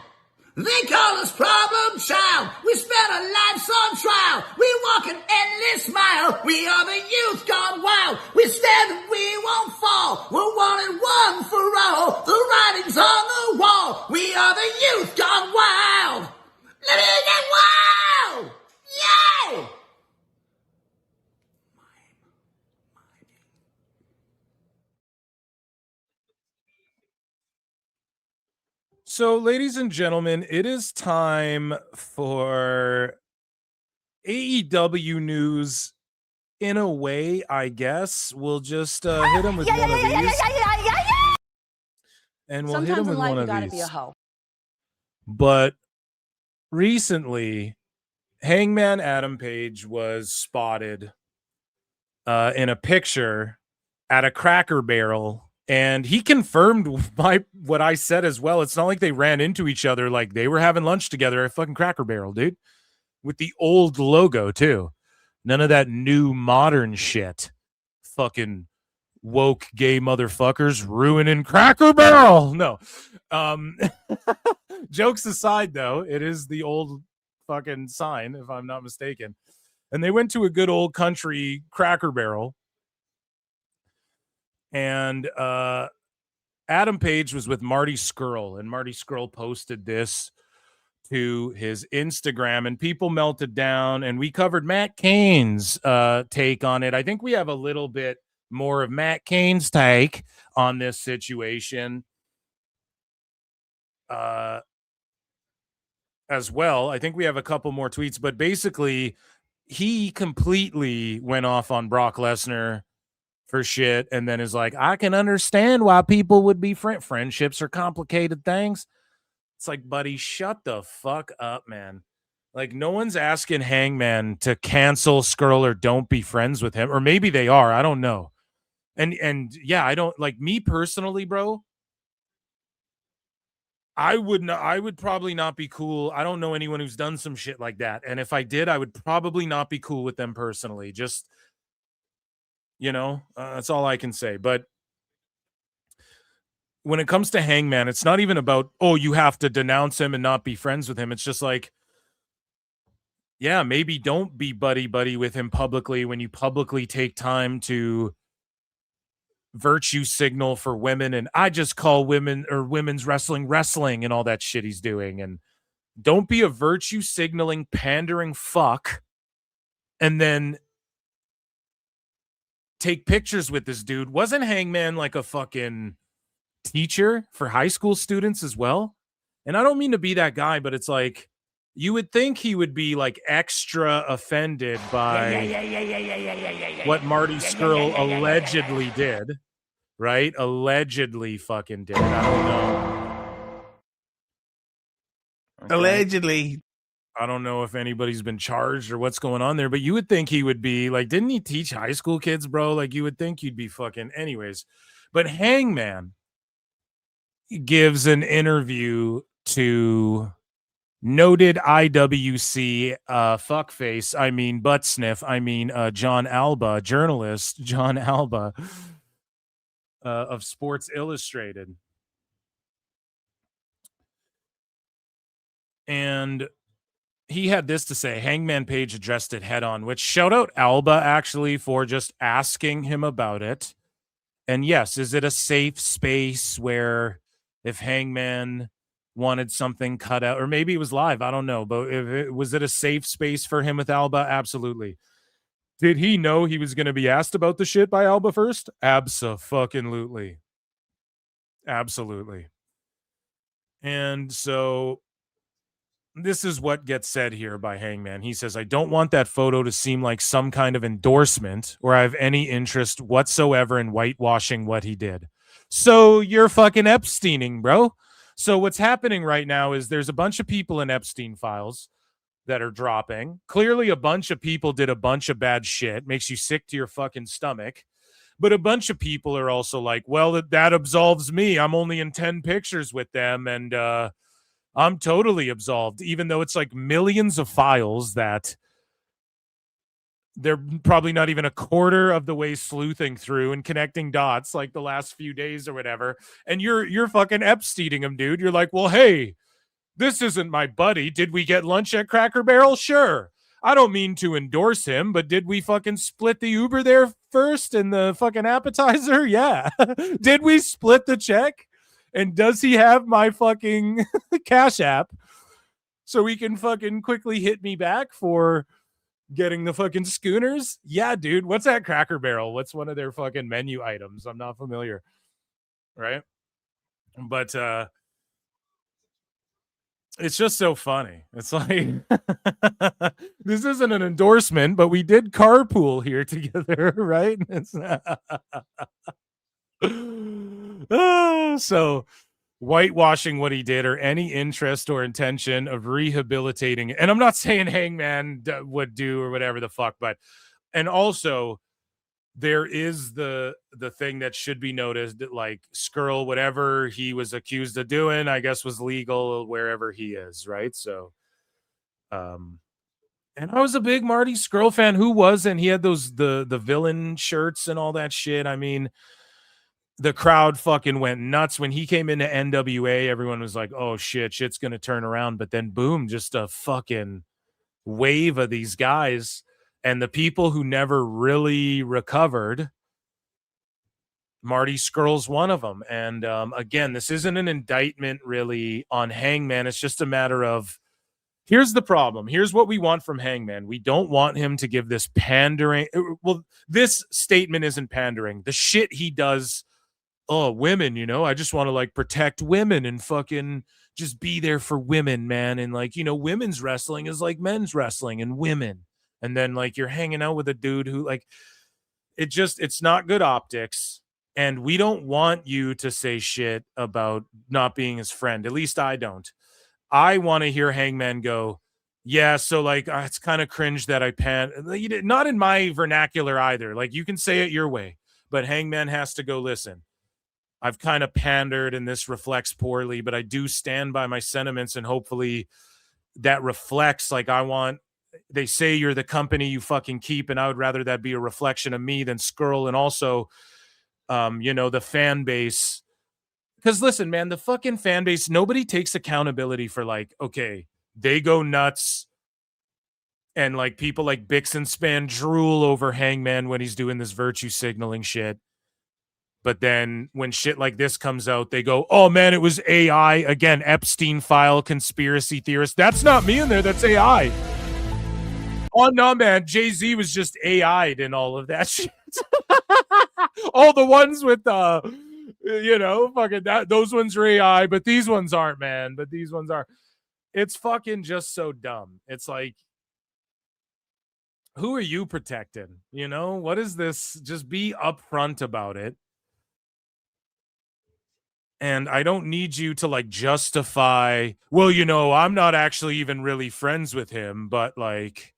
[SPEAKER 2] They call us problem child. We spent our lives on trial. We walk an endless mile. We are the youth gone wild. We stand and we won't fall. We're one and one for all. The writing's on the wall. We are the youth gone wild. Let it get wild. Yay!
[SPEAKER 8] So, ladies and gentlemen, it is time for AEW news. In a way, I guess we'll just hit them with one of these. And we'll hit them with one of these. But recently, Hangman Adam Page was spotted in a picture at a Cracker Barrel. And he confirmed what I said as well. It's not like they ran into each other. Like they were having lunch together at fucking Cracker Barrel, dude. With the old logo, too. None of that new modern shit. Fucking woke gay motherfuckers ruining Cracker Barrel. No. Jokes aside, though, it is the old fucking sign, if I'm not mistaken. And they went to a good old country Cracker Barrel. And Adam Page was with Marty Scurll, and Marty Scurll posted this to his Instagram, and people melted down, and we covered Matt Cain's take on it. I think we have a little bit more of Matt Cain's take on this situation as well. I think we have a couple more tweets, but basically he completely went off on Brock Lesnar for shit, and then is like, I can understand why people would be friendships are complicated things. It's like, buddy, shut the fuck up, man. Like, no one's asking Hangman to cancel Scurll or don't be friends with him, or maybe they are. I don't know. And yeah, I don't like me personally, bro. I would probably not be cool. I don't know anyone who's done some shit like that, and if I did, I would probably not be cool with them personally. Just that's all I can say. But when it comes to Hangman, it's not even about, oh, you have to denounce him and not be friends with him. It's just like, yeah, maybe don't be buddy with him publicly when you publicly take time to virtue signal for women. And I just call women or women's wrestling and all that shit he's doing. And don't be a virtue signaling, pandering fuck. And then take pictures with this dude. Wasn't Hangman like a fucking teacher for high school students as well? And I don't mean to be that guy, but it's like, you would think he would be like extra offended by what Marty Scurll allegedly did, right? Allegedly fucking did. I don't know. Okay.
[SPEAKER 19] Allegedly.
[SPEAKER 8] I don't know if anybody's been charged or what's going on there, but you would think he would be like, didn't he teach high school kids, bro? Like, you would think you'd be fucking anyways. But Hangman gives an interview to noted IWC fuckface, butt sniff, John Alba, journalist John Alba of Sports Illustrated. And he had this to say. Hangman Page addressed it head on, which shout out Alba actually for just asking him about it. And yes, is it a safe space where if Hangman wanted something cut out, or maybe it was live, I don't know, but was it a safe space for him with Alba? Absolutely. Did he know he was going to be asked about the shit by Alba first? Abso-fucking-lutely. Absolutely. And so this is what gets said here by Hangman. He says, I don't want that photo to seem like some kind of endorsement or I have any interest whatsoever in whitewashing what he did. So you're fucking Epsteining, bro. So what's happening right now is there's a bunch of people in Epstein files that are dropping. Clearly a bunch of people did a bunch of bad shit. Makes you sick to your fucking stomach. But a bunch of people are also like, well, that absolves me. I'm only in 10 pictures with them and I'm totally absolved, even though it's like millions of files that they're probably not even a quarter of the way sleuthing through and connecting dots like the last few days or whatever. And you're fucking Epsteining him, dude. You're like, well, hey, this isn't my buddy. Did we get lunch at Cracker Barrel? Sure. I don't mean to endorse him, but did we fucking split the Uber there first and the fucking appetizer? Yeah. Did we split the check? And does he have my fucking Cash App so he can fucking quickly hit me back for getting the fucking schooners? Yeah, dude. What's that Cracker Barrel? What's one of their fucking menu items? I'm not familiar. Right? But it's just so funny. It's like this isn't an endorsement, but we did carpool here together, right? It's so whitewashing what he did or any interest or intention of rehabilitating. And I'm not saying Hangman would do or whatever the fuck, but and also there is the thing that should be noticed that like Scurll, whatever he was accused of doing, I guess was legal wherever he is, right? So and I was a big Marty Scurll fan. Who wasn't? He had those the villain shirts and all that shit. I mean, the crowd fucking went nuts when he came into NWA. Everyone was like, oh shit's gonna turn around. But then boom, just a fucking wave of these guys. And the people who never really recovered, Marty Scurll's one of them. And again, this isn't an indictment really on Hangman. It's just a matter of, here's the problem. Here's what we want from Hangman. We don't want him to give this pandering. Well, this statement isn't pandering. The shit he does, oh, women, you know, I just want to like protect women and fucking just be there for women, man. And like, you know, women's wrestling is like men's wrestling and women. And then like you're hanging out with a dude who like it's not good optics. And we don't want you to say shit about not being his friend. At least I don't. I want to hear Hangman go, yeah, so like it's kind of cringe that I not in my vernacular either. Like you can say it your way, but Hangman has to go, listen, I've kind of pandered and this reflects poorly, but I do stand by my sentiments and hopefully that reflects like they say you're the company you fucking keep, and I would rather that be a reflection of me than Scurll. And also, you know, the fan base. Because listen, man, the fucking fan base, nobody takes accountability for like, okay, they go nuts. And like people like Bix and Span drool over Hangman when he's doing this virtue signaling shit. But then when shit like this comes out, they go, oh man, it was AI. Again, Epstein file conspiracy theorist. That's not me in there. That's AI. Oh no, man. Jay-Z was just AI'd and all of that shit. All the ones with you know, fucking those ones are AI, but these ones aren't, man. But these ones are. It's fucking just so dumb. It's like, who are you protecting? You know, what is this? Just be upfront about it. And I don't need you to like justify, well, you know, I'm not actually even really friends with him, but like,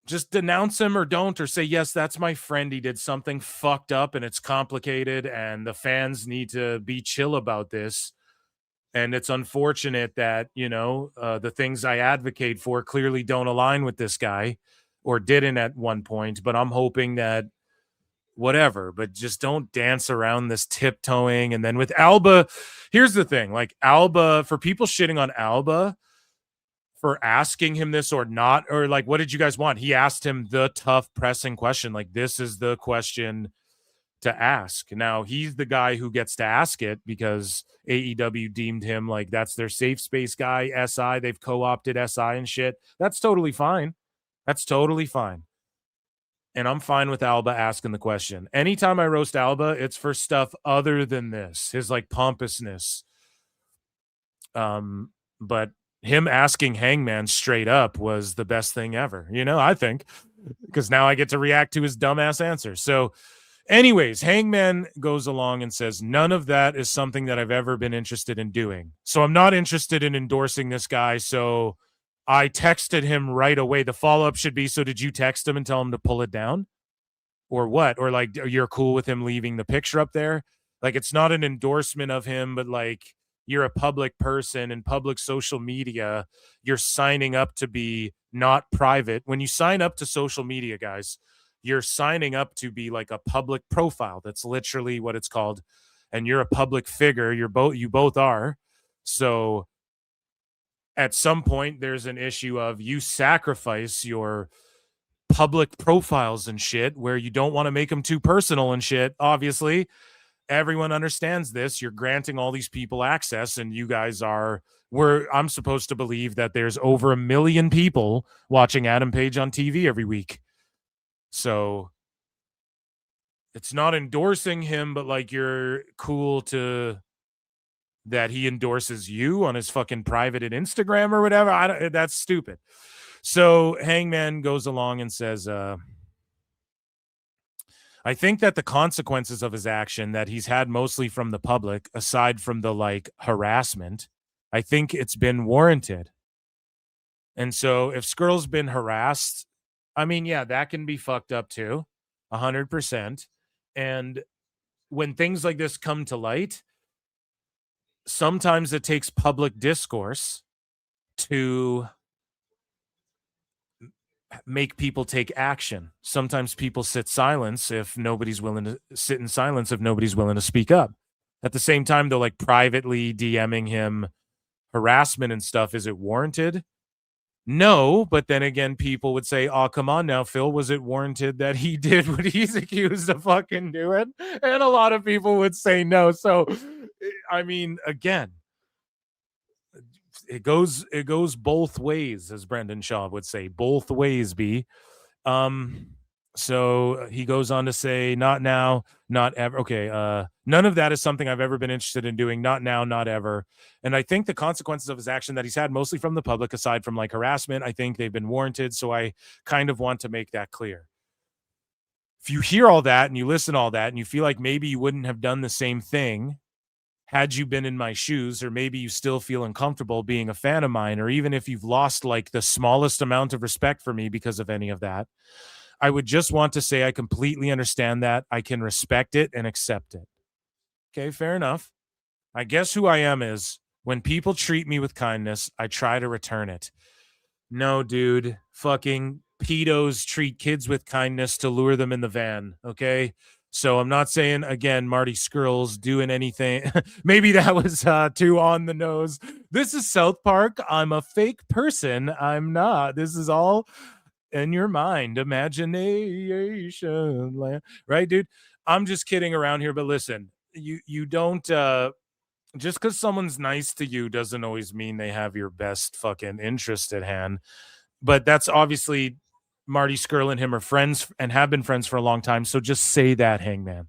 [SPEAKER 8] just denounce him or don't, or say, yes, that's my friend. He did something fucked up and it's complicated and the fans need to be chill about this. And it's unfortunate that, you know, the things I advocate for clearly don't align with this guy or didn't at one point, but I'm hoping that whatever, but just don't dance around this tiptoeing. And then with Alba, here's the thing, like Alba, for people shitting on Alba for asking him this or not, or like, what did you guys want? He asked him the tough pressing question. Like, this is the question to ask. Now he's the guy who gets to ask it because AEW deemed him like that's their safe space guy. SI, they've co-opted SI and shit. That's totally fine. That's totally fine. and I'm fine with Alba asking the question. Anytime I roast Alba, it's for stuff other than this, his like pompousness. But him asking Hangman straight up was the best thing ever, you know, I think, because now I get to react to his dumbass answer. So anyways, Hangman goes along and says, none of that is something that I've ever been interested in doing. So I'm not interested in endorsing this guy. So I texted him right away. The follow-up should be, so did you text him and tell him to pull it down? Or what? Or like, you're cool with him leaving the picture up there? Like, it's not an endorsement of him, but like, you're a public person in public social media. You're signing up to be not private. When you sign up to social media, guys, you're signing up to be like a public profile. That's literally what it's called. And you're a public figure. You both are. So at some point, there's an issue of you sacrifice your public profiles and shit where you don't want to make them too personal and shit. Obviously, everyone understands this. You're granting all these people access, and you guys are I'm supposed to believe that there's over 1 million people watching Adam Page on TV every week. So it's not endorsing him, but like, you're cool to that he endorses you on his fucking private at Instagram or whatever. That's stupid. So Hangman goes along and says, I think that the consequences of his action that he's had mostly from the public, aside from the like harassment, I think it's been warranted. And so if Scurll's been harassed, I mean, yeah, that can be fucked up too, 100%. And when things like this come to light, sometimes it takes public discourse to make people take action. Sometimes people sit in silence if nobody's willing to speak up. At the same time, though, like privately DMing him harassment and stuff, is it warranted? No, but then again, people would say, oh, come on now, Phil, was it warranted that he did what he's accused of fucking doing? And a lot of people would say no. So, I mean, again, it goes both ways, as Brendan Shaw would say. Both ways, B. So he goes on to say, not now, not ever. Okay, none of that is something I've ever been interested in doing. Not now, not ever. And I think the consequences of his action that he's had mostly from the public, aside from like harassment, I think they've been warranted. So I kind of want to make that clear. If you hear all that and you listen to all that and you feel like maybe you wouldn't have done the same thing had you been in my shoes, or maybe you still feel uncomfortable being a fan of mine, or even if you've lost like the smallest amount of respect for me because of any of that, I would just want to say I completely understand that. I can respect it and accept it. Okay, fair enough. I guess who I am is, when people treat me with kindness, I try to return it. No, dude, fucking pedos treat kids with kindness to lure them in the van, okay? So I'm not saying, again, Marty Scurll's doing anything. Maybe that was too on the nose. This is South Park. I'm a fake person. I'm not. This is all in your mind. Imagination. Right, dude? I'm just kidding around here, but listen, you don't... just because someone's nice to you doesn't always mean they have your best fucking interest at hand. But that's obviously... Marty Scurll and him are friends and have been friends for a long time. So just say that, Hangman.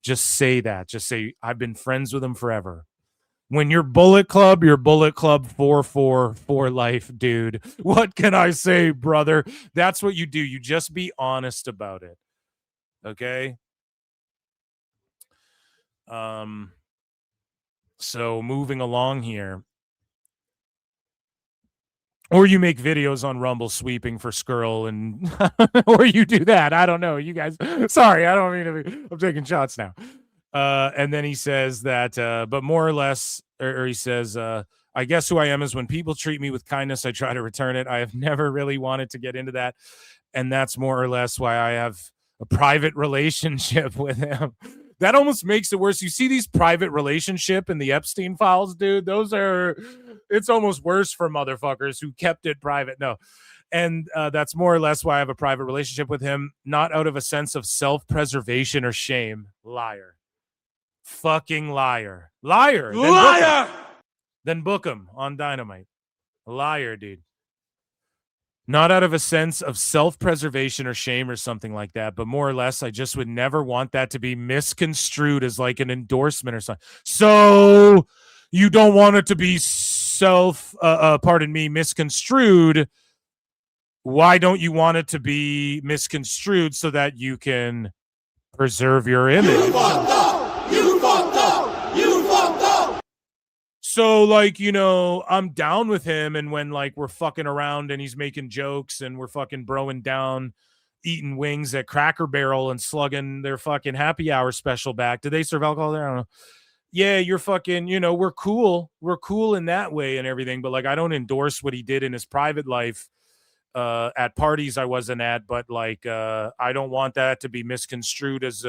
[SPEAKER 8] Just say that. Just say, I've been friends with him forever. When you're Bullet Club 444 for life, dude. What can I say, brother? That's what you do. You just be honest about it. Okay? So moving along here. Or you make videos on Rumble sweeping for Scurll, and or you do that. I don't know. You guys, sorry, I don't mean to be, I'm taking shots now. And then he says that, but more or less, or he says, I guess who I am is, when people treat me with kindness, I try to return it. I have never really wanted to get into that. And that's more or less why I have a private relationship with him. That almost makes it worse. You see these private relationship in the Epstein files, dude. It's almost worse for motherfuckers who kept it private. No. And that's more or less why I have a private relationship with him, not out of a sense of self-preservation or shame. Liar. Fucking liar. Liar.
[SPEAKER 11] Liar!
[SPEAKER 8] Then book him on Dynamite. Liar, dude. Not out of a sense of self-preservation or shame or something like that, but more or less, I just would never want that to be misconstrued as like an endorsement or something. So you don't want it to be misconstrued. Why don't you want it to be misconstrued so that you can preserve your image?
[SPEAKER 2] You fucked up! You fucked up! You fucked up!
[SPEAKER 8] So, like, you know, I'm down with him, and when, like, we're fucking around and he's making jokes and we're fucking broing down, eating wings at Cracker Barrel and slugging their fucking happy hour special back. Do they serve alcohol there? I don't know. Yeah, you're fucking, you know, we're cool. We're cool in that way and everything, but, like, I don't endorse what he did in his private life at parties I wasn't at, but, like, I don't want that to be misconstrued as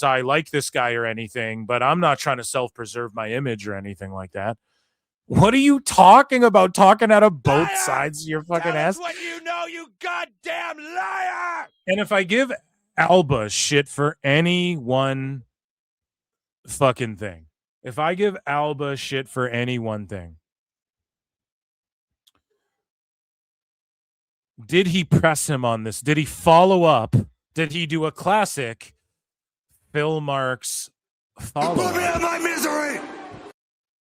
[SPEAKER 8] I like this guy or anything, but I'm not trying to self-preserve my image or anything like that. What are you talking about? Talking out of both sides of your fucking ass?
[SPEAKER 11] What you know, you goddamn liar!
[SPEAKER 8] And if I give Alba shit for any one fucking thing, if I give Alba shit for any one thing, did he press him on this? Did he follow up? Did he do a classic Phil Marks follow-up?
[SPEAKER 2] Put me out of my misery!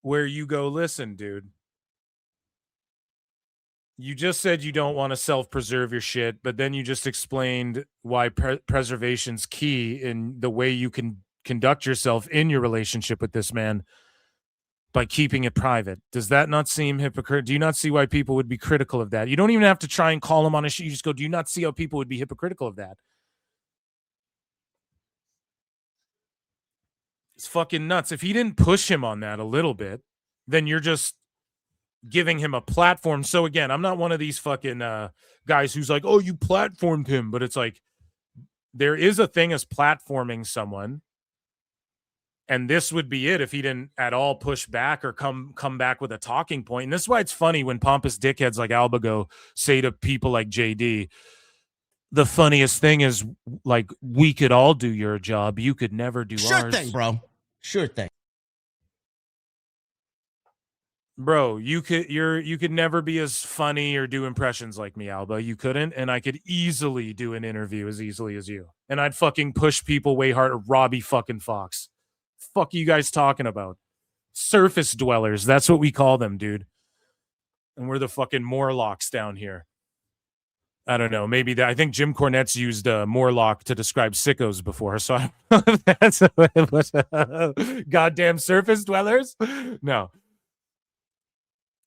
[SPEAKER 8] Where you go, listen, dude. You just said you don't want to self-preserve your shit, but then you just explained why preservation's key in the way you can conduct yourself in your relationship with this man by keeping it private. Does that not seem hypocritical? Do you not see why people would be critical of that? You don't even have to try and call him on a shit. You just go, do you not see how people would be hypocritical of that? It's fucking nuts. If he didn't push him on that a little bit, then you're just giving him a platform. So again, I'm not one of these fucking guys who's like, oh, you platformed him. But it's like, there is a thing as platforming someone. And this would be it if he didn't at all push back or come back with a talking point. And this is why it's funny when pompous dickheads like Alba go say to people like JD, the funniest thing is, like, we could all do your job. You could never do ours.
[SPEAKER 19] Sure thing, bro. Sure thing.
[SPEAKER 8] Bro, you could never be as funny or do impressions like me, Alba. You couldn't, and I could easily do an interview as easily as you. And I'd fucking push people way harder. Robbie fucking Fox. Fuck are you guys talking about? Surface dwellers. That's what we call them, dude. And we're the fucking Morlocks down here. I don't know. Maybe that. I think Jim Cornette's used Morlock to describe sickos before. So I don't know if that's goddamn surface dwellers. No.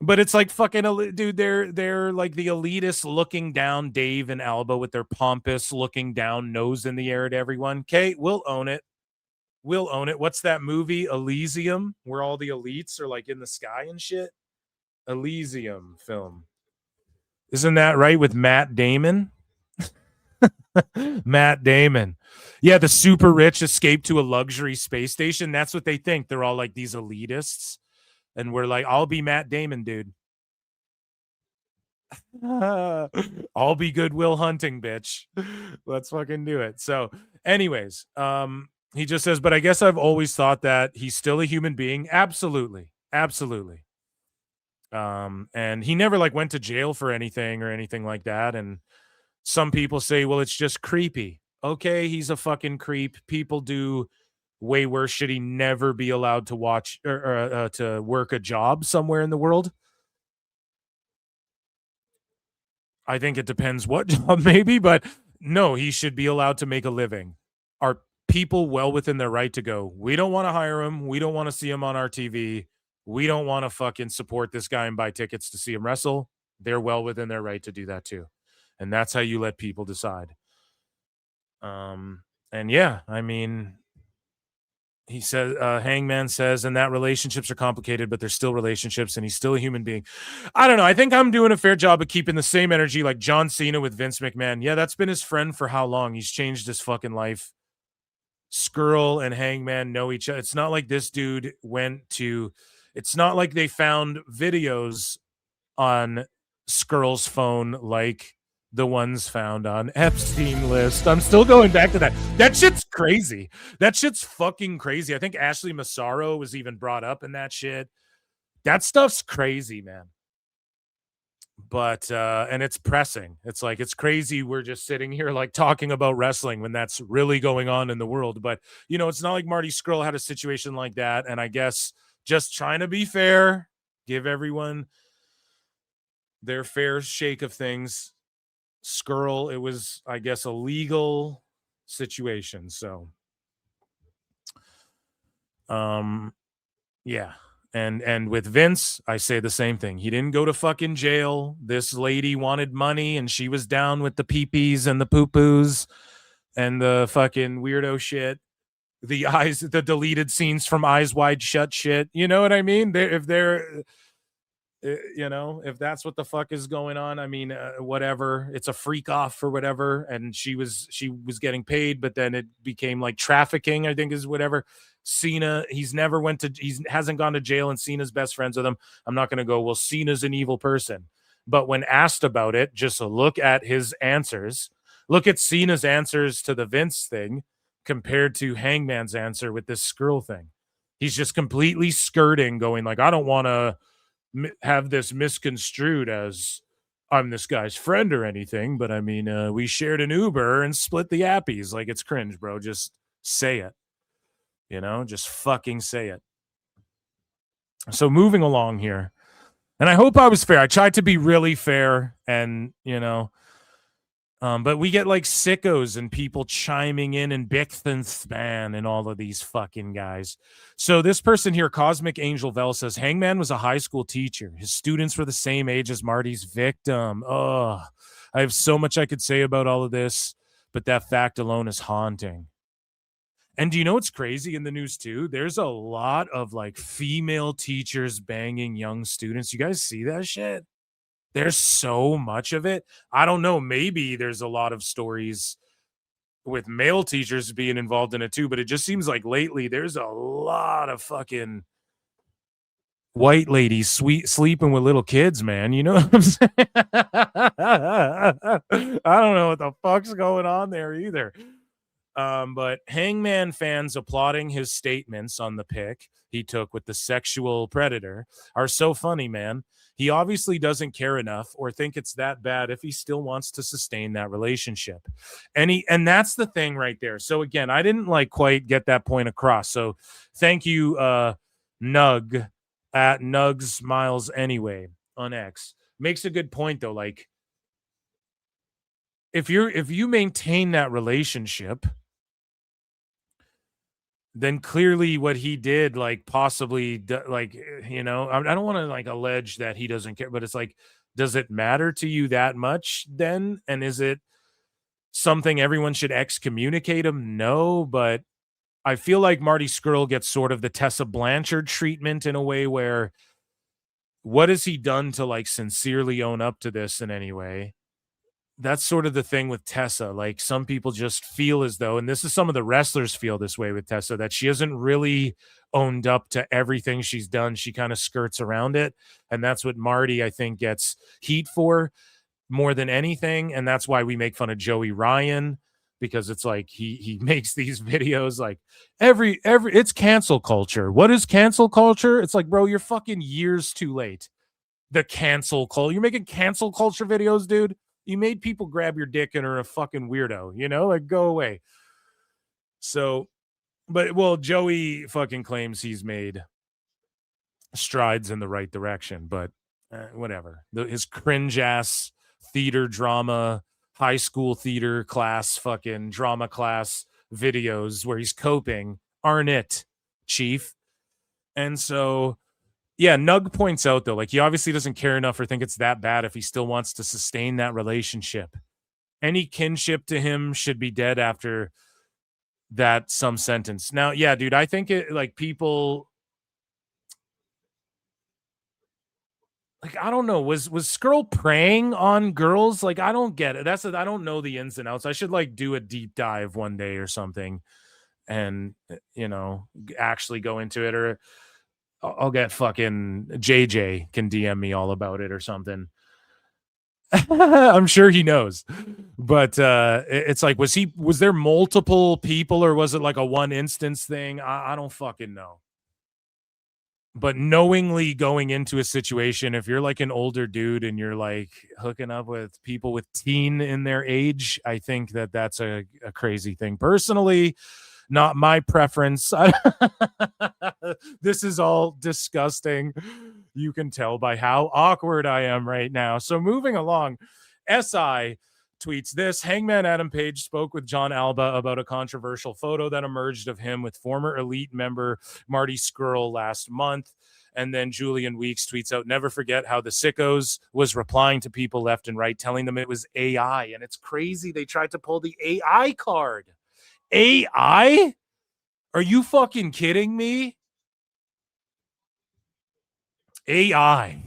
[SPEAKER 8] But it's like fucking, dude, they're like the elitists looking down Dave and Alba with their pompous looking down nose in the air at everyone. Okay, we'll own it. We'll own it. What's that movie, Elysium, where all the elites are like in the sky and shit? Elysium film. Isn't that right with Matt Damon? Matt Damon. Yeah, the super rich escape to a luxury space station. That's what they think. They're all like these elitists. And we're like, I'll be Matt Damon, dude. I'll be Good Will Hunting, bitch. Let's fucking do it. So, anyways, he just says, but I guess I've always thought that he's still a human being. Absolutely. Absolutely. And he never like went to jail for anything or anything like that. And some people say, well, it's just creepy. Okay, he's a fucking creep. People do way worse. Should he never be allowed to watch or to work a job somewhere in the world? I think it depends what job, maybe, but no, he should be allowed to make a living. Are people well within their right to go, we don't want to hire him, we don't want to see him on our TV, we don't want to fucking support this guy and buy tickets to see him wrestle? They're well within their right to do that too. And that's how you let people decide. And yeah, I mean, he says, Hangman says, and that relationships are complicated, but they're still relationships, and he's still a human being. I don't know. I think I'm doing a fair job of keeping the same energy like John Cena with Vince McMahon. Yeah, that's been his friend for how long? He's changed his fucking life. Scurll and Hangman know each other. It's not like this dude it's not like they found videos on Scurll's phone like the ones found on Epstein list. I'm still going back to that. That shit's crazy. That shit's fucking crazy. I think Ashley Massaro was even brought up in that shit. That stuff's crazy, man. But and it's pressing. It's like, it's crazy we're just sitting here like talking about wrestling when that's really going on in the world. But you know, it's not like Marty Scurll had a situation like that. And I guess just trying to be fair, give everyone their fair shake of things. Scurll, it was, I guess, a legal situation. So yeah. And with Vince, I say the same thing. He didn't go to fucking jail. This lady wanted money and she was down with the pee-pees and the poo-poos and the fucking weirdo shit. The deleted scenes from Eyes Wide Shut shit. You know what I mean? If that's what the fuck is going on, I mean, whatever. It's a freak off or whatever. And she was getting paid, but then it became like trafficking, I think is whatever. Cena, he hasn't gone to jail, and Cena's best friends with him. I'm not going to go, well, Cena's an evil person. But when asked about it, just look at his answers. Look at Cena's answers to the Vince thing compared to Hangman's answer with this Scurll thing. He's just completely skirting, going like, I don't want to have this misconstrued as I'm this guy's friend or anything, but I mean, we shared an Uber and split the appies. Like, it's cringe, bro. Just say it. You know, just fucking say it. So moving along here, and I hope I was fair. I tried to be really fair, and but we get like sickos and people chiming in and Bichtenspan and all of these fucking guys. So this person here, Cosmic Angel Vel, says Hangman was a high school teacher. His students were the same age as Marty's victim. Oh, I have so much I could say about all of this, but that fact alone is haunting. And do you know what's crazy in the news too? There's a lot of like female teachers banging young students. You guys see that shit? There's so much of it. I don't know. Maybe there's a lot of stories with male teachers being involved in it too, but it just seems like lately there's a lot of fucking white ladies sleeping with little kids, man. You know what I'm saying? I don't know what the fuck's going on there either. But Hangman fans applauding his statements on the pic he took with the sexual predator are so funny, man. He obviously doesn't care enough or think it's that bad if he still wants to sustain that relationship. And that's the thing right there. So again, I didn't like quite get that point across. So thank you, Nug at Nugs Miles anyway on X. Makes a good point though. Like, if you maintain that relationship, then clearly what he did, like possibly like, I don't want to like allege that he doesn't care, but it's like, does it matter to you that much then? And is it something everyone should excommunicate him? No, but I feel like Marty Scurll gets sort of the Tessa Blanchard treatment in a way where what has he done to like sincerely own up to this in any way? That's sort of the thing with Tessa. Like, some people just feel as though, and this is some of the wrestlers feel this way with Tessa, that she hasn't really owned up to everything she's done. She kind of skirts around it. And that's what Marty, I think, gets heat for more than anything. And that's why we make fun of Joey Ryan, because it's like he makes these videos like it's cancel culture. What is cancel culture? It's like, bro, you're fucking years too late. The cancel culture. You're making cancel culture videos, dude. You made people grab your dick and are a fucking weirdo, like, go away. So, but Joey fucking claims he's made strides in the right direction, but whatever. His cringe ass theater drama, high school theater class, fucking drama class videos where he's coping aren't it, Chief. And so, yeah, Nug points out, though, like, he obviously doesn't care enough or think it's that bad if he still wants to sustain that relationship. Any kinship to him should be dead after that some sentence. Now, yeah, dude, I think it, like, people, like, I don't know, was Scurll preying on girls? Like, I don't get it. I don't know the ins and outs. I should, like, do a deep dive one day or something and, actually go into it, or I'll get fucking JJ can DM me all about it or something. I'm sure he knows, but it's like, was there multiple people, or was it like a one instance thing? I don't fucking know. But knowingly going into a situation, if you're like an older dude and you're like hooking up with people with teen in their age, I think that that's a crazy thing. Personally, not my preference. This is all disgusting. You can tell by how awkward I am right now. So moving along, SI tweets this: Hangman Adam Page spoke with John Alba about a controversial photo that emerged of him with former Elite member Marty Scurll last month. And then Julian Weeks tweets out, never forget how the sickos was replying to people left and right, telling them it was AI. And it's crazy. They tried to pull the AI card. AI? Are you fucking kidding me? AI.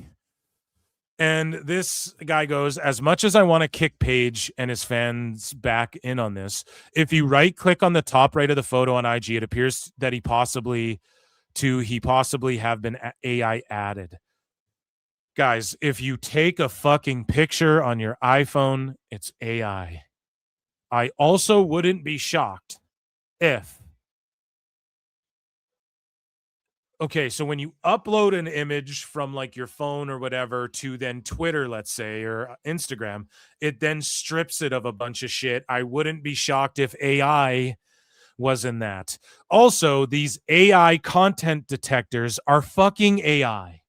[SPEAKER 8] And this guy goes, as much as I want to kick Page and his fans back in on this, if you right click on the top right of the photo on IG, it appears that he possibly have been AI added. Guys, if you take a fucking picture on your iPhone, it's AI. I also wouldn't be shocked if, okay, so when you upload an image from like your phone or whatever to then Twitter, let's say, or Instagram, it then strips it of a bunch of shit. I wouldn't be shocked if AI was in that. Also, these AI content detectors are fucking AI.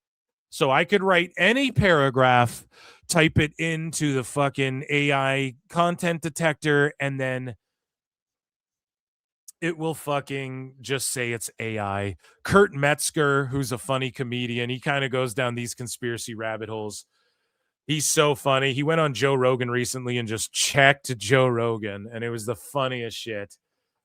[SPEAKER 8] So I could write any paragraph, type it into the fucking AI content detector, and then it will fucking just say it's AI. Kurt Metzger, who's a funny comedian, he kind of goes down these conspiracy rabbit holes. He's so funny. He went on Joe Rogan recently and just checked Joe Rogan, and it was the funniest shit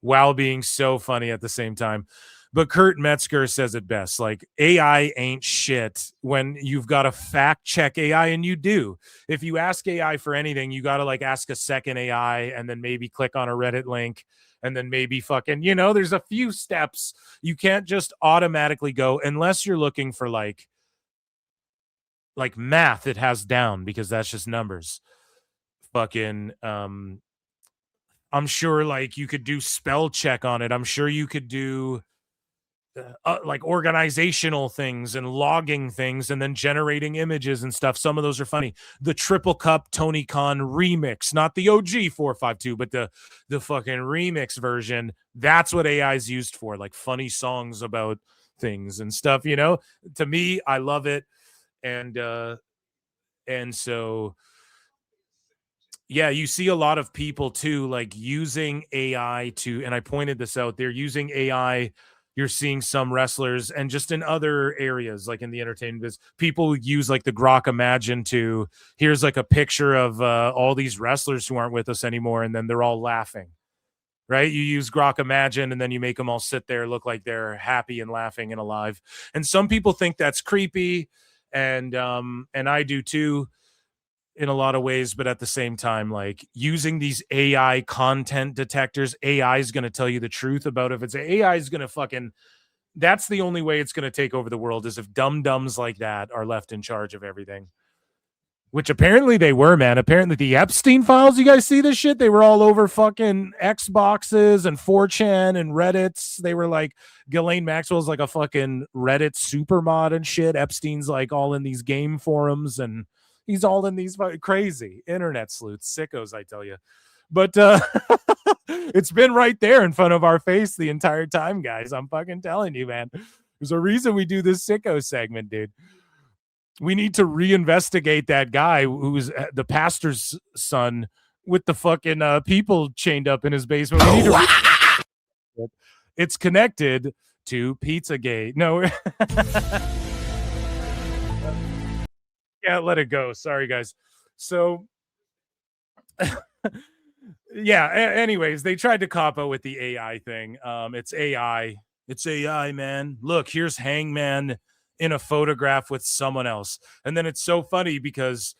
[SPEAKER 8] while being so funny at the same time. But Kurt Metzger says it best. Like, AI ain't shit when you've got to fact check AI, and you do. If you ask AI for anything, you got to like ask a second AI and then maybe click on a Reddit link and then maybe fucking, there's a few steps. You can't just automatically go unless you're looking for like math. It has down because that's just numbers. Fucking, I'm sure like you could do spell check on it. I'm sure you could do like organizational things and logging things and then generating images and stuff. Some of those are funny. The Triple Cup Tony Khan remix, not the OG 452, but the fucking remix version. That's what AI is used for, like funny songs about things and stuff, To me, I love it. And so yeah, you see a lot of people too, like using AI to, and I pointed this out, they're using AI. You're seeing some wrestlers and just in other areas, like in the entertainment business, people use like the Grok Imagine to, here's like a picture of all these wrestlers who aren't with us anymore. And then they're all laughing, right? You use Grok Imagine and then you make them all sit there, look like they're happy and laughing and alive. And some people think that's creepy. And I do too, in a lot of ways, but at the same time, like using these AI content detectors, AI is going to tell you the truth about if it's AI is going to fucking, that's the only way it's going to take over the world, is if dum-dums like that are left in charge of everything, which apparently they were, man. Apparently the Epstein files, you guys see this shit? They were all over fucking Xboxes and 4chan and Reddits. They were like, Ghislaine Maxwell's like a fucking Reddit supermod and shit. Epstein's like all in these game forums and he's all in these crazy internet sleuths, sickos, I tell you. But it's been right there in front of our face the entire time, guys. I'm fucking telling you, man. There's a reason we do this sicko segment, dude. We need to reinvestigate that guy who's the pastor's son with the fucking people chained up in his basement. We need to it's connected to Pizzagate. No. Can't let it go. Sorry, guys. So, yeah. Anyways, they tried to cop out with the AI thing. It's AI. It's AI, man. Look, here's Hangman in a photograph with someone else. And then it's so funny because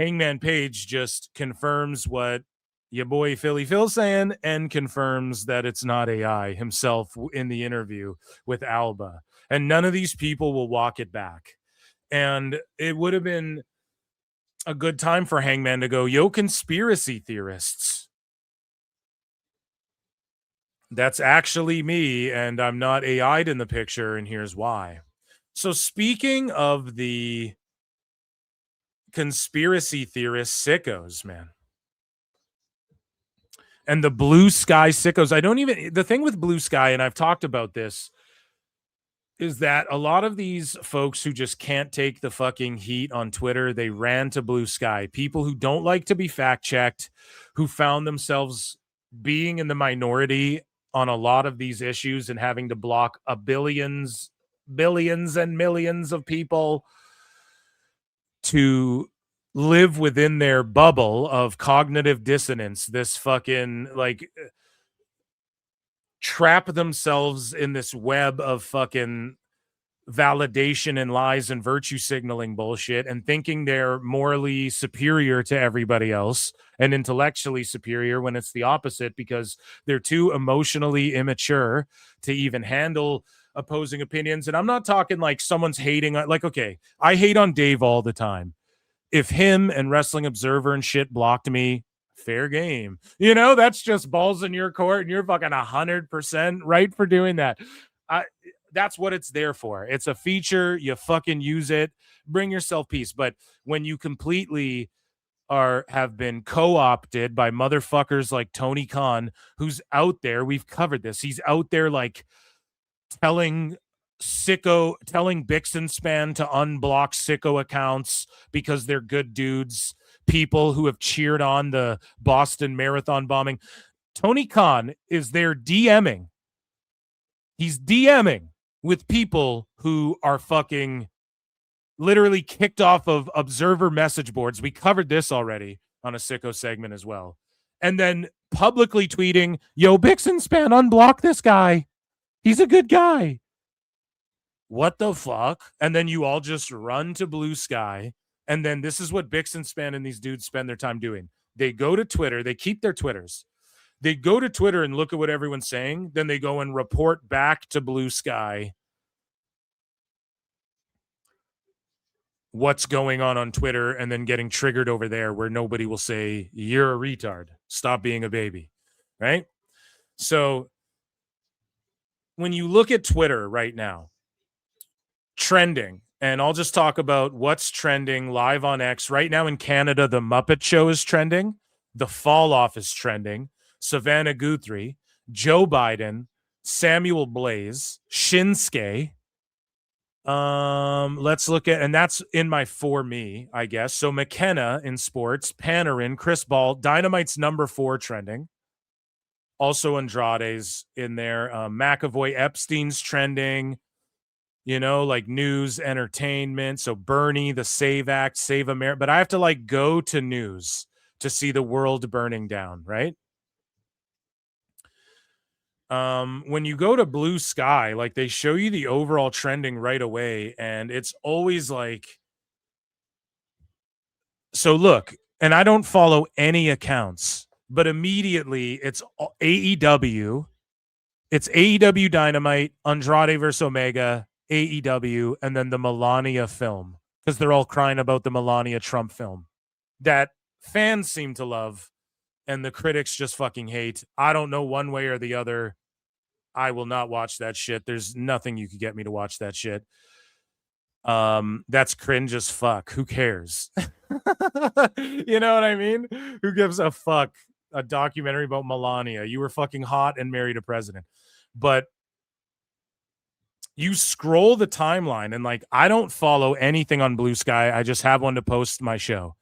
[SPEAKER 8] Hangman Page just confirms what your boy Philly Phil's saying and confirms that it's not AI himself in the interview with Alba. And none of these people will walk it back. And it would have been a good time for Hangman to go, yo, conspiracy theorists. That's actually me, and I'm not AI'd in the picture, and here's why. So speaking of the conspiracy theorist sickos, man, and the blue sky sickos, the thing with blue sky, and I've talked about this, is that a lot of these folks who just can't take the fucking heat on Twitter, they ran to blue sky. People who don't like to be fact checked, who found themselves being in the minority on a lot of these issues and having to block billions and millions of people to live within their bubble of cognitive dissonance, this fucking like trap themselves in this web of fucking validation and lies and virtue signaling bullshit and thinking they're morally superior to everybody else and intellectually superior when it's the opposite, because they're too emotionally immature to even handle opposing opinions. And I'm not talking like someone's hating, like, okay, I hate on Dave all the time. If him and Wrestling Observer and shit blocked me, fair game. You know, that's just balls in your court and you're fucking 100% right for doing that. That's what it's there for. It's a feature. You fucking use it. Bring yourself peace. But when you completely have been co-opted by motherfuckers like Tony Khan, who's out there, we've covered this. He's out there like telling Bixen Span to unblock sicko accounts because they're good dudes, people who have cheered on the Boston Marathon bombing. Tony Khan is there DMing. He's DMing with people who are fucking literally kicked off of Observer message boards. We covered this already on a sicko segment as well. And then publicly tweeting, yo, Bixen Span, unblock this guy. He's a good guy. What the fuck? And then you all just run to Blue Sky. And then this is what Bixen Span and these dudes spend their time doing. They go to Twitter. They keep their Twitters. They go to Twitter and look at what everyone's saying. Then they go and report back to Blue Sky what's going on Twitter, and then getting triggered over there where nobody will say, you're a retard. Stop being a baby. Right? So when you look at Twitter right now, trending, and I'll just talk about what's trending live on X right now in Canada. The Muppet Show is trending. The Fall Off is trending. Savannah Guthrie, Joe Biden, Samuel Blaze, Shinsuke. Let's look at, and that's in my for me, I guess. So McKenna in sports, Panarin, Chris Ball, Dynamite's number 4 trending. Also Andrade's in there. McAvoy, Epstein's trending. You know, like news, entertainment. So Bernie, the Save Act, Save America. But I have to like go to news to see the world burning down, right? When you go to Blue Sky, like they show you the overall trending right away, and it's always like, so look, and I don't follow any accounts, but immediately it's AEW, it's AEW Dynamite, Andrade versus Omega, AEW, and then the Melania film, because they're all crying about the Melania Trump film that fans seem to love and the critics just fucking hate. I don't know one way or the other. I will not watch that shit. There's nothing you could get me to watch that shit. That's cringe as fuck. Who cares? You know what I mean? Who gives a fuck? A documentary about Melania. You were fucking hot and married a president. But you scroll the timeline and like, I don't follow anything on Blue Sky. I just have one to post my show.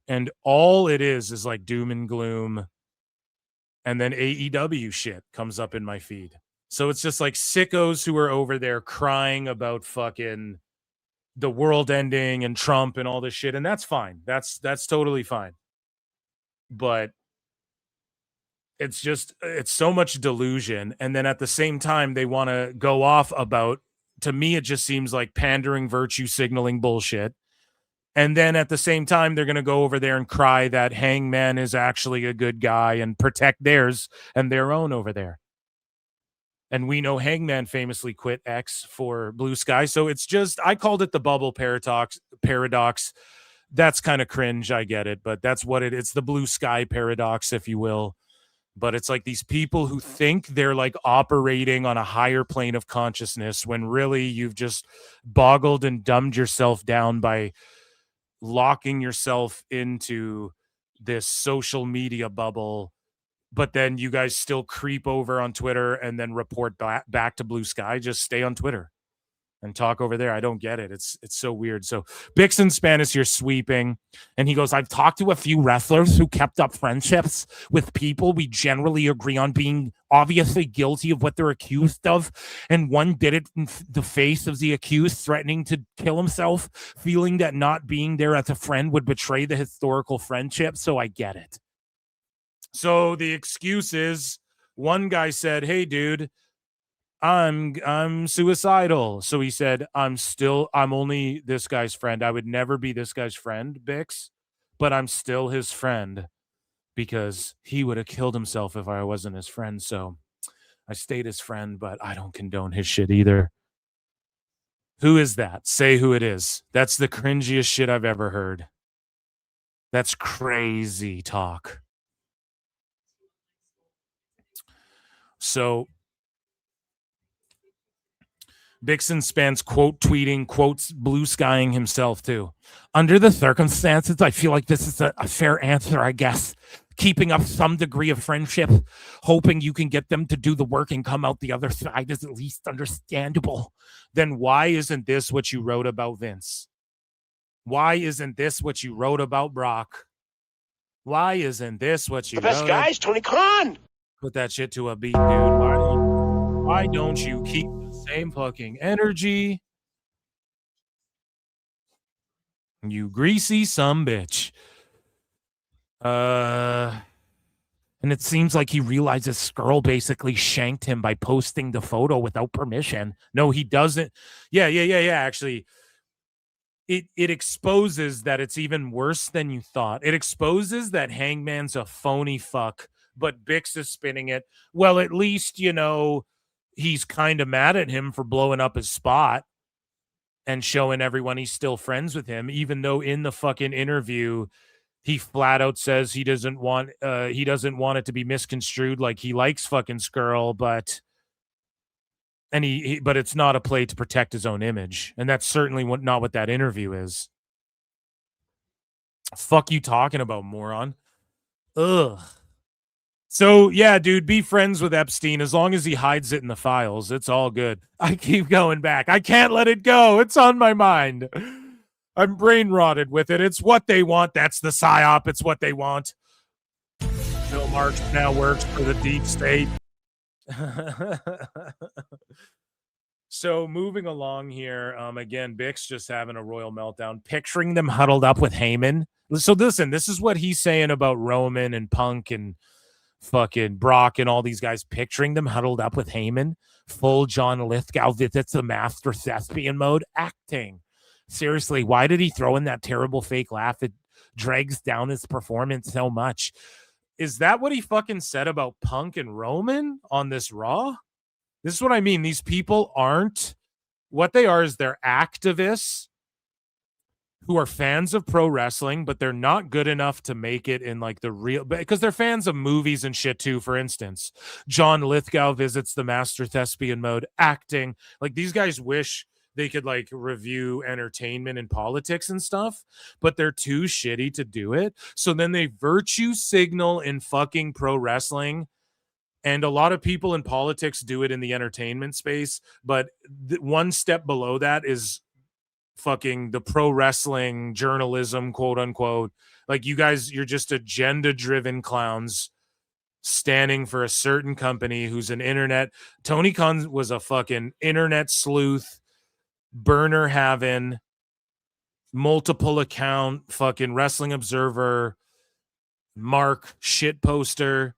[SPEAKER 8] And all it is like doom and gloom. And then AEW shit comes up in my feed. So it's just like sickos who are over there crying about fucking the world ending and Trump and all this shit. And that's fine. That's totally fine. But it's just, it's so much delusion. And then at the same time, they want to go off about, to me, it just seems like pandering, virtue signaling bullshit. And then at the same time, they're going to go over there and cry that Hangman is actually a good guy and protect theirs and their own over there. And we know Hangman famously quit X for Blue Sky. So it's just, I called it the bubble paradox. That's kind of cringe. I get it, but that's what it's the Blue Sky paradox, if you will. But it's like these people who think they're like operating on a higher plane of consciousness when really you've just boggled and dumbed yourself down by locking yourself into this social media bubble. But then you guys still creep over on Twitter and then report back to Blue Sky. Just stay on Twitter and talk over there. I don't get it. It's so weird. So Bixen Spanish here sweeping, and he goes, I've talked to a few wrestlers who kept up friendships with people we generally agree on being obviously guilty of what they're accused of, and one did it in the face of the accused, threatening to kill himself, feeling that not being there as a friend would betray the historical friendship. So I get it. So the excuse is, one guy said, hey dude, I'm suicidal. So he said, I'm only this guy's friend. I would never be this guy's friend, Bix, but I'm still his friend because he would have killed himself if I wasn't his friend. So I stayed his friend, but I don't condone his shit either. Who is that? Say who it is. That's the cringiest shit I've ever heard. That's crazy talk. So Bixen spans quote tweeting, quotes blue skying himself too. Under the circumstances, I feel like this is a fair answer, I guess. Keeping up some degree of friendship, hoping you can get them to do the work and come out the other side is at least understandable. Then why isn't this what you wrote about Vince? Why isn't this what you wrote about Brock? Why isn't this what you
[SPEAKER 3] The best
[SPEAKER 8] wrote
[SPEAKER 3] guys, Tony Khan.
[SPEAKER 8] Put that shit to a beat, dude. Why don't you keep the same fucking energy? You greasy sumbitch. And it seems like he realizes Scurll basically shanked him by posting the photo without permission. No, he doesn't. Yeah. Actually, it exposes that it's even worse than you thought. It exposes that Hangman's a phony fuck, but Bix is spinning it. Well, at least, he's kind of mad at him for blowing up his spot and showing everyone he's still friends with him, even though in the fucking interview he flat out says he doesn't want it to be misconstrued like he likes fucking Scurll, but it's not a play to protect his own image, and that's certainly not what that interview is. Fuck you talking about, moron. Ugh. So, yeah, dude, be friends with Epstein. As long as he hides it in the files, it's all good. I keep going back. I can't let it go. It's on my mind. I'm brain rotted with it. It's what they want. That's the psyop. It's what they want. Phil Marks now works for the deep state. So, moving along here, again, Bix just having a royal meltdown, picturing them huddled up with Heyman. So, listen, this is what he's saying about Roman and Punk and fucking Brock and all these guys, picturing them huddled up with Heyman, full John Lithgow visits the master thespian mode, acting. Seriously, why did he throw in that terrible fake laugh? It drags down his performance so much. Is that what he fucking said about Punk and Roman on this Raw? This is what I mean. These people aren't, what they are is they're activists who are fans of pro wrestling, but they're not good enough to make it in like the real, because they're fans of movies and shit too. For instance, John Lithgow visits the master thespian mode, acting. Like, these guys wish they could like review entertainment and politics and stuff, but they're too shitty to do it. So then they virtue signal in fucking pro wrestling. And a lot of people in politics do it in the entertainment space, but one step below that is fucking the pro wrestling journalism, quote unquote. Like, you guys, you're just agenda driven clowns standing for a certain company who's an internet. Tony Khan was a fucking internet sleuth, burner having, multiple account, fucking Wrestling Observer, Mark shit poster.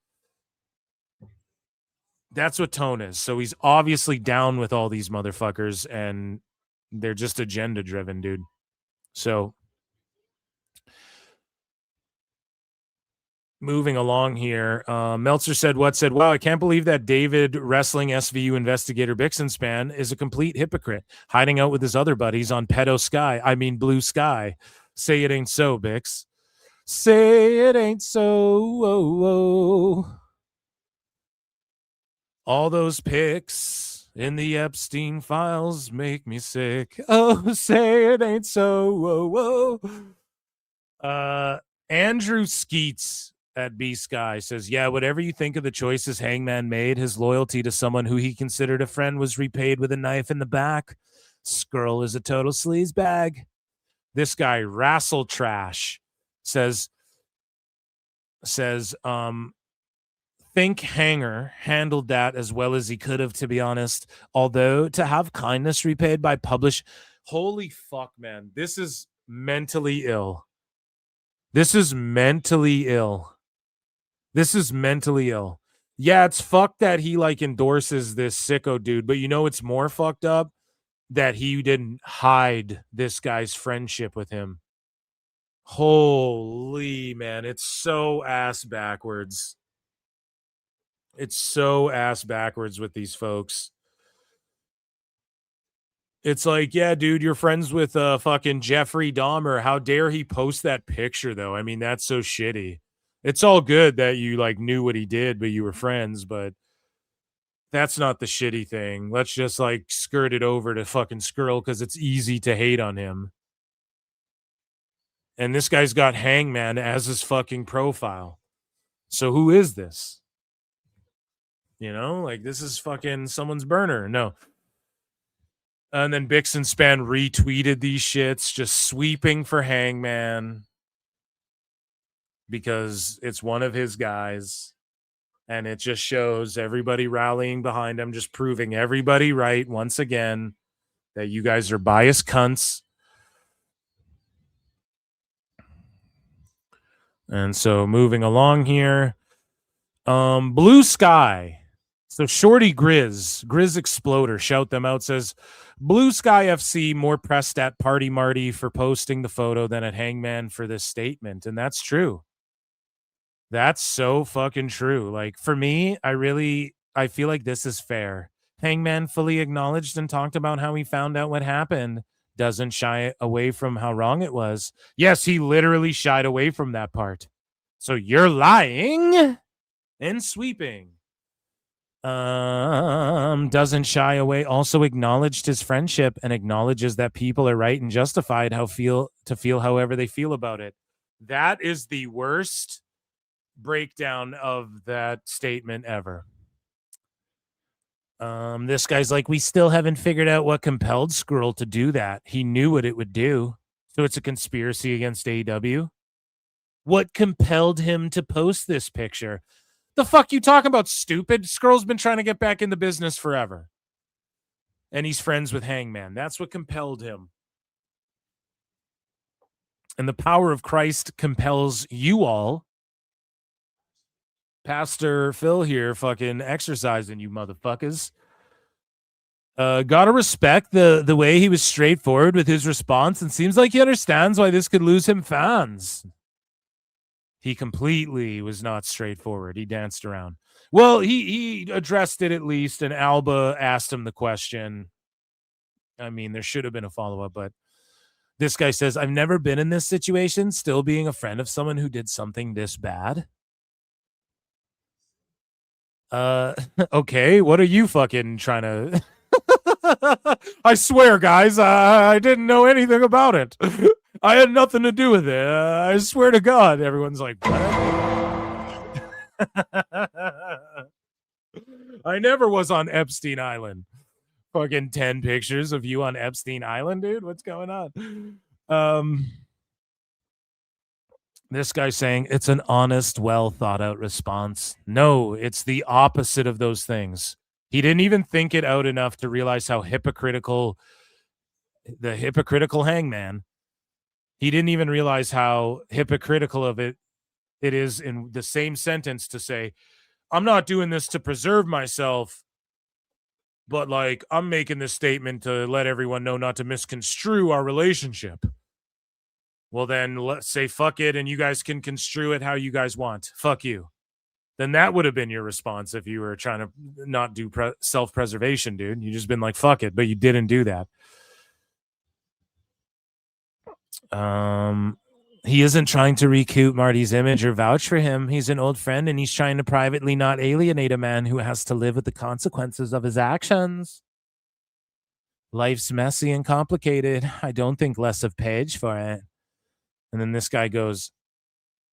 [SPEAKER 8] That's what Tone is. So he's obviously down with all these motherfuckers, and they're just agenda driven, dude. So moving along here, Meltzer said, wow, I can't believe that David wrestling SVU investigator Bixenspan is a complete hypocrite, hiding out with his other buddies on Blue Sky. Say it ain't so, Bix. Say it ain't so. All those pics in the Epstein files make me sick. Oh, say it ain't so. Whoa, whoa. Andrew Skeets at B Sky says, yeah, whatever you think of the choices Hangman made, his loyalty to someone who he considered a friend was repaid with a knife in the back. Scurll is a total sleazebag. This guy, Wrestle Trash, says, think Hanger handled that as well as he could have, to be honest. Although to have kindness repaid by publish, holy fuck, man, this is mentally ill. This is mentally ill. This is mentally ill. Yeah, it's fucked that he like endorses this sicko dude, but you know it's more fucked up that he didn't hide this guy's friendship with him. Holy man, it's so ass backwards. It's so ass backwards with these folks. It's like, yeah, dude, you're friends with fucking Jeffrey Dahmer. How dare he post that picture, though? I mean, that's so shitty. It's all good that you like knew what he did, but you were friends, but that's not the shitty thing. Let's just like skirt it over to fucking Scurll because it's easy to hate on him. And this guy's got Hangman as his fucking profile. So who is this? You know, like this is fucking someone's burner. No. And then Bix and Span retweeted these shits, just sweeping for Hangman because it's one of his guys. And it just shows everybody rallying behind him, just proving everybody right once again that you guys are biased cunts. And so moving along here, Blue Sky. So Shorty Grizz Exploder, shout them out, says, Blue Sky FC more pressed at Party Marty for posting the photo than at Hangman for this statement. And that's true. That's so fucking true. Like for me, I feel like this is fair. Hangman fully acknowledged and talked about how he found out what happened. Doesn't shy away from how wrong it was. Yes, he literally shied away from that part. So you're lying and sweeping. Doesn't shy away, also acknowledged his friendship and acknowledges that people are right and justified to feel however they feel about it. That is the worst breakdown of that statement ever. This guy's like, we still haven't figured out what compelled Scurll to do that. He knew what it would do. So it's a conspiracy against AEW. What compelled him to post this picture? The fuck you talking about, stupid? Scurll's been trying to get back in the business forever. And he's friends with Hangman. That's what compelled him. And the power of Christ compels you all. Pastor Phil here fucking exercising you motherfuckers. Gotta respect the way he was straightforward with his response and seems like he understands why this could lose him fans. He completely was not straightforward. He danced around. Well, he addressed it at least, and Alba asked him the question. I mean, there should have been a follow-up, but this guy says, I've never been in this situation, still being a friend of someone who did something this bad. Okay, what are you fucking trying to... I swear, guys, I didn't know anything about it. I had nothing to do with it. I swear to God. Everyone's like, what? I never was on Epstein Island. Fucking 10 pictures of you on Epstein Island, dude. What's going on? This guy's saying it's an honest, well thought out response. No, it's the opposite of those things. He didn't even think it out enough to realize how hypocritical Hangman. He didn't even realize how hypocritical of it is in the same sentence to say, I'm not doing this to preserve myself, but like I'm making this statement to let everyone know not to misconstrue our relationship. Well, then let's say fuck it and you guys can construe it how you guys want. Fuck you. Then that would have been your response if you were trying to not do self-preservation, dude. You just been like, fuck it, but you didn't do that. He isn't trying to recoup Marty's image or vouch for him. He's an old friend, and he's trying to privately not alienate a man who has to live with the consequences of his actions. Life's messy and complicated. I don't think less of Paige for it. And then this guy goes,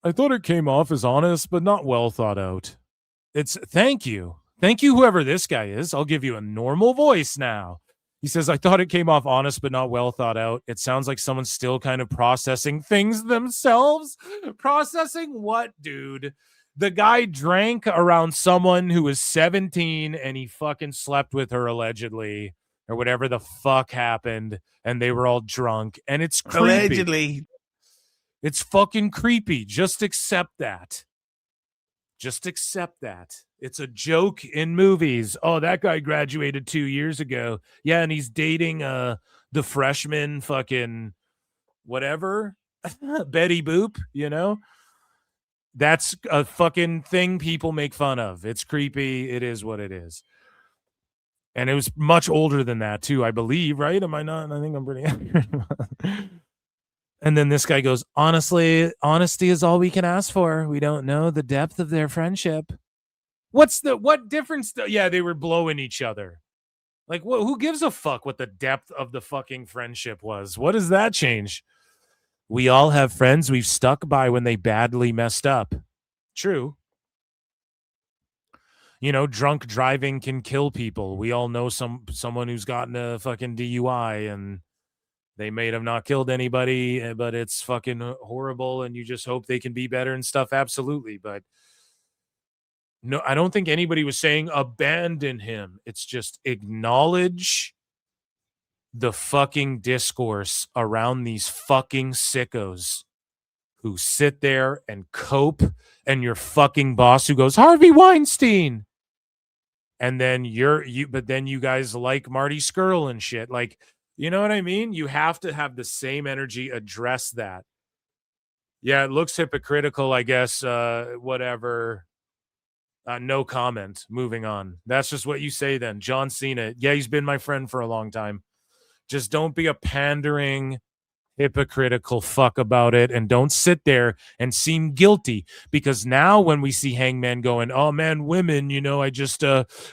[SPEAKER 8] I thought it came off as honest, but not well thought out. It's thank you. Thank you, whoever this guy is. I'll give you a normal voice now. He says, I thought it came off honest, but not well thought out. It sounds like someone's still kind of processing things themselves. Processing what, dude? The guy drank around someone who was 17 and he fucking slept with her allegedly, or whatever the fuck happened, and they were all drunk, and it's creepy.
[SPEAKER 19] Allegedly.
[SPEAKER 8] It's fucking creepy. Just accept that. Just accept that. It's a joke in movies. Oh, that guy graduated 2 years ago. Yeah, and he's dating the freshman fucking whatever, Betty Boop, you know? That's a fucking thing people make fun of. It's creepy. It is what it is. And it was much older than that, too, I believe, right? Am I not? I think I'm pretty accurate. And then this guy goes, honestly, honesty is all we can ask for. We don't know the depth of their friendship. What difference? Yeah, they were blowing each other. Like, who gives a fuck what the depth of the fucking friendship was? What does that change? We all have friends we've stuck by when they badly messed up. True. You know, drunk driving can kill people. We all know someone who's gotten a fucking DUI and they may have not killed anybody, but it's fucking horrible, and you just hope they can be better and stuff. Absolutely. But no, I don't think anybody was saying abandon him. It's just acknowledge the fucking discourse around these fucking sickos who sit there and cope, and your fucking boss who goes, Harvey Weinstein. And then but then you guys like Marty Scurll and shit. Like, you know what I mean? You have to have the same energy, address that. Yeah, it looks hypocritical, I guess. Whatever. No comment. Moving on. That's just what you say then. John Cena. Yeah, he's been my friend for a long time. Just don't be a pandering, hypocritical fuck about it, and don't sit there and seem guilty, because now when we see Hangman going, oh man, women, you know, I just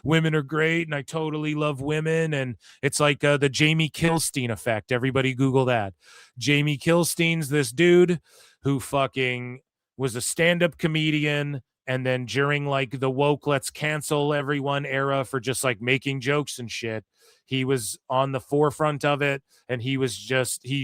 [SPEAKER 8] women are great and I totally love women, and it's like the Jamie Kilstein effect. Everybody Google that. Jamie Kilstein's this dude who fucking was a stand-up comedian, and then during like the woke let's cancel everyone era for just like making jokes and shit, he was on the forefront of it, and he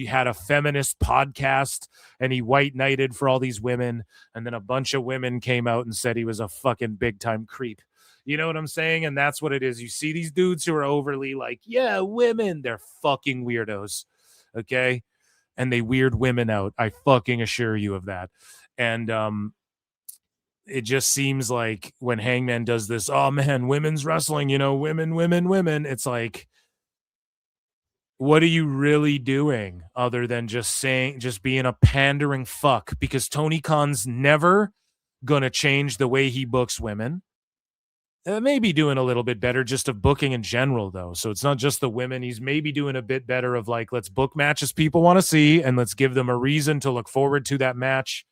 [SPEAKER 8] had a feminist podcast, and he white knighted for all these women, and then a bunch of women came out and said he was a fucking big time creep. You know what I'm saying? And that's what it is. You see these dudes who are overly like, yeah, women, they're fucking weirdos. Okay? And they weird women out. I fucking assure you of that. And it just seems like when Hangman does this, oh man, women's wrestling, you know, women, it's like, what are you really doing other than just being a pandering fuck? Because Tony Khan's never going to change the way he books women. Maybe doing a little bit better just of booking in general, though. So it's not just the women. He's maybe doing a bit better of like, let's book matches people want to see, and let's give them a reason to look forward to that match.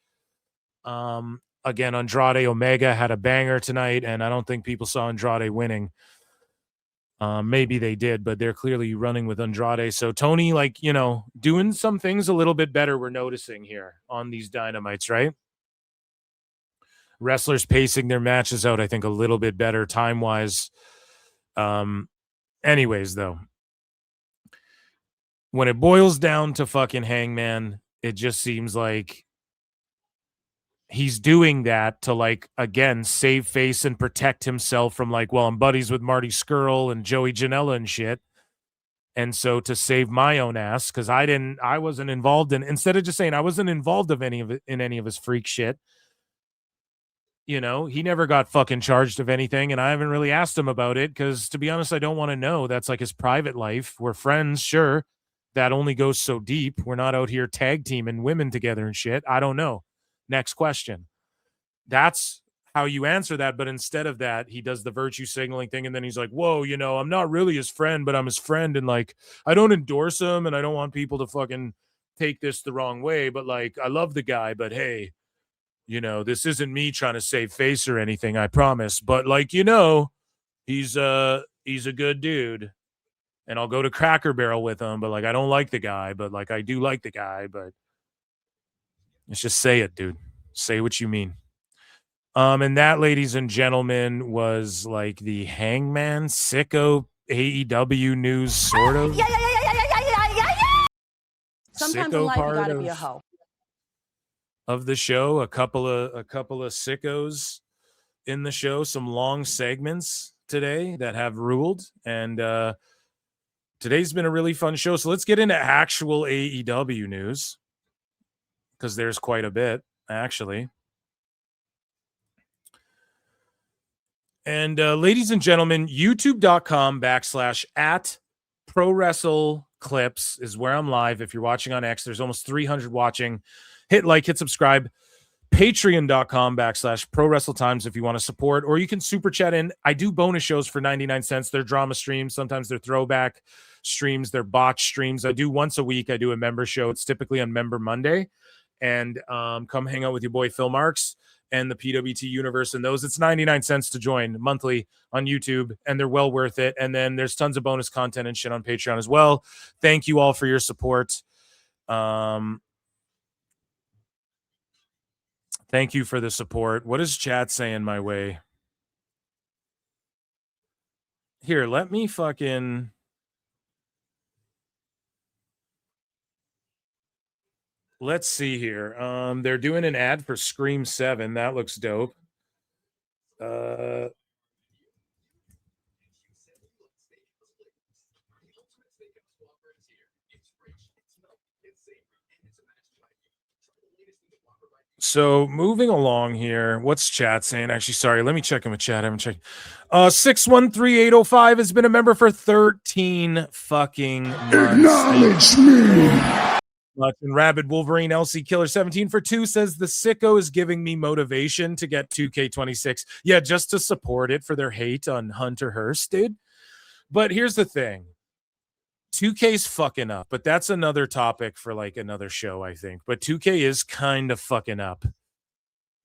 [SPEAKER 8] Again, Andrade Omega had a banger tonight, and I don't think people saw Andrade winning. Maybe they did, but they're clearly running with Andrade. So Tony, like, you know, doing some things a little bit better, we're noticing here on these Dynamites, right? Wrestlers pacing their matches out, I think, a little bit better time-wise. Anyways, though, when it boils down to fucking Hangman, it just seems like he's doing that to, like, again, save face and protect himself from, like, well, I'm buddies with Marty Scurll and Joey Janela and shit. And so to save my own ass, because I wasn't involved in, instead of just saying I wasn't involved in any of his freak shit, you know, he never got fucking charged of anything, and I haven't really asked him about it because, to be honest, I don't want to know. That's like his private life. We're friends, sure. That only goes so deep. We're not out here tag teaming women together and shit. I don't know. Next question. That's how you answer that, but instead of that, he does the virtue signaling thing, and then he's like, whoa, you know, I'm not really his friend, but I'm his friend, and, like, I don't endorse him, and I don't want people to fucking take this the wrong way, but like, I love the guy, but hey, you know, this isn't me trying to save face or anything, I promise. But like, you know, he's a good dude. And I'll go to Cracker Barrel with him, but like, I don't like the guy, but like, I do like the guy, but let's just say it, dude. Say what you mean. And that, ladies and gentlemen, was like the Hangman sicko AEW news, sort of.
[SPEAKER 20] Yeah. Sometimes in life you gotta be a hoe.
[SPEAKER 8] Of the show, a couple of sickos in the show, some long segments today that have ruled, and today's been a really fun show. So let's get into actual AEW news, because there's quite a bit, actually. And ladies and gentlemen, youtube.com/@ProWrestleClips is where I'm live. If you're watching on X, there's almost 300 watching. Hit like, hit subscribe. Patreon.com/ProWrestleTimes if you want to support, or you can super chat in. I do bonus shows for 99 cents. They're drama streams. Sometimes they're throwback streams. They're botch streams. I do once a week. I do a member show. It's typically on Member Monday. And come hang out with your boy Phil Marks and the PWT universe and those. It's 99 cents to join monthly on YouTube, and they're well worth it. And then there's tons of bonus content and shit on Patreon as well. Thank you all for your support. Thank you for the support. What is chat saying my way? Here, let me fucking... Let's see here. They're doing an ad for Scream 7. That looks dope. So moving along here, what's chat saying? Actually, sorry, let me check in with chat. I haven't checked. 613805 has been a member for 13 fucking months.
[SPEAKER 13] Acknowledge me.
[SPEAKER 8] And Rabid Wolverine LC Killer 17 for 2 says the sicko is giving me motivation to get 2K26. Yeah, just to support it for their hate on Hunter Hearst, dude. But here's the thing. 2K's fucking up, but that's another topic for like another show, I think. But 2K is kind of fucking up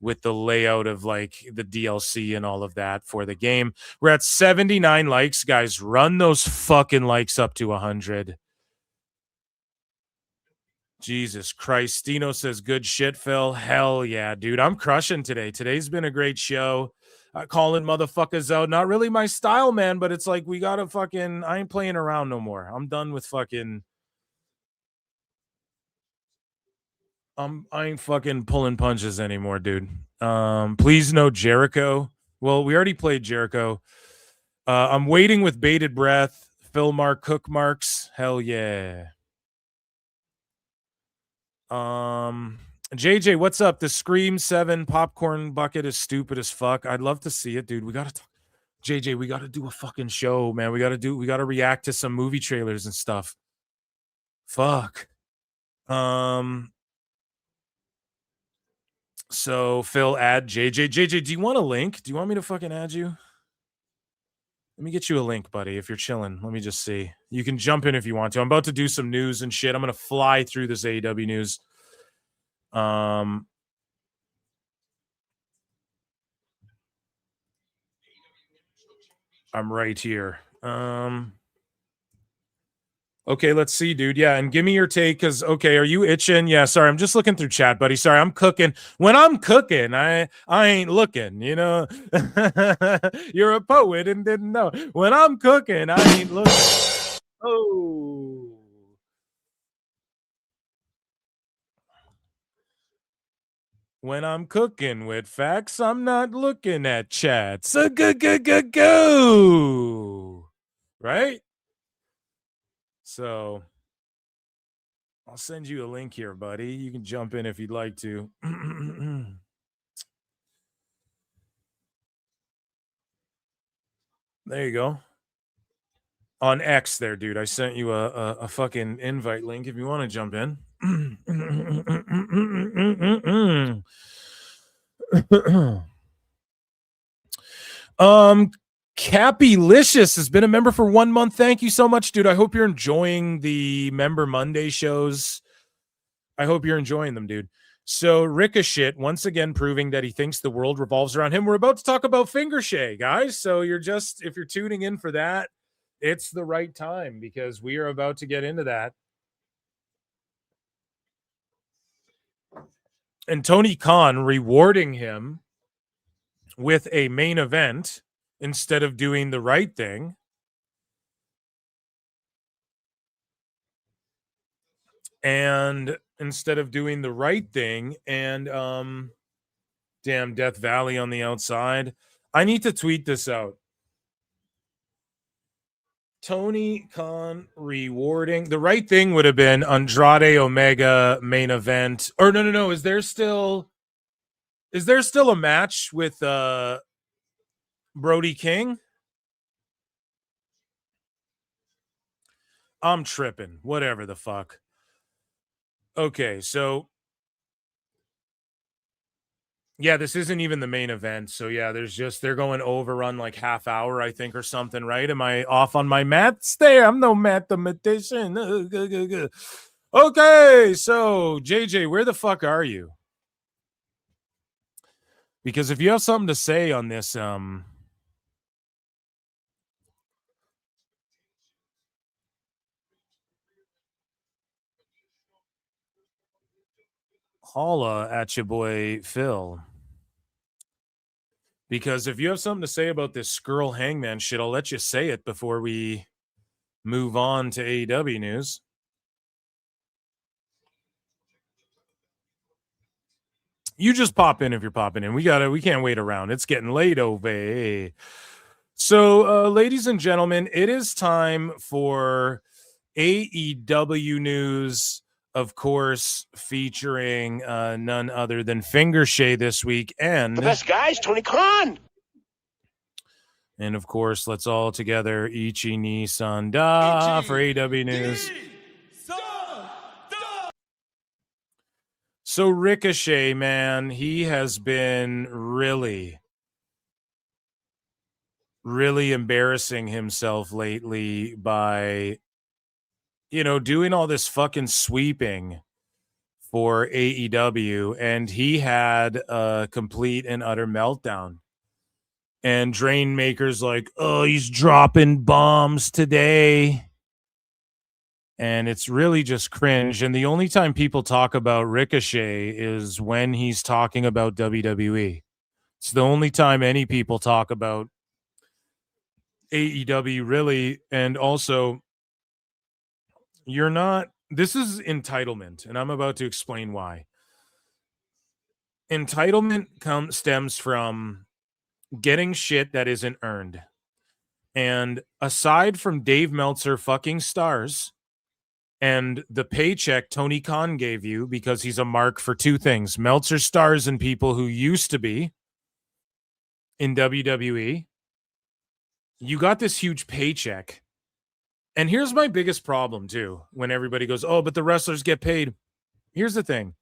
[SPEAKER 8] with the layout of like the DLC and all of that for the game. We're at 79 likes, guys. Run those fucking likes up to 100. Jesus Christ. Dino says, good shit, Phil. Hell yeah, dude. I'm crushing today. Today's been a great show. Calling motherfuckers out. Not really my style, man, but it's like we gotta fucking... I ain't playing around no more. I'm done with fucking... I ain't fucking pulling punches anymore, dude. Please no Jericho. Well, we already played Jericho. I'm waiting with bated breath. Phil Mark Cook Marks. Hell yeah. JJ, what's up? The Scream 7 popcorn bucket is stupid as fuck. I'd love to see it, dude. We gotta talk. JJ, we gotta do a fucking show, man. We gotta react to some movie trailers and stuff. Fuck. So Phil, add JJ. JJ, do you want a link? Do you want me to fucking add you? Let me get you a link, buddy, if you're chilling. Let me just see. You can jump in if you want to. I'm about to do some news and shit. I'm gonna fly through this AEW news. I'm right here. Okay, let's see, dude. Yeah, and give me your take, because, okay, are you itching? Yeah, sorry, I'm just looking through chat, buddy. Sorry, I'm cooking. When I'm cooking, I ain't looking, you know? You're a poet and didn't know. When I'm cooking, I ain't looking. Oh. When I'm cooking with facts, I'm not looking at chats. So go. Right? So I'll send you a link here, buddy. You can jump in if you'd like to. There you go. On X there, dude. I sent you a fucking invite link if you want to jump in. Cappylicious has been a member for 1 month. Thank you so much, dude. I hope you're enjoying the Member Monday shows. I hope you're enjoying them, dude. So Ricochet, once again, proving that he thinks the world revolves around him. We're about to talk about Fingershay, guys. So if you're tuning in for that, it's the right time because we are about to get into that. And Tony Khan rewarding him with a main event instead of doing the right thing. And instead of doing the right thing, and damn, Death Valley on the outside. I need to tweet this out. Tony Khan rewarding. The right thing would have been Andrade Omega main event. Or no. Is there still a match with Brody King? I'm tripping. Whatever the fuck. Okay, so yeah, this isn't even the main event. So yeah, they're going overrun like half hour, I think, or something, right? Am I off on my maths there? I'm no mathematician. Okay, so JJ, where the fuck are you? Because if you have something to say on this, holla at your boy Phil. Because if you have something to say about this Scurll Hangman shit, I'll let you say it before we move on to AEW news. You just pop in if you're popping in. We can't wait around. It's getting late over. So, ladies and gentlemen, it is time for AEW news, of course, featuring none other than Fingershay this week. And
[SPEAKER 3] the best guys, Tony Khan.
[SPEAKER 8] And of course, let's all together Ichi ni Sanda for AEW news. So Ricochet, man, he has been really embarrassing himself lately by, doing all this fucking sweeping for AEW. And he had a complete and utter meltdown. And Drainmaker's like, oh, he's dropping bombs today. And it's really just cringe. And the only time people talk about Ricochet is when he's talking about WWE. It's the only time any people talk about AEW, really. And also, this is entitlement, and I'm about to explain why. Entitlement stems from getting shit that isn't earned. And aside from Dave Meltzer fucking stars and the paycheck Tony Khan gave you, because he's a mark for two things: Meltzer stars and people who used to be in WWE. You got this huge paycheck. And here's my biggest problem too, when everybody goes, oh, but the wrestlers get paid. Here's the thing.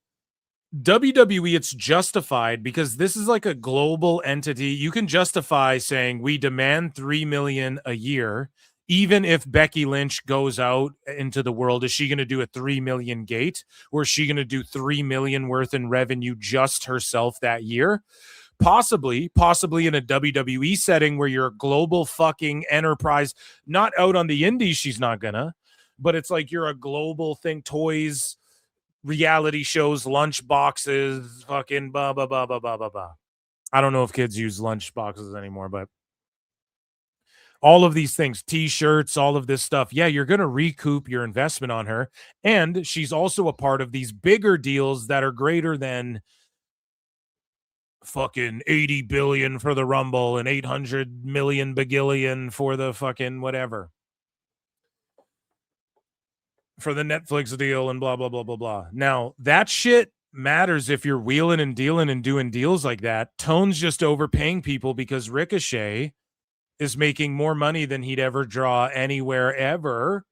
[SPEAKER 8] WWE, it's justified because this is like a global entity. You can justify saying we demand $3 million a year. Even if Becky Lynch goes out into the world, is she going to do a 3 million gate, or is she going to do 3 million worth in revenue just herself that year? Possibly in a WWE setting where you're a global fucking enterprise, not out on the indies, she's not gonna, but it's like you're a global thing, toys, reality shows, lunch boxes, fucking blah, blah, blah, blah, blah, blah, blah. I don't know if kids use lunch boxes anymore, but all of these things, t-shirts, all of this stuff. Yeah, you're going to recoup your investment on her. And she's also a part of these bigger deals that are greater than fucking 80 billion for the Rumble and 800 million bagillion for the fucking whatever, for the Netflix deal and blah, blah, blah, blah, blah. Now, that shit matters if you're wheeling and dealing and doing deals like that. Tone's just overpaying people because Ricochet is making more money than he'd ever draw anywhere ever.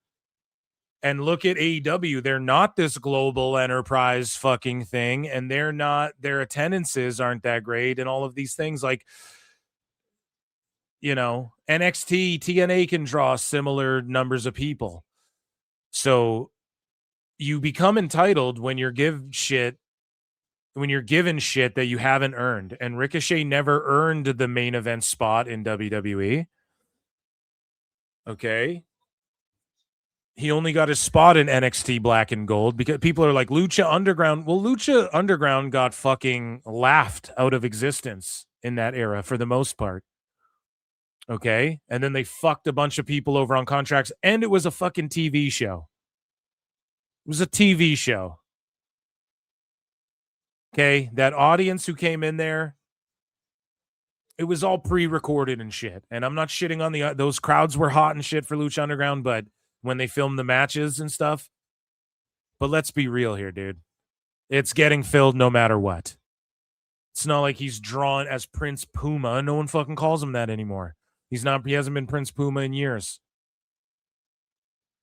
[SPEAKER 8] And look at AEW. They're not this global enterprise fucking thing. And their attendances aren't that great. And all of these things, like, NXT, TNA can draw similar numbers of people. So you become entitled when you're given shit that you haven't earned. And Ricochet never earned the main event spot in WWE. Okay. He only got his spot in NXT Black and Gold because people are like Lucha Underground. Well, Lucha Underground got fucking laughed out of existence in that era for the most part. Okay. And then they fucked a bunch of people over on contracts, and it was a fucking TV show. It was a TV show. Okay. That audience who came in there, it was all pre-recorded and shit. And I'm not shitting on those crowds were hot and shit for Lucha Underground, but when they filmed the matches and stuff. But let's be real here, dude. It's getting filled no matter what. It's not like he's drawn as Prince Puma. No one fucking calls him that anymore. He hasn't been Prince Puma in years.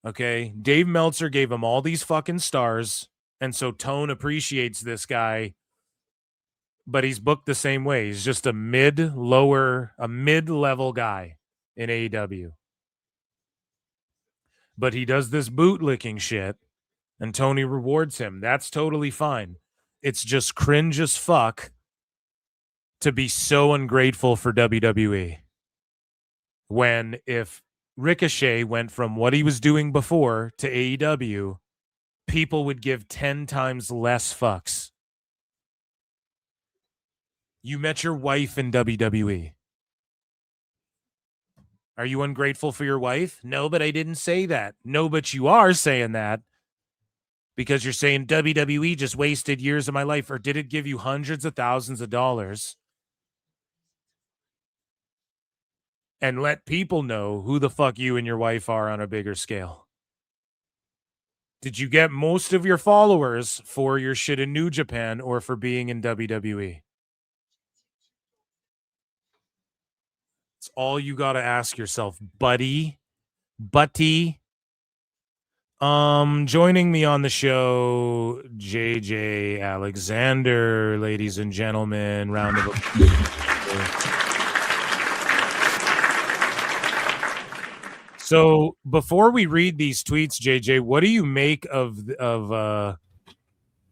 [SPEAKER 8] Okay. Dave Meltzer gave him all these fucking stars. And so Tone appreciates this guy, but he's booked the same way. He's just a mid-level guy in AEW. But he does this bootlicking shit, and Tony rewards him. That's totally fine. It's just cringe as fuck to be so ungrateful for WWE. When if Ricochet went from what he was doing before to AEW, people would give 10 times less fucks. You met your wife in WWE. Are you ungrateful for your wife? No, but I didn't say that. No, but you are saying that because you're saying WWE just wasted years of my life, or did it give you hundreds of thousands of dollars? And let people know who the fuck you and your wife are on a bigger scale. Did you get most of your followers for your shit in New Japan or for being in WWE? It's all you got to ask yourself, buddy. Joining me on the show, JJ Alexander, ladies and gentlemen. Round of applause. So before we read these tweets, JJ, what do you make of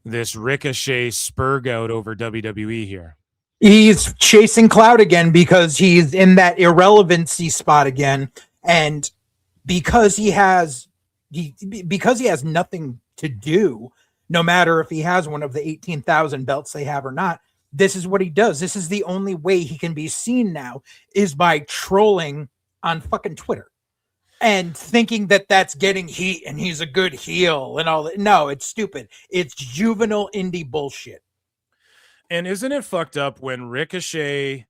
[SPEAKER 8] this Ricochet spurg out over WWE here?
[SPEAKER 2] He's chasing clout again because he's in that irrelevancy spot again, and because he has nothing to do, no matter if he has one of the 18,000 belts they have or not. This is what he does. This is the only way he can be seen now, is by trolling on fucking Twitter and thinking that that's getting heat and he's a good heel and all that. No, it's stupid. It's juvenile indie bullshit.
[SPEAKER 8] And isn't it fucked up when Ricochet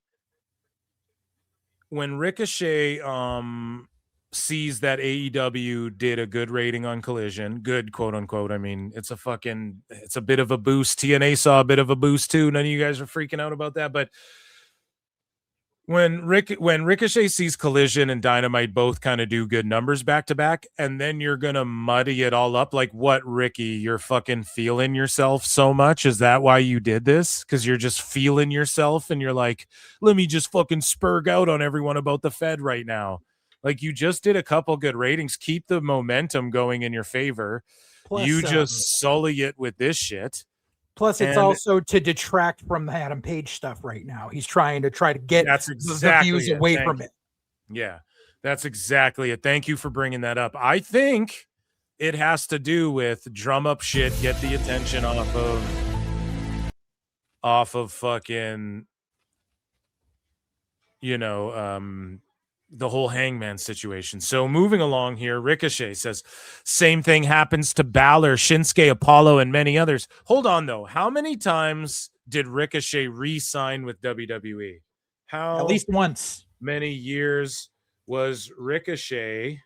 [SPEAKER 8] sees that AEW did a good rating on Collision, good quote unquote. I mean, it's a bit of a boost. TNA saw a bit of a boost too. None of you guys are freaking out about that, but when Ricochet sees Collision and Dynamite both kind of do good numbers back to back, and then you're gonna muddy it all up, like, what, Ricky? You're fucking feeling yourself so much? Is that why you did this? Because you're just feeling yourself, and you're like, let me just fucking spurg out on everyone about the Fed right now. Like, you just did a couple good ratings. Keep the momentum going in your favor. Plus, you just sully it with this shit.
[SPEAKER 2] Plus, it's also to detract from the Adam Page stuff right now. He's trying to get the views away from it.
[SPEAKER 8] Yeah, that's exactly it. Thank you for bringing that up. I think it has to do with drum up shit, get the attention off of fucking, the whole Hangman situation. So moving along here, Ricochet says, same thing happens to Balor, Shinsuke, Apollo, and many others. Hold on, though. How many times did Ricochet re-sign with WWE?
[SPEAKER 2] At least once.
[SPEAKER 8] Many years was Ricochet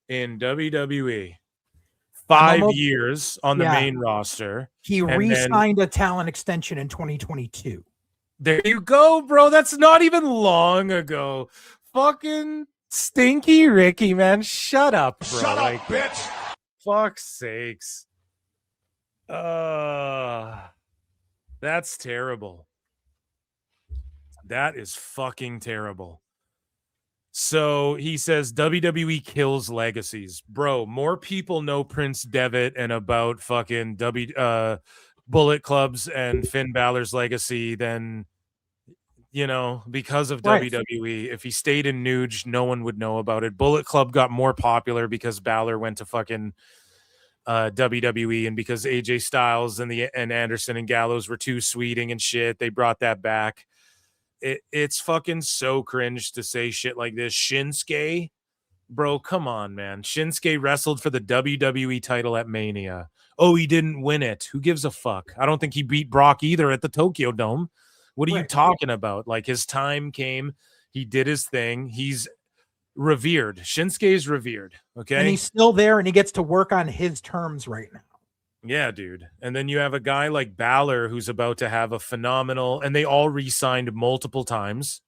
[SPEAKER 8] in WWE? 5 years on the main roster.
[SPEAKER 2] He re-signed a talent extension in 2022.
[SPEAKER 8] There you go, bro. That's not even long ago. Fucking stinky Ricky, man. Shut up, bro.
[SPEAKER 11] Shut up, bitch.
[SPEAKER 8] Fuck's sakes. That's terrible. That is fucking terrible. So he says WWE kills legacies. Bro, more people know Prince Devitt and about fucking Bullet Clubs and Finn Balor's legacy than, because of WWE. If he stayed in Nuge, no one would know about it. Bullet Club got more popular because Balor went to fucking WWE, and because AJ Styles and Anderson and Gallows were too sweeting and shit, they brought that back. It's fucking so cringe to say shit like this. Shinsuke, bro, come on, man. Shinsuke wrestled for the WWE title at Mania. Oh, he didn't win it. Who gives a fuck? I don't think he beat Brock either at the Tokyo Dome. What are you talking about? Like, his time came. He did his thing. He's revered. Shinsuke is revered. Okay.
[SPEAKER 2] And he's still there, and he gets to work on his terms right now.
[SPEAKER 8] Yeah, dude. And then you have a guy like Balor who's about to have a phenomenal, and they all re-signed multiple times,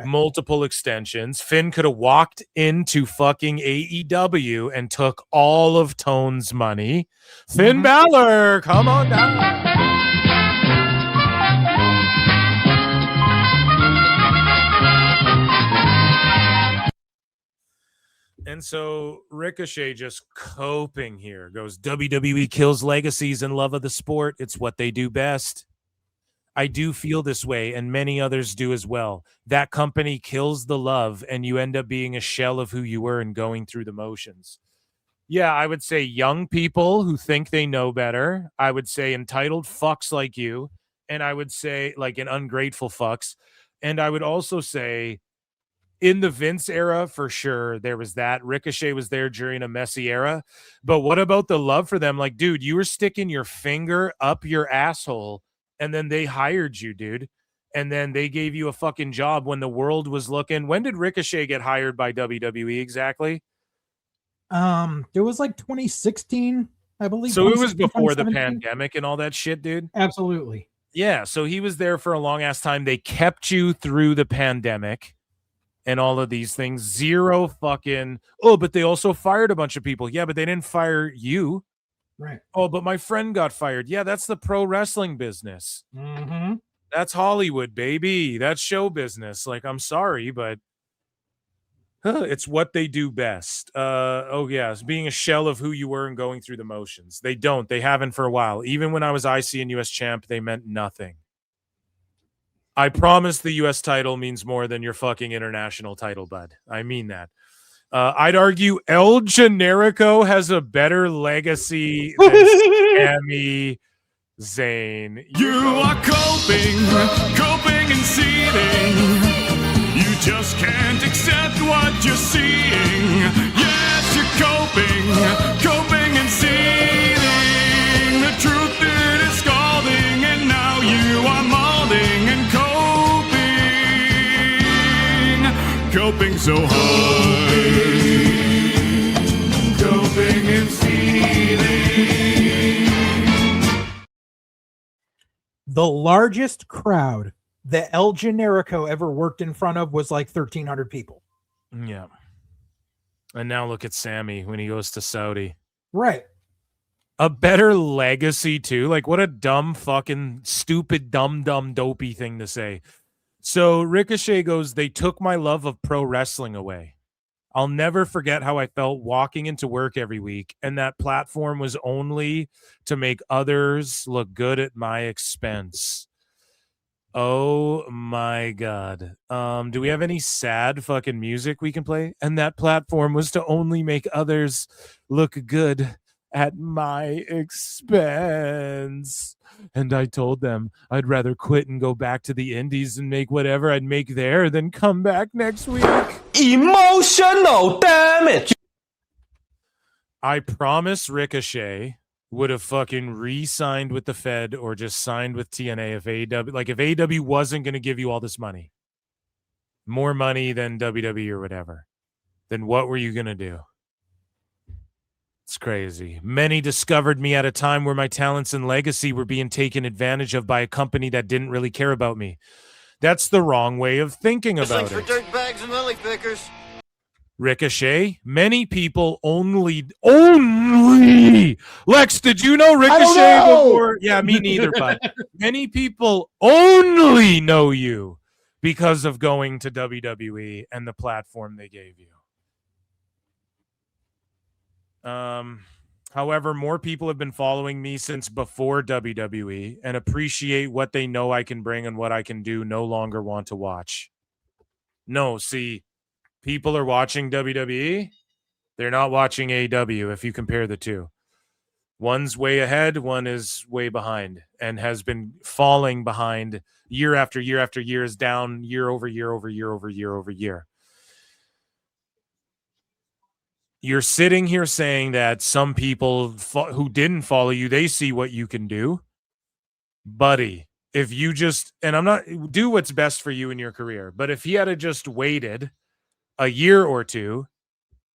[SPEAKER 8] multiple extensions. Finn could have walked into fucking AEW and took all of Tone's money. Finn Balor, come on down. And so Ricochet just coping here, goes, WWE kills legacies and love of the sport. It's what they do best. I do feel this way, and many others do as well. That company kills the love, and you end up being a shell of who you were and going through the motions. Yeah, I would say young people who think they know better. I would say entitled fucks like you. And I would say like an ungrateful fucks. And I would also say, in the Vince era, for sure, there was that. Ricochet was there during a messy era. But what about the love for them? Like, dude, you were sticking your finger up your asshole, and then they hired you, dude. And then they gave you a fucking job when the world was looking. When did Ricochet get hired by WWE exactly?
[SPEAKER 2] It was like 2016, I believe.
[SPEAKER 8] So it was before the pandemic and all that shit, dude?
[SPEAKER 2] Absolutely.
[SPEAKER 8] Yeah, so he was there for a long-ass time. They kept you through the pandemic and all of these things. Zero fucking, but they also fired a bunch of people. Yeah, but they didn't fire you.
[SPEAKER 2] Right.
[SPEAKER 8] Oh, but my friend got fired. Yeah, that's the pro wrestling business.
[SPEAKER 2] Mm-hmm.
[SPEAKER 8] That's Hollywood, baby. That's show business. Like, I'm sorry, but it's what they do best. It's being a shell of who you were and going through the motions. They don't. They haven't for a while. Even when I was IC and US champ, they meant nothing. I promise the U.S. title means more than your fucking international title, bud. I mean that. I'd argue El Generico has a better legacy than Sami Zayn.
[SPEAKER 6] You are coping and seething. You just can't accept what you're seeing. Yes, you're coping and seething. The truth it is scalding, and now you are molding and coping so hard, coping and seething.
[SPEAKER 2] The largest crowd that El Generico ever worked in front of was like 1,300 people.
[SPEAKER 8] Yeah. And now look at Sammy when he goes to Saudi.
[SPEAKER 2] Right.
[SPEAKER 8] A better legacy, too. Like, what a dumb, fucking, stupid, dumb, dopey thing to say. So Ricochet goes, they took my love of pro wrestling away. I'll never forget how I felt walking into work every week, and that platform was only to make others look good at my expense. Oh my God. Do we have any sad fucking music we can play? And that platform was to only make others look good at my expense. And I told them I'd rather quit and go back to the indies and make whatever I'd make there than come back next week.
[SPEAKER 6] Emotional damage.
[SPEAKER 8] I promise Ricochet would have fucking re-signed with the Fed or just signed with TNA if AEW, like if AEW wasn't going to give you all this money, more money than WWE or whatever, then what were you going to do? It's crazy. Many discovered me at a time where my talents and legacy were being taken advantage of by a company that didn't really care about me. That's the wrong way of thinking about it.
[SPEAKER 6] Dirtbags and lily pickers.
[SPEAKER 8] Ricochet, many people only Lex, did you know Ricochet before? Yeah, me neither, but many people only know you because of going to WWE and the platform they gave you. However, more people have been following me since before WWE and appreciate what they know I can bring and what I can do, no longer want to watch. No, see, people are watching WWE. They're not watching AEW if you compare the two. One's way ahead, one is way behind, and has been falling behind year after year after year, is down year over year over year over year over year. You're sitting here saying that some people who didn't follow you, they see what you can do. Buddy, if you just, and I'm not, do what's best for you in your career, but if he had just waited a year or two,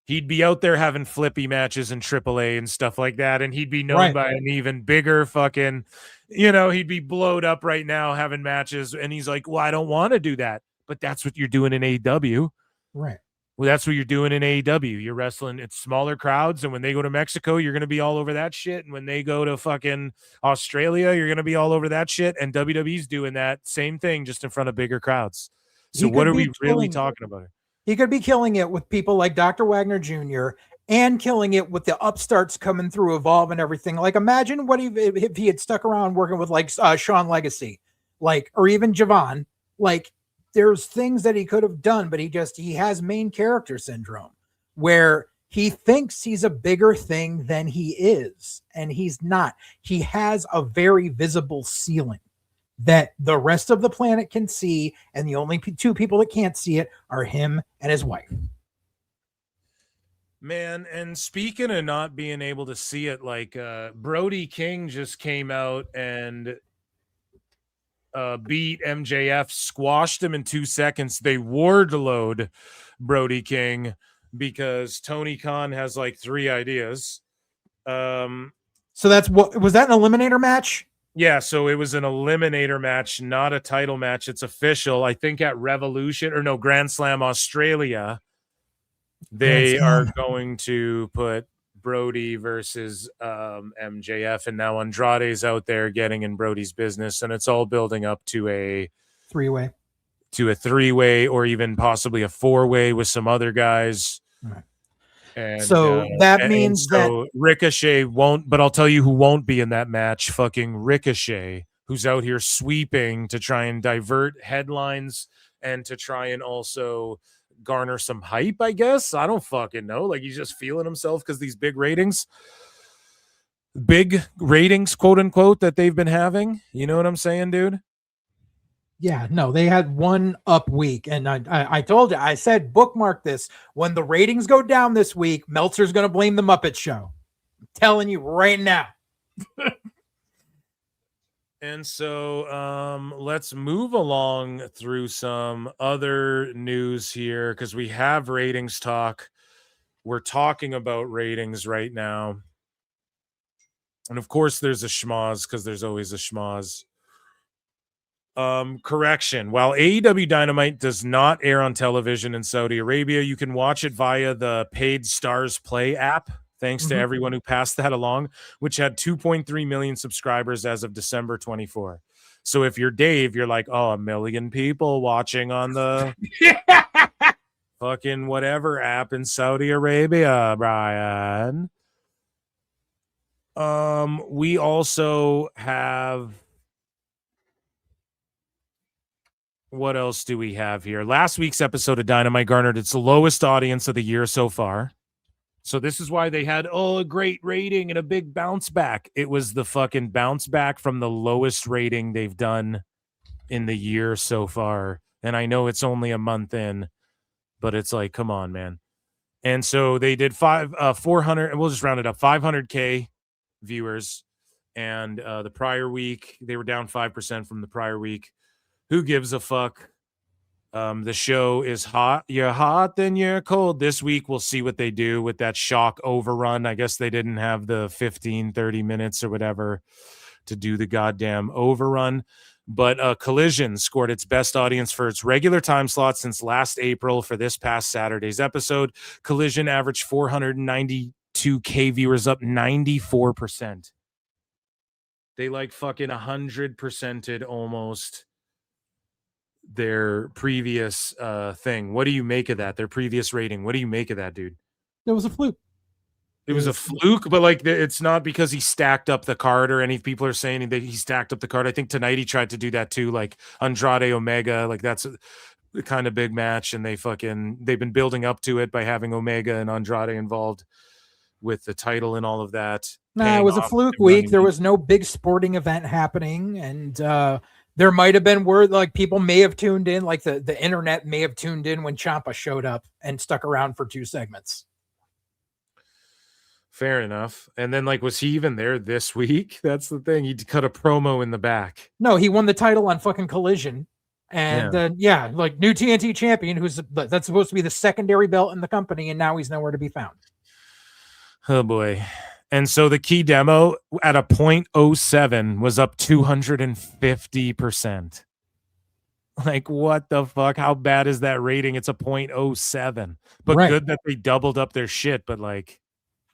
[SPEAKER 8] he'd be out there having flippy matches in AAA and stuff like that, and he'd be known by an even bigger fucking, he'd be blowed up right now having matches, and he's like, well, I don't want to do that, but that's what you're doing in AEW.
[SPEAKER 2] Right.
[SPEAKER 8] Well, that's what you're doing in AEW. You're wrestling, it's smaller crowds, and when they go to Mexico, you're going to be all over that shit, and when they go to fucking Australia, you're going to be all over that shit, and WWE's doing that same thing, just in front of bigger crowds. So what are we really talking about?
[SPEAKER 2] He could be killing it with people like Dr. Wagner Jr. and killing it with the upstarts coming through Evolve and everything. Like, imagine what if he had stuck around working with like Sean Legacy, like, or even Javon. Like, there's things that he could have done, but he has main character syndrome where he thinks he's a bigger thing than he is, and he's not. He has a very visible ceiling that the rest of the planet can see, and the only two people that can't see it are him and his wife.
[SPEAKER 8] Man, and speaking of not being able to see it, like Brody King just came out and beat MJF, squashed him in 2 seconds. They wardlowed Brody King because Tony Khan has like 3 ideas.
[SPEAKER 2] So that's what was that an eliminator match?
[SPEAKER 8] Yeah, so it was an eliminator match, not a title match. It's official. I think at Grand Slam Australia, they are going to put Brody versus MJF, and now Andrade's out there getting in Brody's business, and it's all building up to a
[SPEAKER 2] 3-way,
[SPEAKER 8] or even possibly a 4-way with some other guys.
[SPEAKER 2] Right.
[SPEAKER 8] And
[SPEAKER 2] so that means that
[SPEAKER 8] Ricochet won't, but I'll tell you who won't be in that match. Fucking Ricochet, who's out here sweeping to try and divert headlines and to try and also garner some hype, I guess. I don't fucking know. Like, he's just feeling himself because these big ratings, quote unquote, that they've been having. You know what I'm saying, dude?
[SPEAKER 2] Yeah, no, they had one up week, and I told you, I said bookmark this. When the ratings go down this week, Meltzer's going to blame the Muppet Show. I'm telling you right now.
[SPEAKER 8] And so let's move along through some other news here, because we have ratings talk. We're talking about ratings right now. And of course, there's a schmoz, because there's always a schmoz. Correction. While AEW Dynamite does not air on television in Saudi Arabia, you can watch it via the Paid Stars Play app. Thanks to everyone who passed that along, which had 2.3 million subscribers as of December 24. So if you're Dave, you're like, oh, 1 million people watching on the fucking whatever app in Saudi Arabia, Brian. We also have, what else do we have here? Last week's episode of Dynamite garnered its lowest audience of the year so far. So this is why they had, a great rating and a big bounce back. It was the fucking bounce back from the lowest rating they've done in the year so far. And I know it's only a month in, but it's like, come on, man. And so they did 400, and we'll just round it up, 500K viewers. And the prior week, they were down 5% from the prior week. Who gives a fuck? The show is hot. You're hot, then you're cold. This week, we'll see what they do with that shock overrun. I guess they didn't have the 15, 30 minutes or whatever to do the goddamn overrun. But Collision scored its best audience for its regular time slot since last April for this past Saturday's episode. Collision averaged 492K viewers, up 94%. They like fucking 100%ed almost their previous thing. What do you make of that? Their previous rating. What do you make of that, dude?
[SPEAKER 2] It was a fluke.
[SPEAKER 8] It was a fluke, but like it's not because he stacked up the card or any people are saying that he stacked up the card. I think tonight he tried to do that too, like Andrade Omega, like that's a kind of big match, and they've been building up to it by having Omega and Andrade involved with the title and all of that.
[SPEAKER 2] Nah, it was a fluke week. There was no big sporting event happening, and there might have been word like people may have tuned in, like the internet may have tuned in when Ciampa showed up and stuck around for 2 segments.
[SPEAKER 8] Fair enough. And then, like, was he even there this week? That's the thing. He cut a promo in the back.
[SPEAKER 2] No, he won the title on fucking Collision. And like new TNT champion, that's supposed to be the secondary belt in the company, and now he's nowhere to be found.
[SPEAKER 8] Oh boy. And so the key demo at a 0.07 was up 250%. Like, what the fuck? How bad is that rating? It's a 0.07. But good that they doubled up their shit, but like,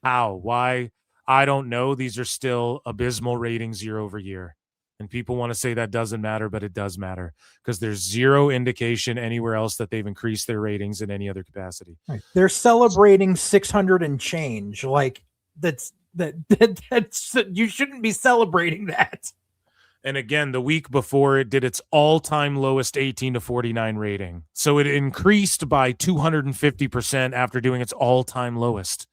[SPEAKER 8] how? Why? I don't know. These are still abysmal ratings year over year. And people want to say that doesn't matter, but it does matter because there's zero indication anywhere else that they've increased their ratings in any other capacity.
[SPEAKER 2] Right. They're celebrating 600 and change. Like that's you shouldn't be celebrating that.
[SPEAKER 8] And again, the week before it did its all-time lowest 18 to 49 rating. So it increased by 250% after doing its all-time lowest.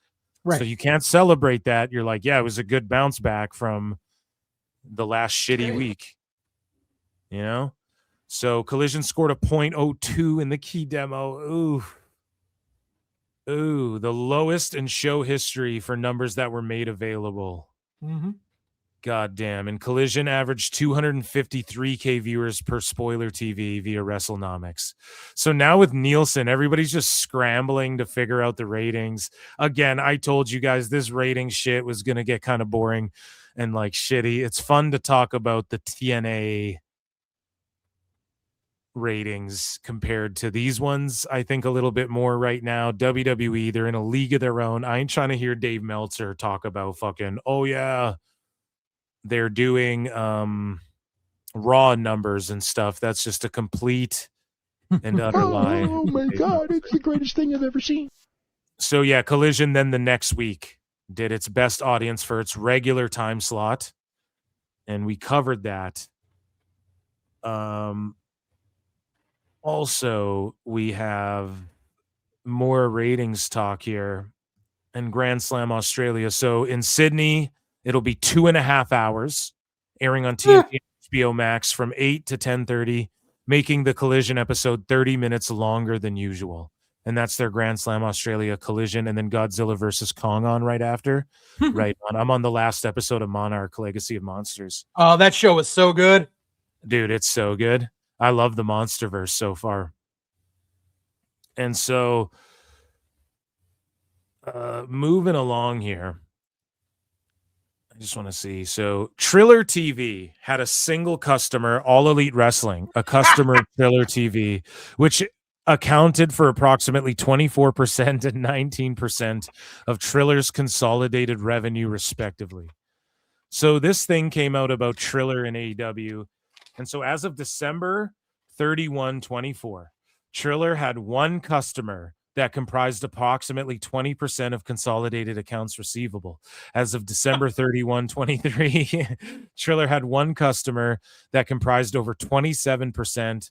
[SPEAKER 2] Right.
[SPEAKER 8] So you can't celebrate that. You're like, yeah, it was a good bounce back from the last shitty week. You know? So Collision scored a 0.02 in the key demo. Ooh, the lowest in show history for numbers that were made available.
[SPEAKER 2] Mm-hmm.
[SPEAKER 8] God damn. And Collision averaged 253K viewers per spoiler TV via WrestleNomics. So now with Nielsen, everybody's just scrambling to figure out the ratings. Again, I told you guys this rating shit was going to get kind of boring and like shitty. It's fun to talk about the TNA ratings compared to these ones. I think a little bit more right now. WWE, they're in a league of their own. I ain't trying to hear Dave Meltzer talk about fucking, oh yeah, they're doing raw numbers and stuff. That's just a complete and utter lie.
[SPEAKER 13] Oh my God, it's the greatest thing I've ever seen.
[SPEAKER 8] So yeah, Collision then the next week did its best audience for its regular time slot, and we covered that. Also, we have more ratings talk here in Grand Slam Australia. So in Sydney, it'll be 2.5 hours, airing on TNT and HBO Max from 8 to 10:30, making the Collision episode 30 minutes longer than usual. And that's their Grand Slam Australia Collision, and then Godzilla versus Kong on right after. Right on. I'm on the last episode of Monarch Legacy of Monsters.
[SPEAKER 2] Oh, that show was so good.
[SPEAKER 8] Dude, it's so good. I love the Monsterverse so far. And so moving along here, I just want to see. So Triller TV had a single customer, All Elite Wrestling, a customer of Triller TV, which accounted for approximately 24% and 19% of Triller's consolidated revenue, respectively. So this thing came out about Triller and AEW. And so as of December 31, 24, Triller had one customer that comprised approximately 20% of consolidated accounts receivable. As of December 31, 23, Triller had one customer that comprised over 27%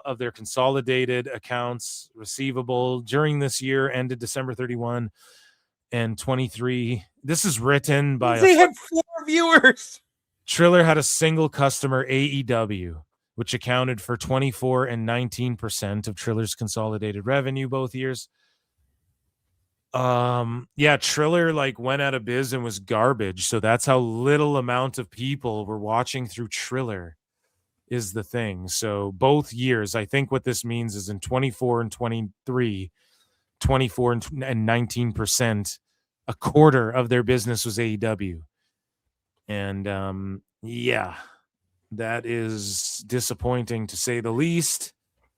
[SPEAKER 8] of their consolidated accounts receivable during this year ended December 31 and 23. This is written by
[SPEAKER 2] they had 4 viewers.
[SPEAKER 8] Triller had a single customer, AEW, which accounted for 24 and 19% of Triller's consolidated revenue both years. Yeah, Triller like went out of biz and was garbage. So that's how little amount of people were watching through Triller is the thing. So both years, I think what this means is in 24 and 23, 24 and 19%, a quarter of their business was AEW. And yeah, that is disappointing to say the least.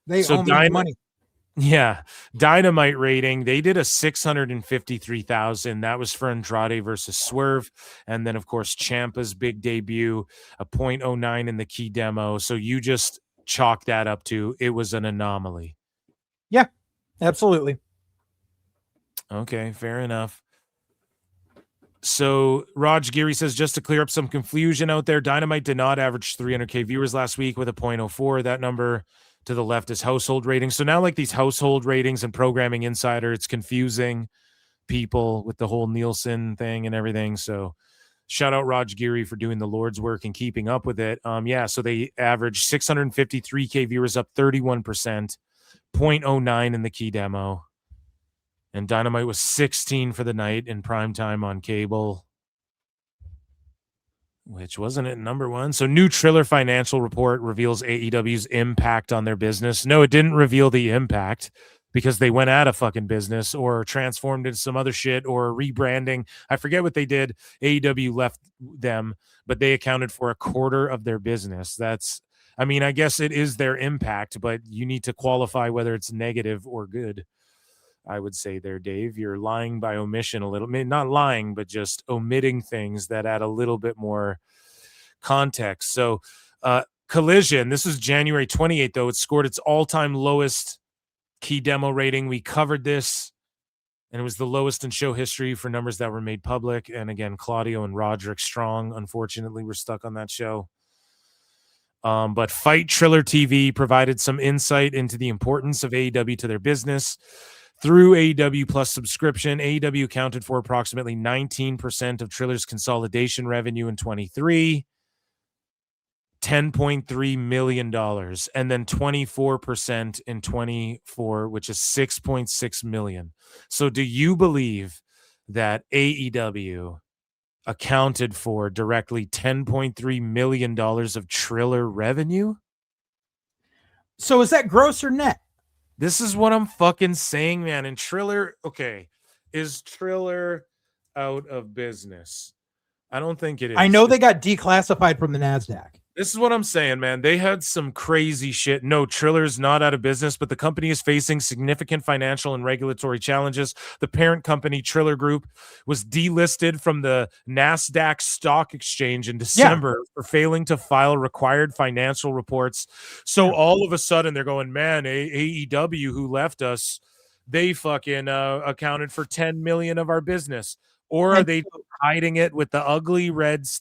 [SPEAKER 2] They owe me money.
[SPEAKER 8] Yeah, Dynamite rating, they did a 653,000. That was for Andrade versus Swerve. And then, of course, Ciampa's big debut, a 0.09 in the key demo. So you just chalk that up to it was an anomaly.
[SPEAKER 2] Yeah, absolutely.
[SPEAKER 8] Okay, fair enough. So Raj Giri says, just to clear up some confusion out there, Dynamite did not average 300K viewers last week with a 0.04. That number to the left is household ratings. So now like these household ratings and Programming Insider, it's confusing people with the whole Nielsen thing and everything. So shout out Raj Giri for doing the Lord's work and keeping up with it. Yeah, so they averaged 653K viewers, up 31%, 0.09 in the key demo. And Dynamite was 16 for the night in primetime on cable, which wasn't it number one. So new Triller financial report reveals AEW's impact on their business. No, it didn't reveal the impact because they went out of fucking business or transformed into some other shit or rebranding. I forget what they did. AEW left them, but they accounted for a quarter of their business. I mean, I guess it is their impact, but you need to qualify whether it's negative or good. I would say there, Dave, you're lying by omission a little. Not lying, but just omitting things that add a little bit more context. So Collision, this is January 28th, though. It scored its all-time lowest key demo rating. We covered this, and it was the lowest in show history for numbers that were made public. And again, Claudio and Roderick Strong, unfortunately, were stuck on that show. But Fight Triller TV provided some insight into the importance of AEW to their business. Through AEW Plus subscription, AEW accounted for approximately 19% of Triller's consolidation revenue in 23, $10.3 million, and then 24% in 24, which is $6.6 million. So do you believe that AEW accounted for directly $10.3 million of Triller revenue?
[SPEAKER 2] So is that gross or net?
[SPEAKER 8] This is what I'm fucking saying, man. And Triller, okay, is Triller out of business? I don't think it is.
[SPEAKER 2] I know they got declassified from the NASDAQ.
[SPEAKER 8] This is what I'm saying, man. They had some crazy shit. No, Triller's not out of business, but the company is facing significant financial and regulatory challenges. The parent company, Triller Group, was delisted from the NASDAQ stock exchange in December for failing to file required financial reports. So all of a sudden they're going, man, AEW, who left us, they fucking accounted for 10 million of our business. Or are they hiding it with the ugly redheaded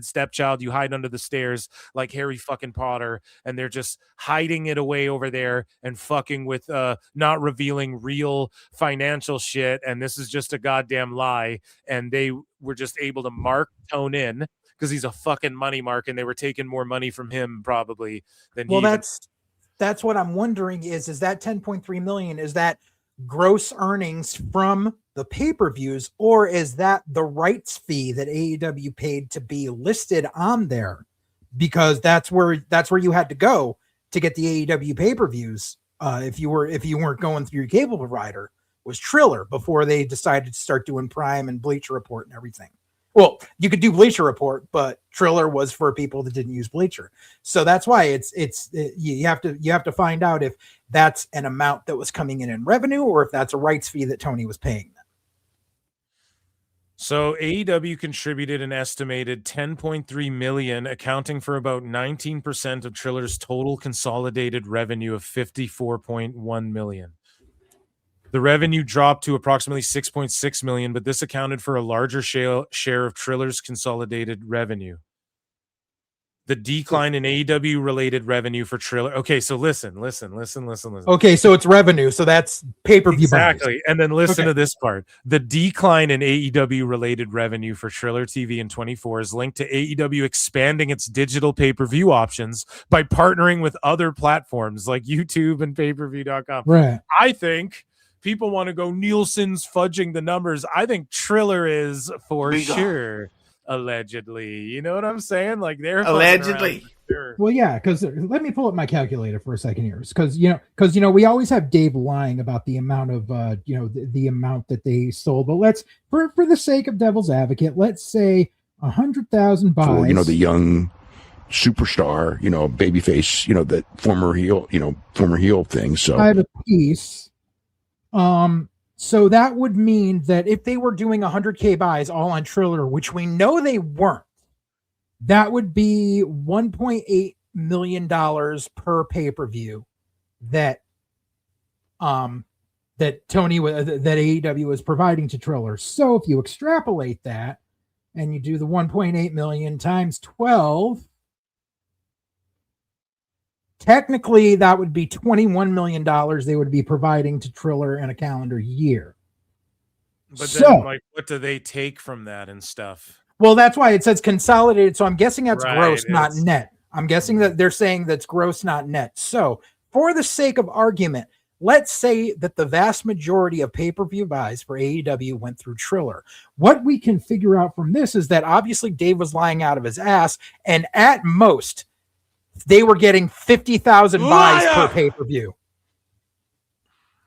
[SPEAKER 8] stepchild you hide under the stairs like Harry fucking Potter, and they're just hiding it away over there and fucking with not revealing real financial shit, and this is just a goddamn lie, and they were just able to mark Tone in because he's a fucking money mark, and they were taking more money from him probably than
[SPEAKER 2] that's what I'm wondering is that 10.3 million, is that gross earnings from the pay-per-views, or is that the rights fee that AEW paid to be listed on there? Because that's where you had to go to get the AEW pay-per-views. If you weren't going through your cable provider, was Triller before they decided to start doing Prime and Bleacher Report and everything. Well, you could do Bleacher Report, but Triller was for people that didn't use Bleacher. So that's why you have to find out if that's an amount that was coming in revenue, or if that's a rights fee that Tony was paying them.
[SPEAKER 8] So AEW contributed an estimated $10.3 million, accounting for about 19% of Triller's total consolidated revenue of $54.1 million. The revenue dropped to approximately $6.6 million, but this accounted for a larger share of Triller's consolidated revenue. The decline in AEW related revenue for Triller. Okay, so listen.
[SPEAKER 2] Okay, so it's revenue. So that's pay-per-view.
[SPEAKER 8] Exactly.
[SPEAKER 2] Buys.
[SPEAKER 8] And then listen to this part. The decline in AEW related revenue for Triller TV in 24 is linked to AEW expanding its digital pay-per-view options by partnering with other platforms like YouTube and pay-per-view.com.
[SPEAKER 2] Right.
[SPEAKER 8] I think people want to go Nielsen's fudging the numbers. I think Triller is for sure. Allegedly, you know what I'm saying? Like they're
[SPEAKER 2] allegedly.
[SPEAKER 8] Sure.
[SPEAKER 2] Well, yeah, because let me pull up my calculator for a second here, because we always have Dave lying about the amount of the amount that they sold. But let's for the sake of devil's advocate, let's say 100,000 buys.
[SPEAKER 13] For, the young superstar, babyface, the former heel thing. So
[SPEAKER 2] I have a piece. So that would mean that if they were doing 100K buys all on Triller, which we know they weren't, that would be $1.8 million per pay-per-view that that AEW was providing to Triller. So if you extrapolate that and you do the 1.8 million times 12, technically that would be $21 million they would be providing to Triller in a calendar year.
[SPEAKER 8] But
[SPEAKER 2] so,
[SPEAKER 8] then, like, what do they take from that and stuff?
[SPEAKER 2] Well, that's why it says consolidated. So I'm guessing that's
[SPEAKER 8] Right,
[SPEAKER 2] gross, not
[SPEAKER 8] it's-
[SPEAKER 2] net. I'm guessing that they're saying that's gross, not net. So for the sake of argument, let's say that the vast majority of pay-per-view buys for AEW went through Triller. What we can figure out from this is that obviously Dave was lying out of his ass, and at most they were getting 50,000 buys per pay-per-view.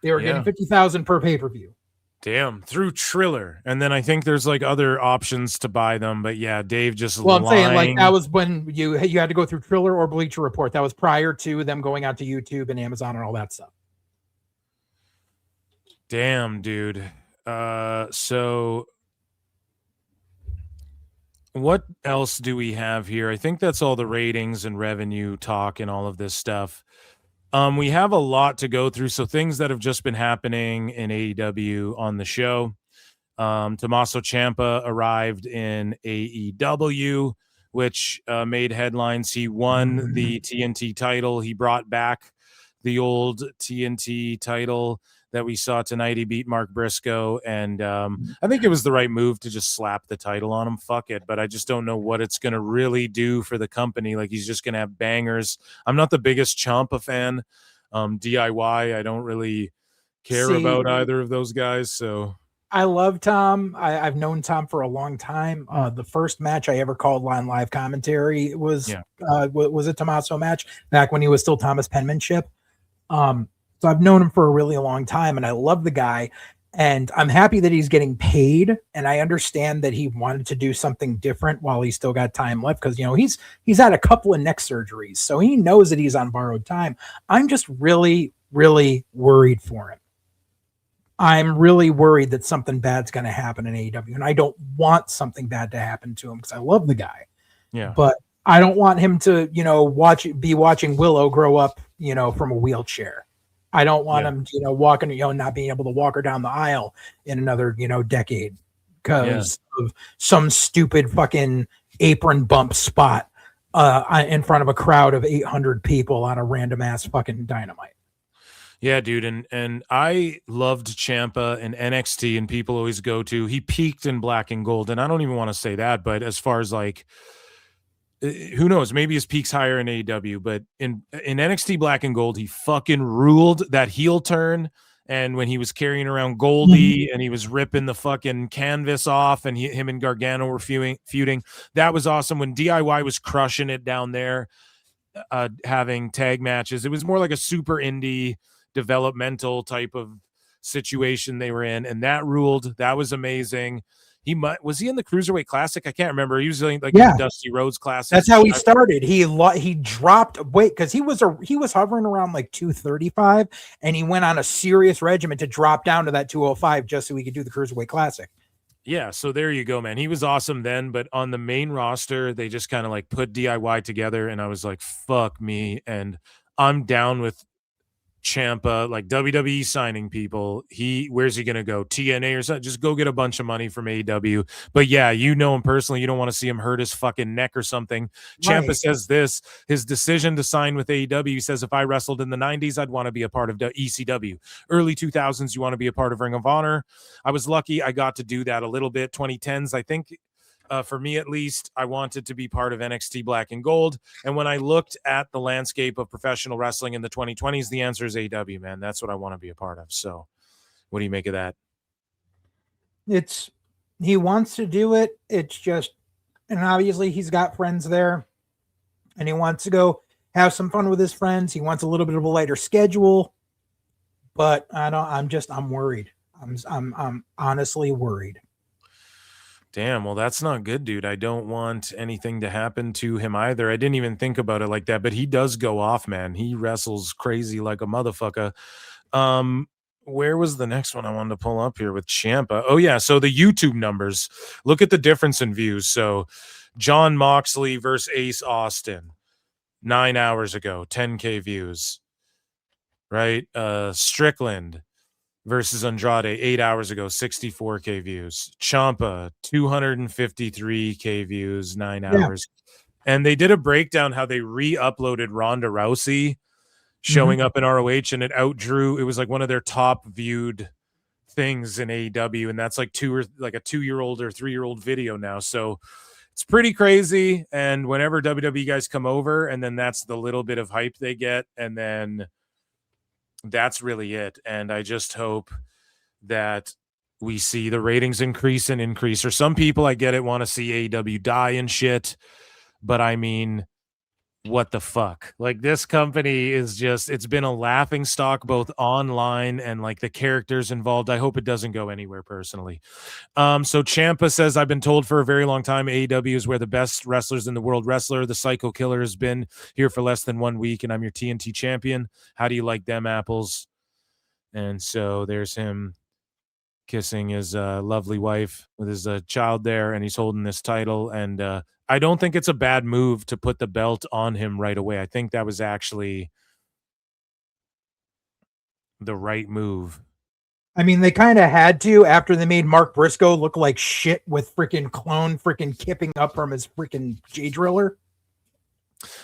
[SPEAKER 2] They were getting 50,000 per pay-per-view.
[SPEAKER 8] Damn, through Triller. And then I think there's like other options to buy them, but yeah, Dave just
[SPEAKER 2] Well, I'm saying like
[SPEAKER 8] lying.
[SPEAKER 2] that was when you had to go through Triller or Bleacher Report. That was prior to them going out to YouTube and Amazon and all that stuff.
[SPEAKER 8] Damn, dude. So what else do we have here? I think that's all the ratings and revenue talk and all of this stuff. We have a lot to go through. So things that have just been happening in AEW on the show. Tommaso Ciampa arrived in AEW, which made headlines. He won the TNT title. He brought back the old TNT title that we saw tonight. He beat Mark Briscoe, and I think it was the right move to just slap the title on him. Fuck it. But I just don't know what it's going to really do for the company. Like, he's just going to have bangers. I'm not the biggest Ciampa fan. DIY, I don't really care about either of those guys. So
[SPEAKER 2] I love Tom. I've known Tom for a long time. The first match I ever called on live commentary was a Tommaso match back when he was still Thomas Penmanship. So I've known him for a really long time, and I love the guy, and I'm happy that he's getting paid. And I understand that he wanted to do something different while he's still got time left, because, you know, he's had a couple of neck surgeries, so he knows that he's on borrowed time. I'm just really, really worried for him. I'm really worried that something bad's going to happen in AEW, and I don't want something bad to happen to him because I love the guy.
[SPEAKER 8] Yeah,
[SPEAKER 2] but I don't want him to, you know, be watching Willow grow up, you know, from a wheelchair. I don't want him, you know, walking, you know, not being able to walk her down the aisle in another, you know, decade because of some stupid fucking apron bump spot in front of a crowd of 800 people on a random ass fucking Dynamite.
[SPEAKER 8] Yeah, dude, and I loved Ciampa in NXT, and people always go to, he peaked in Black and Gold, and I don't even want to say that, but as far as like, who knows, maybe his peak's higher in AEW, but in NXT Black and Gold, he fucking ruled that heel turn. And when he was carrying around Goldie and he was ripping the fucking canvas off, and him and Gargano were feuding, that was awesome. When DIY was crushing it down there, having tag matches, it was more like a super indie developmental type of situation they were in, and that ruled. That was amazing. Was he in the Cruiserweight Classic? I can't remember. He was like in the Dusty Rhodes Classic.
[SPEAKER 2] That's how he started. He dropped weight because he was hovering around like 235, and he went on a serious regimen to drop down to that 205 just so he could do the Cruiserweight Classic.
[SPEAKER 8] Yeah, so there you go, man. He was awesome then, but on the main roster, they just kind of like put DIY together, and I was like, fuck me. And I'm down with Ciampa, like WWE signing people. Where's he gonna go? TNA or something? Just go get a bunch of money from AEW. But yeah, you know him personally. You don't want to see him hurt his fucking neck or something. Right. Ciampa says this: his decision to sign with AEW. He says, if I wrestled in the 90s, I'd want to be a part of ECW. Early 2000s, you want to be a part of Ring of Honor. I was lucky. I got to do that a little bit. 2010s, I think. For me, at least, I wanted to be part of NXT Black and Gold. And when I looked at the landscape of professional wrestling in the 2020s, the answer is AEW, man. That's what I want to be a part of. So what do you make of that?
[SPEAKER 2] He wants to do it. It's just, and obviously he's got friends there, and he wants to go have some fun with his friends. He wants a little bit of a lighter schedule, but I'm worried. I'm honestly worried.
[SPEAKER 8] Damn, well, that's not good, dude. I don't want anything to happen to him either. I didn't even think about it like that, but he does go off, man. He wrestles crazy like a motherfucker. Where was the next one I wanted to pull up here with Ciampa? Oh, yeah, so the YouTube numbers. Look at the difference in views. So John Moxley versus Ace Austin. 9 hours ago, 10K views. Right? Strickland versus Andrade 8 hours ago, 64K views. Ciampa 253K views, 9 hours. And they did a breakdown how they re-uploaded Ronda Rousey showing up in ROH, and it outdrew. It was like one of their top viewed things in AEW, and that's like a 2-year-old or 3-year-old video now. So it's pretty crazy. And whenever WWE guys come over, and then that's the little bit of hype they get, and then that's really it. And I just hope that we see the ratings increase. Or some people, I get it, want to see AEW die and shit, but I mean, what the fuck? Like, this company is just, it's been a laughing stock both online and like the characters involved. I hope it doesn't go anywhere personally. So Ciampa says, I've been told for a very long time AEW is where the best wrestlers in the world wrestler. The Psycho Killer has been here for less than 1 week, and I'm your TNT champion. How do you like them apples? And so there's him kissing his lovely wife with his child there, and he's holding this title. And I don't think it's a bad move to put the belt on him right away. I think that was actually the right move.
[SPEAKER 2] I mean, they kind of had to after they made Mark Briscoe look like shit with freaking clone freaking kipping up from his freaking J driller.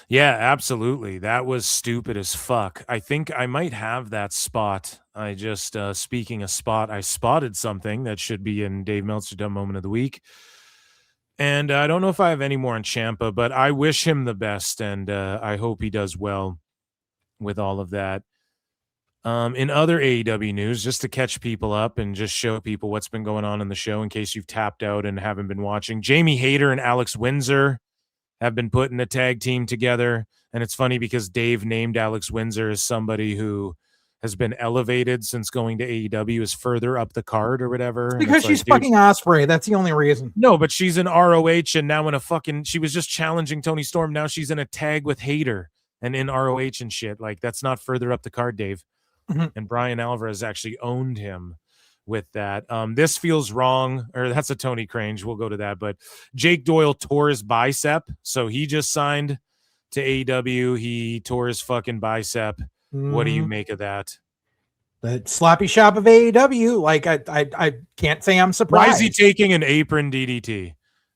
[SPEAKER 8] Yeah, absolutely. That was stupid as fuck. I think I might have that spot. I just, speaking of spot, I spotted something that should be in Dave Meltzer's Dumb Moment of the Week. And I don't know if I have any more on Ciampa, but I wish him the best, and I hope he does well with all of that. In other AEW news, just to catch people up and just show people what's been going on in the show in case you've tapped out and haven't been watching, Jamie Hayter and Alex Windsor have been putting a tag team together. And it's funny because Dave named Alex Windsor as somebody who has been elevated since going to AEW, is further up the card or whatever.
[SPEAKER 2] It's because she's fucking Ospreay. That's the only reason.
[SPEAKER 8] No, but she's in ROH, and now in a fucking, she was just challenging Tony Storm. Now she's in a tag with Hayter and in ROH and shit. Like, that's not further up the card, Dave. And Brian Alvarez actually owned him with that. This feels wrong, or that's a Tony Crange. We'll go to that. But Jake Doyle tore his bicep. So he just signed to AEW. He tore his fucking bicep. What do you make of that?
[SPEAKER 2] The sloppy shop of AEW. Like, I can't say I'm surprised.
[SPEAKER 8] Why is he taking an apron DDT?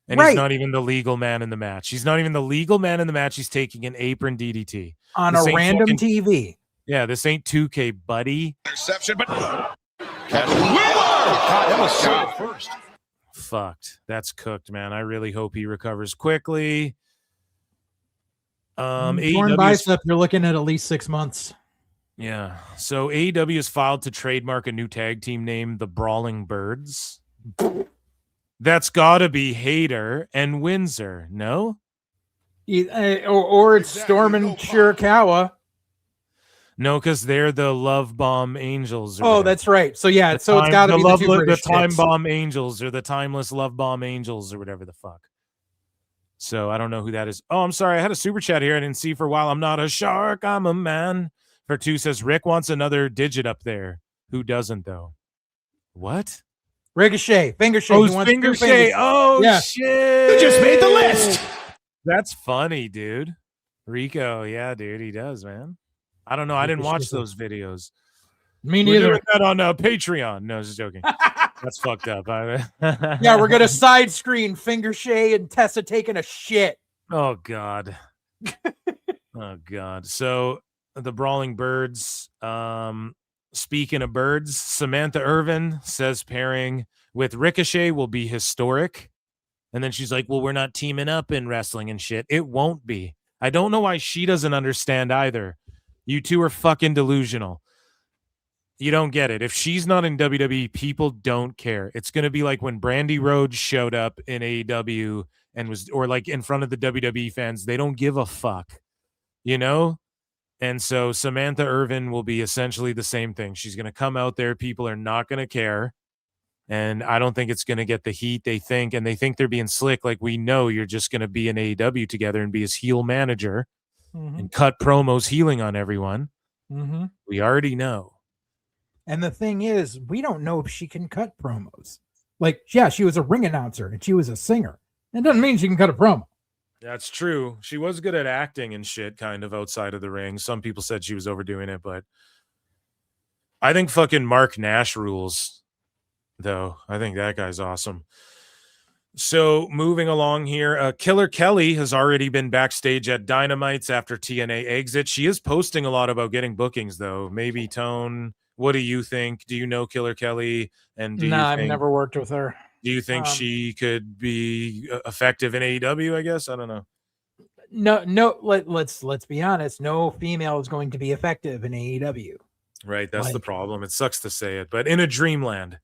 [SPEAKER 8] And he's not even the legal man in the match. He's not even the legal man in the match. He's taking an apron DDT.
[SPEAKER 2] On a random TV.
[SPEAKER 8] Yeah, this ain't 2K, buddy.
[SPEAKER 3] Interception, but that was so first.
[SPEAKER 8] Fucked. That's cooked, man. I really hope he recovers quickly.
[SPEAKER 2] Torn bicep, you're looking at least 6 months.
[SPEAKER 8] Yeah. So AEW has filed to trademark a new tag team name, the Brawling Birds. That's got to be Hayter and Windsor, no?
[SPEAKER 2] Or it's Storm and Shirakawa.
[SPEAKER 8] No, because they're the Love Bomb Angels.
[SPEAKER 2] Oh, that's right. So yeah, it's got to be
[SPEAKER 8] the Time Bomb Angels, or the Timeless Love Bomb Angels, or whatever the fuck. So I don't know who that is. Oh, I'm sorry. I had a super chat here I didn't see for a while. I'm not a shark. I'm a man. For 2 says Rick wants another digit up there. Who doesn't though? What?
[SPEAKER 2] Ricochet, finger shake.
[SPEAKER 8] Oh, finger shake. Oh
[SPEAKER 2] yeah.
[SPEAKER 8] Shit!
[SPEAKER 2] You just made the list.
[SPEAKER 8] That's funny, dude. Rico, yeah, dude, he does, man. I don't know. I didn't watch those videos.
[SPEAKER 2] Me neither.
[SPEAKER 8] We're doing that on Patreon. No, just joking. That's fucked up.
[SPEAKER 2] Yeah, we're gonna side screen finger Shay and Tessa taking a shit.
[SPEAKER 8] Oh God. Oh God. So the Brawling Birds. Speaking of birds, Samantha Irvin says pairing with Ricochet will be historic. And then she's like, well, we're not teaming up in wrestling and shit. It won't be. I don't know why she doesn't understand either. You two are fucking delusional. You don't get it. If she's not in WWE, people don't care. It's going to be like when Brandy Rhodes showed up in AEW and was, or like in front of the WWE fans, they don't give a fuck, you know? And so Samantha Irvin will be essentially the same thing. She's going to come out there. People are not going to care. And I don't think it's going to get the heat they think. And they think they're being slick. Like, we know you're just going to be in AEW together and be his heel manager and cut promos healing on everyone. We already know.
[SPEAKER 2] And the thing is, we don't know if she can cut promos. Like, yeah, she was a ring announcer and she was a singer. It doesn't mean she can cut a promo.
[SPEAKER 8] That's true. She was good at acting and shit, kind of outside of the ring. Some people said she was overdoing it, but I think fucking Mark Nash rules, though. I think that guy's awesome. So moving along here, Killer Kelly has already been backstage at Dynamites after TNA exit. She is posting a lot about getting bookings, though. Maybe Tone, what do you think? Do you know Killer Kelly? And do you
[SPEAKER 2] I've
[SPEAKER 8] think,
[SPEAKER 2] never worked with her.
[SPEAKER 8] do you think she could be effective in AEW? I guess I don't know.
[SPEAKER 2] No. Let's be honest. No female is going to be effective in AEW.
[SPEAKER 8] Right, that's the problem. It sucks to say it, but in a dreamland.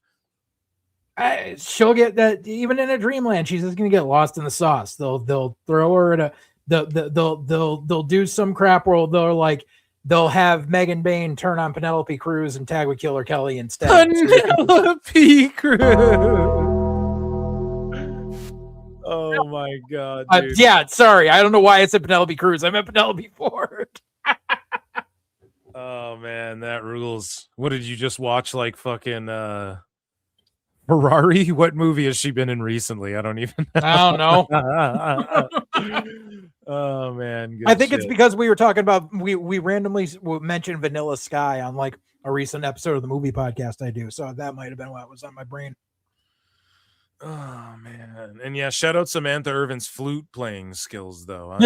[SPEAKER 2] She'll get that. Even in a dreamland, she's just gonna get lost in the sauce. They'll throw her at they'll do some crap where they'll have Megan Bain turn on Penelope Cruz and tag with Killer Kelly instead.
[SPEAKER 8] Penelope Cruz. Oh my god, dude.
[SPEAKER 2] Yeah, sorry, I don't know why I said Penelope Cruz. I meant Penelope Ford.
[SPEAKER 8] Oh man, that rules. What did you just watch? Like fucking Ferrari? What movie has she been in recently? I don't even know.
[SPEAKER 2] I don't know.
[SPEAKER 8] Oh man, good
[SPEAKER 2] I think
[SPEAKER 8] shit.
[SPEAKER 2] it's because we were talking about we randomly mentioned Vanilla Sky on like a recent episode of the movie podcast I do, so that might have been what was on my brain.
[SPEAKER 8] Oh man, and yeah, shout out Samantha Irvin's flute playing skills though.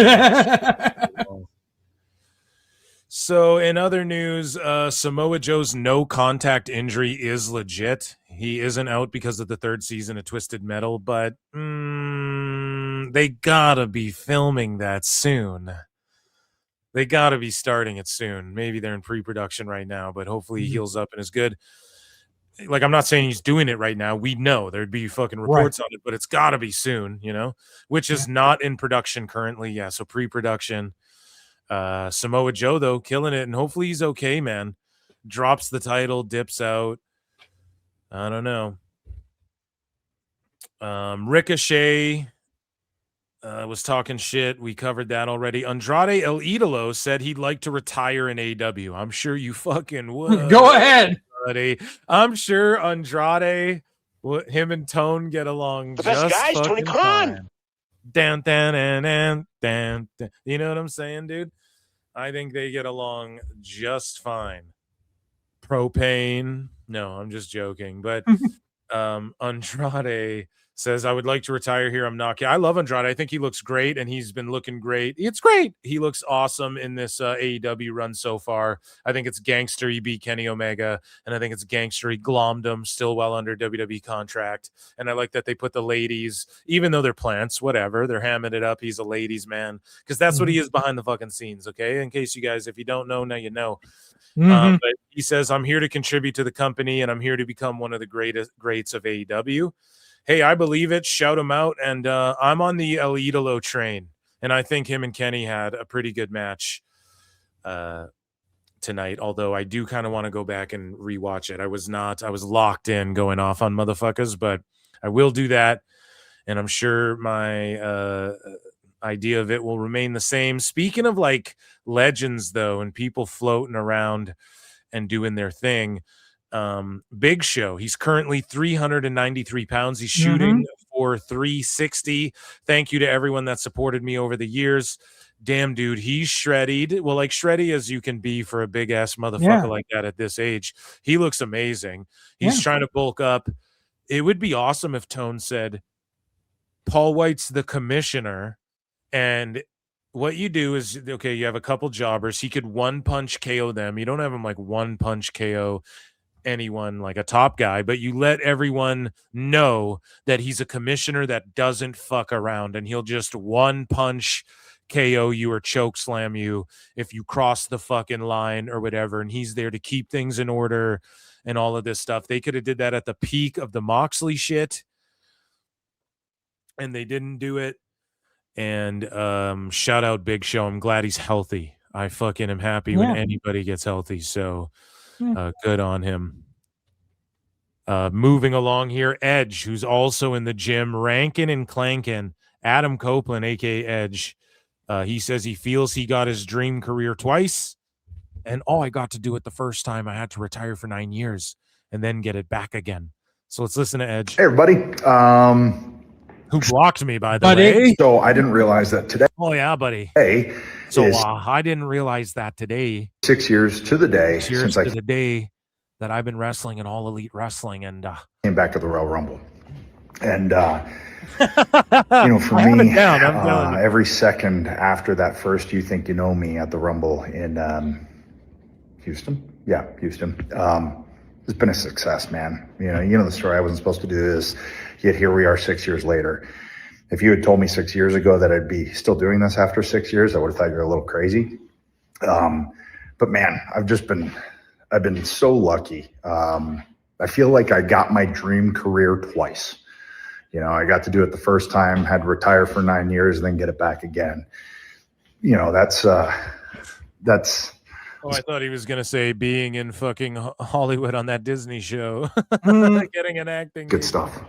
[SPEAKER 8] So in other news, Samoa Joe's no contact injury is legit. He isn't out because of the third season of Twisted Metal, but they gotta be filming that soon. They gotta be starting it soon. Maybe they're in pre-production right now, but hopefully he heals up and is good. Like, I'm not saying he's doing it right now. We know there'd be fucking reports on it, but it's gotta be soon, which is not in production currently. Yeah, so pre-production. Samoa Joe, though, killing it, and hopefully he's okay, man. Drops the title, dips out. I don't know. Ricochet was talking shit. We covered that already. Andrade El Idolo said he'd like to retire in AEW. I'm sure you fucking would.
[SPEAKER 2] Go ahead.
[SPEAKER 8] Buddy. I'm sure Andrade, him and Tone get along
[SPEAKER 3] The
[SPEAKER 8] just
[SPEAKER 3] best guys, Tony
[SPEAKER 8] fucking
[SPEAKER 3] Khan.
[SPEAKER 8] fine. Dan. You know what I'm saying, dude? I think they get along just fine. Propane. No, I'm just joking. But Andrade says, I would like to retire here. I'm not. I love Andrade. I think he looks great, and he's been looking great. It's great. He looks awesome in this AEW run so far. I think it's gangster. He beat Kenny Omega, and I think it's gangster. He glommed him, still well under WWE contract. And I like that they put the ladies, even though they're plants, whatever, they're hamming it up. He's a ladies' man, because that's what he is behind the fucking scenes, okay? In case you guys, if you don't know, now you know. But he says, I'm here to contribute to the company, and I'm here to become one of the greats of AEW. Hey, I believe it. Shout him out. And I'm on the El Idolo train. And I think him and Kenny had a pretty good match tonight. Although I do kind of want to go back and rewatch it. I was locked in going off on motherfuckers, but I will do that. And I'm sure my idea of it will remain the same. Speaking of like legends, though, and people floating around and doing their thing, Big Show, he's currently 393 pounds. He's shooting for 360. Thank you to everyone that supported me over the years. Damn, dude, he's shredded. Well, like shreddy as you can be for a big ass motherfucker like that at this age. He looks amazing. He's trying to bulk up. It would be awesome if Tone said Paul White's the commissioner, and what you do is, okay, you have a couple jobbers. He could one punch KO them. You don't have him like one punch KO anyone like a top guy, but you let everyone know that he's a commissioner that doesn't fuck around, and he'll just one punch KO you or choke slam you if you cross the fucking line or whatever, and he's there to keep things in order and all of this stuff. They could have did that at the peak of the Moxley shit, and they didn't do it. And shout out Big Show. I'm glad he's healthy. I fucking am happy when anybody gets healthy, so good on him. Moving along here, Edge, who's also in the gym, ranking and clanking. Adam Copeland, aka Edge, he says he feels he got his dream career twice, and I got to do it the first time. I had to retire for 9 years and then get it back again. So let's listen to Edge.
[SPEAKER 21] Hey everybody,
[SPEAKER 8] Who blocked me, by the way.
[SPEAKER 21] So I didn't realize that today.
[SPEAKER 8] Oh, yeah, buddy.
[SPEAKER 21] Today
[SPEAKER 8] So
[SPEAKER 21] is
[SPEAKER 8] I didn't realize that today.
[SPEAKER 21] 6 years to the day
[SPEAKER 8] 6 years
[SPEAKER 21] since
[SPEAKER 8] to
[SPEAKER 21] I
[SPEAKER 8] the day that I've been wrestling in All Elite Wrestling. And
[SPEAKER 21] came back to the Royal Rumble. And, for
[SPEAKER 8] I have
[SPEAKER 21] me,
[SPEAKER 8] it down, I'm telling you.
[SPEAKER 21] every second after that first You Think You Know Me at the Rumble in Houston. Yeah, Houston. It's been a success, man. You know the story. I wasn't supposed to do this, yet here we are 6 years later. If you had told me 6 years ago that I'd be still doing this after 6 years, I would have thought you were a little crazy. But man, I've been so lucky. I feel like I got my dream career twice. I got to do it the first time, had to retire for 9 years, and then get it back again. That's.
[SPEAKER 8] Oh, I thought he was going to say being in fucking Hollywood on that Disney show. Getting an acting.
[SPEAKER 21] Good stuff.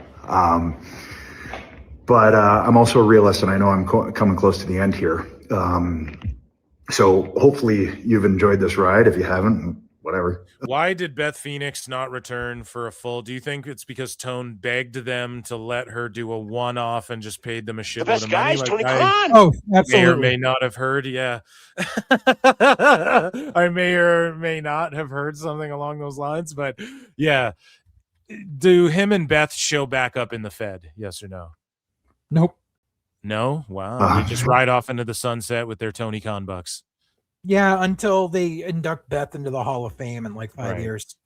[SPEAKER 21] But I'm also a realist, and I know I'm coming close to the end here. So hopefully you've enjoyed this ride. If you haven't, whatever.
[SPEAKER 8] Why did Beth Phoenix not return for a full? Do you think it's because Tone begged them to let her do a one-off and just paid them a shitload of money?
[SPEAKER 3] Tony
[SPEAKER 8] I
[SPEAKER 3] Khan.
[SPEAKER 22] Oh,
[SPEAKER 8] may or
[SPEAKER 22] absolutely.
[SPEAKER 8] may not have heard. Yeah. I may or may not have heard something along those lines, but yeah. Do him and Beth show back up in the Fed? Yes or no?
[SPEAKER 22] Nope.
[SPEAKER 8] No? Wow. They just ride off into the sunset with their Tony Khan bucks.
[SPEAKER 22] Yeah, until they induct Beth into the Hall of Fame in like 5
[SPEAKER 8] Right.
[SPEAKER 22] years.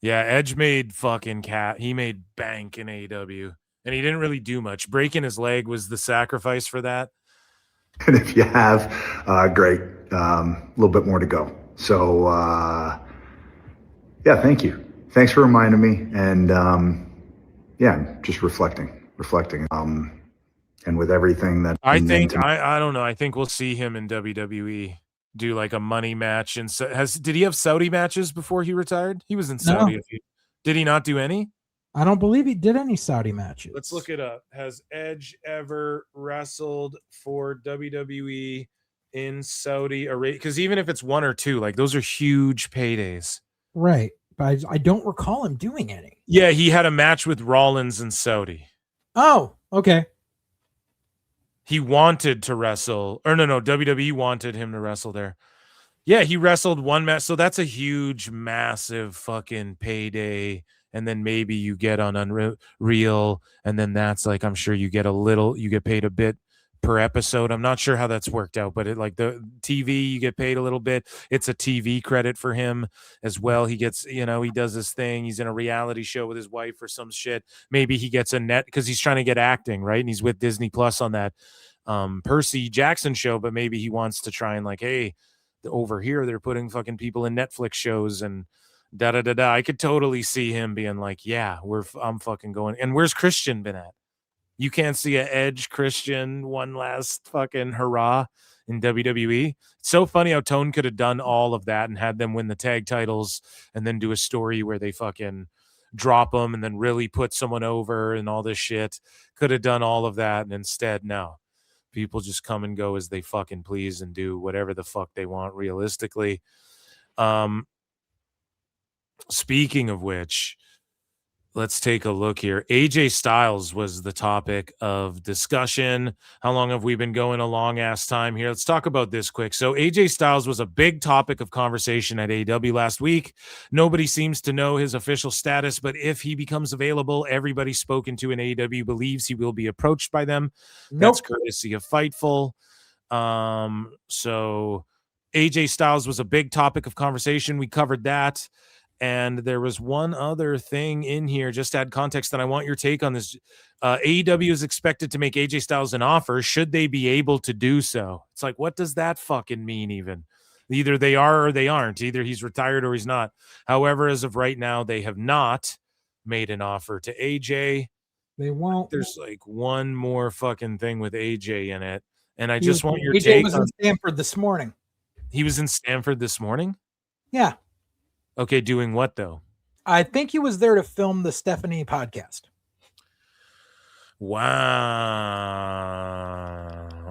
[SPEAKER 8] Yeah, Edge made fucking he made bank in AEW, and he didn't really do much. Breaking his leg was the sacrifice for that.
[SPEAKER 21] And if you have, great. A little bit more to go. So, yeah, thank you. Thanks for reminding me. And, just reflecting. And with everything that
[SPEAKER 8] I think, I don't know. I think we'll see him in WWE do like a money match. And did he have Saudi matches before he retired? He was in Saudi.
[SPEAKER 22] No.
[SPEAKER 8] Did he not do any?
[SPEAKER 22] I don't believe he did any Saudi matches.
[SPEAKER 8] Let's look it up. Has Edge ever wrestled for WWE in Saudi Arabia? Because even if it's one or two, like those are huge paydays.
[SPEAKER 22] Right. But I don't recall him doing any.
[SPEAKER 8] Yeah, he had a match with Rollins in Saudi.
[SPEAKER 22] Oh, okay.
[SPEAKER 8] He wanted to wrestle, or no, WWE wanted him to wrestle there. Yeah, he wrestled one match. So that's a huge, massive fucking payday. And then maybe you get on Unreal, and then that's like, I'm sure you get paid a bit per episode. I'm not sure how that's worked out, but like the TV, you get paid a little bit. It's a TV credit for him as well. He gets, he does his thing. He's in a reality show with his wife or some shit. Maybe he gets a net because he's trying to get acting, right? And he's with Disney Plus on that Percy Jackson show, but maybe he wants to try and like, hey, over here, they're putting fucking people in Netflix shows and da-da-da-da. I could totally see him being like, yeah, I'm fucking going. And where's Christian been at? You can't see a Edge Christian one last fucking hurrah in WWE. It's so funny how Tone could have done all of that and had them win the tag titles and then do a story where they fucking drop them and then really put someone over and all this shit. Could have done all of that, and instead, no. People just come and go as they fucking please and do whatever the fuck they want realistically. Speaking of which, let's take a look here. AJ Styles was the topic of discussion. How long have we been going? A long ass time here. Let's talk about this quick. So AJ Styles was a big topic of conversation at AEW last week. Nobody seems to know his official status, but if he becomes available, everybody spoken to in AEW believes he will be approached by them. That's courtesy of Fightful. So AJ Styles was a big topic of conversation. We covered that. And there was one other thing in here, just to add context, that I want your take on this. AEW is expected to make AJ Styles an offer. Should they be able to do so? It's like, what does that fucking mean even? Either they are or they aren't. Either he's retired or he's not. However, as of right now, they have not made an offer to AJ.
[SPEAKER 22] They won't.
[SPEAKER 8] There's like one more fucking thing with AJ in it. And I just want your
[SPEAKER 22] AJ
[SPEAKER 8] take
[SPEAKER 22] was in Stanford this morning.
[SPEAKER 8] He was in Stanford this morning?
[SPEAKER 22] Yeah.
[SPEAKER 8] Okay, doing what though?
[SPEAKER 22] I think he was there to film the Stephanie podcast.
[SPEAKER 8] Wow.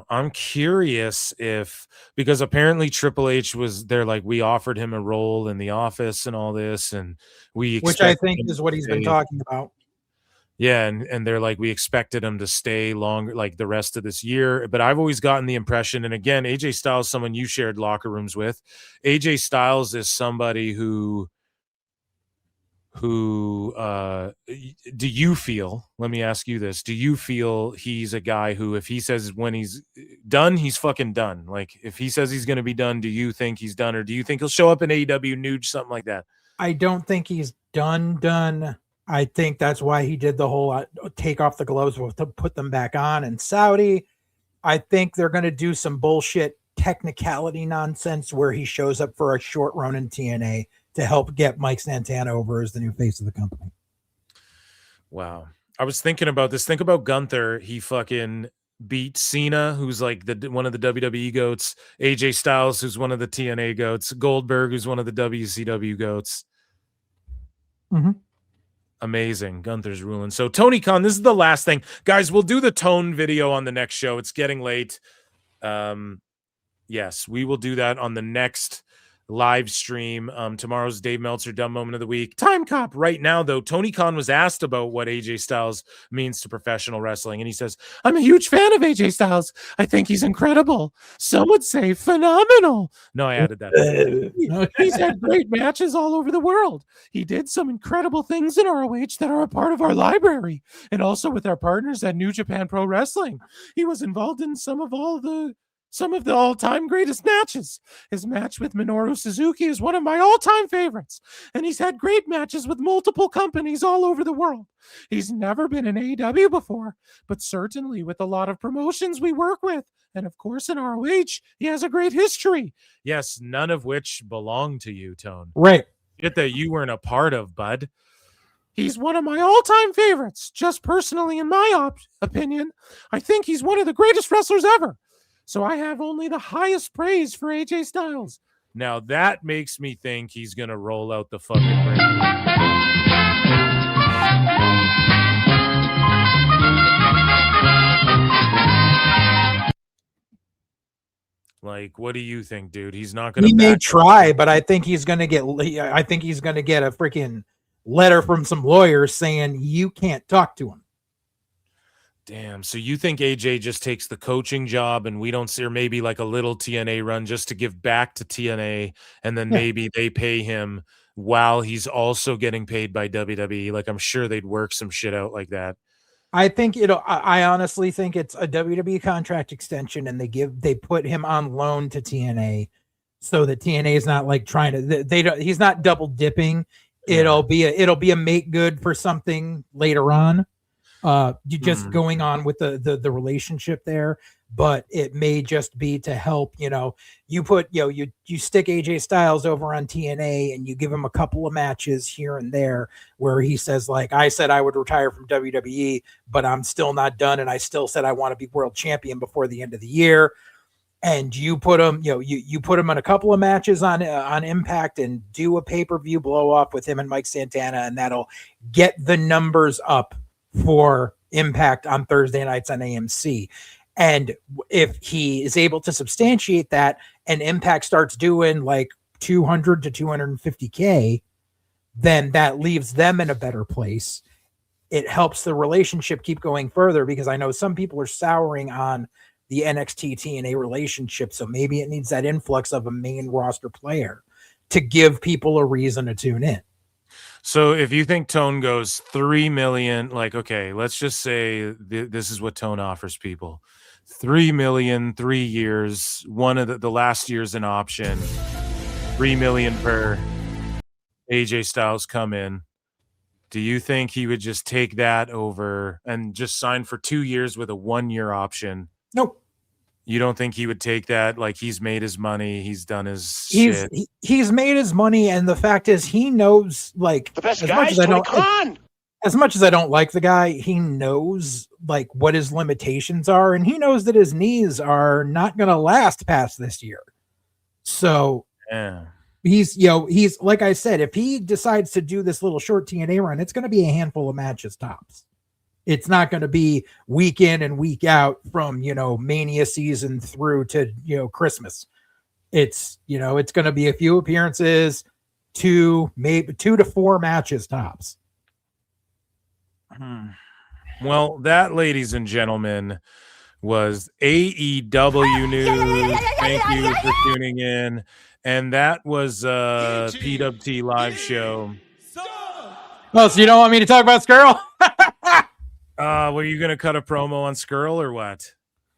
[SPEAKER 8] I'm curious because apparently Triple H was there, like we offered him a role in The Office and all this, and
[SPEAKER 22] which I think is what he's been talking about.
[SPEAKER 8] Yeah, and they're like, we expected him to stay longer, like the rest of this year. But I've always gotten the impression, and again, AJ Styles, someone you shared locker rooms with. AJ Styles is somebody who do you feel, let me ask you this, do you feel he's a guy who, if he says when he's done, he's fucking done? Like, if he says he's going to be done, do you think he's done, or do you think he'll show up in AEW Nuge, something like that?
[SPEAKER 22] I don't think he's done. I think that's why he did the whole take off the gloves to put them back on in Saudi. I think they're going to do some bullshit technicality nonsense where he shows up for a short run in TNA to help get Mike Santana over as the new face of the company.
[SPEAKER 8] Wow. I was thinking about this. Think about Gunther. He fucking beat Cena, who's like one of the WWE goats, AJ Styles, who's one of the TNA goats, Goldberg, who's one of the WCW goats.
[SPEAKER 22] Mm-hmm.
[SPEAKER 8] Amazing. Gunther's ruling. So Tony Khan, this is the last thing. Guys, we'll do the tone video on the next show. It's getting late. Yes, we will do that on the next live stream. Tomorrow's Dave Meltzer Dumb Moment of the Week. Time Cop. Right now, though, Tony Khan was asked about what AJ Styles means to professional wrestling, and he says, I'm a huge fan of AJ Styles. I think he's incredible. Some would say phenomenal. No, I added that. He's had great matches all over the world. He did some incredible things in ROH that are a part of our library, and also with our partners at New Japan Pro Wrestling. He was involved in some of the all-time greatest matches. His match with Minoru Suzuki is one of my all-time favorites, and he's had great matches with multiple companies all over the world. He's never been in AEW before, but certainly with a lot of promotions we work with, and of course in ROH, he has a great history. Yes, none of which belong to you, Tone.
[SPEAKER 22] Right.
[SPEAKER 8] Shit that you weren't a part of, bud. He's one of my all-time favorites. Just personally, in my opinion, I think he's one of the greatest wrestlers ever. So I have only the highest praise for AJ Styles. Now that makes me think he's going to roll out the fucking ring. Like, what do you think, dude? He's not going to.
[SPEAKER 22] He may try, but I think he's going to get. I think he's going to get a freaking letter from some lawyers saying you can't talk to him.
[SPEAKER 8] Damn. So you think AJ just takes the coaching job and we don't see, or maybe like a little TNA run just to give back to TNA, and then maybe they pay him while he's also getting paid by WWE? Like, I'm sure they'd work some shit out like that.
[SPEAKER 22] I think I honestly think it's a WWE contract extension, and they put him on loan to TNA so that TNA is not like trying to, he's not double dipping. It'll be a make good for something later on. You just going on with the relationship there, but it may just be to help, you put, you stick AJ Styles over on TNA and you give him a couple of matches here and there where he says, like, I said I would retire from WWE, but I'm still not done. And I still said I want to be world champion before the end of the year. And you put him, you put him on a couple of matches on Impact and do a pay-per-view blow off with him and Mike Santana. And that'll get the numbers up for Impact on Thursday nights on AMC. And if he is able to substantiate that and Impact starts doing like 200 to 250K, then that leaves them in a better place. It helps the relationship keep going further, because I know some people are souring on the NXT TNA relationship. So maybe it needs that influx of a main roster player to give people a reason to tune in.
[SPEAKER 8] So if you think Tone goes 3 million, like, okay, let's just say this is what Tone offers people. 3 million, 3 years, one of the last year's an option, 3 million per AJ Styles come in. Do you think he would just take that over and just sign for 2 years with a 1-year option?
[SPEAKER 22] Nope.
[SPEAKER 8] You don't think he would take that? Like, he's made his money, he's done his shit.
[SPEAKER 22] He's made his money, and the fact is, he knows, like,
[SPEAKER 3] the best guy is Tony Khan.
[SPEAKER 22] As much as I don't like the guy, he knows like what his limitations are, and he knows that his knees are not going to last past this year. So he's like I said, if he decides to do this little short TNA run, it's going to be a handful of matches tops. It's not going to be week in and week out from, Mania season through to, Christmas. It's, it's going to be a few appearances, maybe 2 to 4 matches tops.
[SPEAKER 8] Well, that, ladies and gentlemen, was AEW news. Thank you for tuning in. And that was PWT live show.
[SPEAKER 22] Oh, so you don't want me to talk about Scurll?
[SPEAKER 8] Were you going to cut a promo on Scurll or what?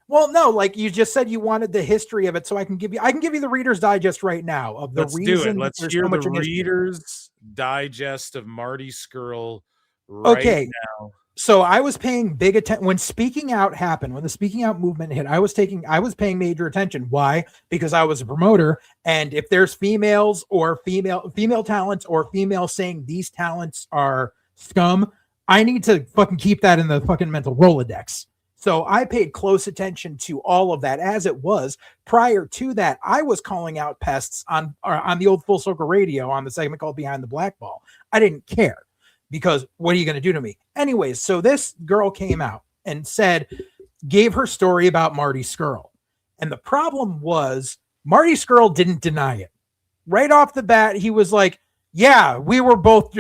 [SPEAKER 22] Well, no, like you just said, you wanted the history of it, so I can give you the Reader's Digest right now of the reason.
[SPEAKER 8] Do it. Let's hear the Reader's Digest of Marty Scurll right now.
[SPEAKER 22] So I was paying big attention when Speaking Out happened, when the Speaking Out movement hit. I was paying major attention. Why? Because I was a promoter, and if there's females or female talents or females saying these talents are scum, I need to fucking keep that in the fucking mental Rolodex. So I paid close attention to all of that. As it was prior to that, I was calling out pests on the old Full Circle Radio on the segment called Behind the Black Ball. I didn't care. Because what are you going to do to me? Anyways, so this girl came out and gave her story about Marty Scurll. And the problem was Marty Scurll didn't deny it. Right off the bat, he was like, yeah, we were both,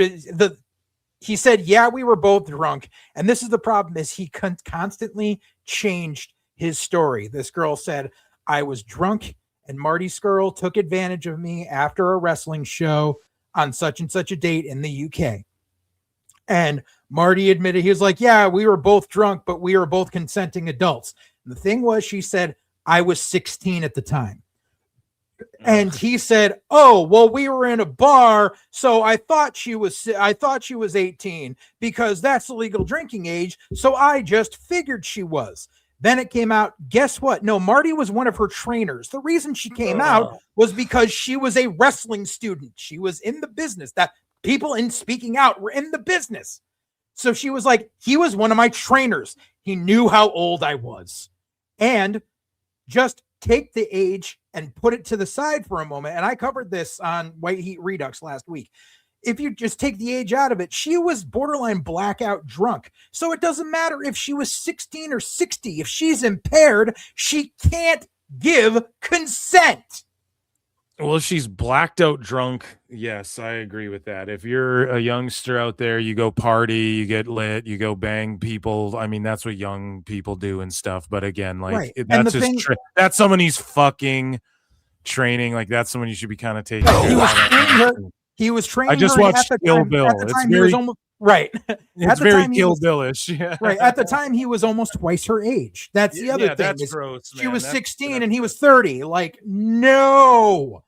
[SPEAKER 22] he said, yeah, we were both drunk. And this is the problem is he constantly changed his story. This girl said, I was drunk and Marty Scurll took advantage of me after a wrestling show on such and such a date in the UK. And Marty admitted, he was like, yeah, we were both drunk, but we were both consenting adults. And the thing was, she said, I was 16 at the time. And he said, oh, well, we were in a bar. So I thought she was 18 because that's the legal drinking age. So I just figured she was. Then it came out, guess what? No, Marty was one of her trainers. The reason she came out was because she was a wrestling student. She was in the business. That people in Speaking Out were in the business. So she was like, he was one of my trainers. He knew how old I was. And just take the age and put it to the side for a moment. And I covered this on White Heat Redux last week. If you just take the age out of it, she was borderline blackout drunk. So it doesn't matter if she was 16 or 60. If she's impaired, she can't give consent.
[SPEAKER 8] Well, if she's blacked out drunk, yes, I agree with that. If you're a youngster out there, you go party, you get lit, you go bang people. I mean, that's what young people do and stuff. But again, like that's just that's someone he's fucking training. Like that's someone you should be kind of taking.
[SPEAKER 22] He was training.
[SPEAKER 8] I just
[SPEAKER 22] her
[SPEAKER 8] watched Kill Bill.
[SPEAKER 22] It's very right.
[SPEAKER 8] It's very Kill Bill-ish. Yeah.
[SPEAKER 22] Right. At the time, he was almost twice her age. That's the other thing.
[SPEAKER 8] That's gross, man.
[SPEAKER 22] She was 16 and he was 30. Like, no.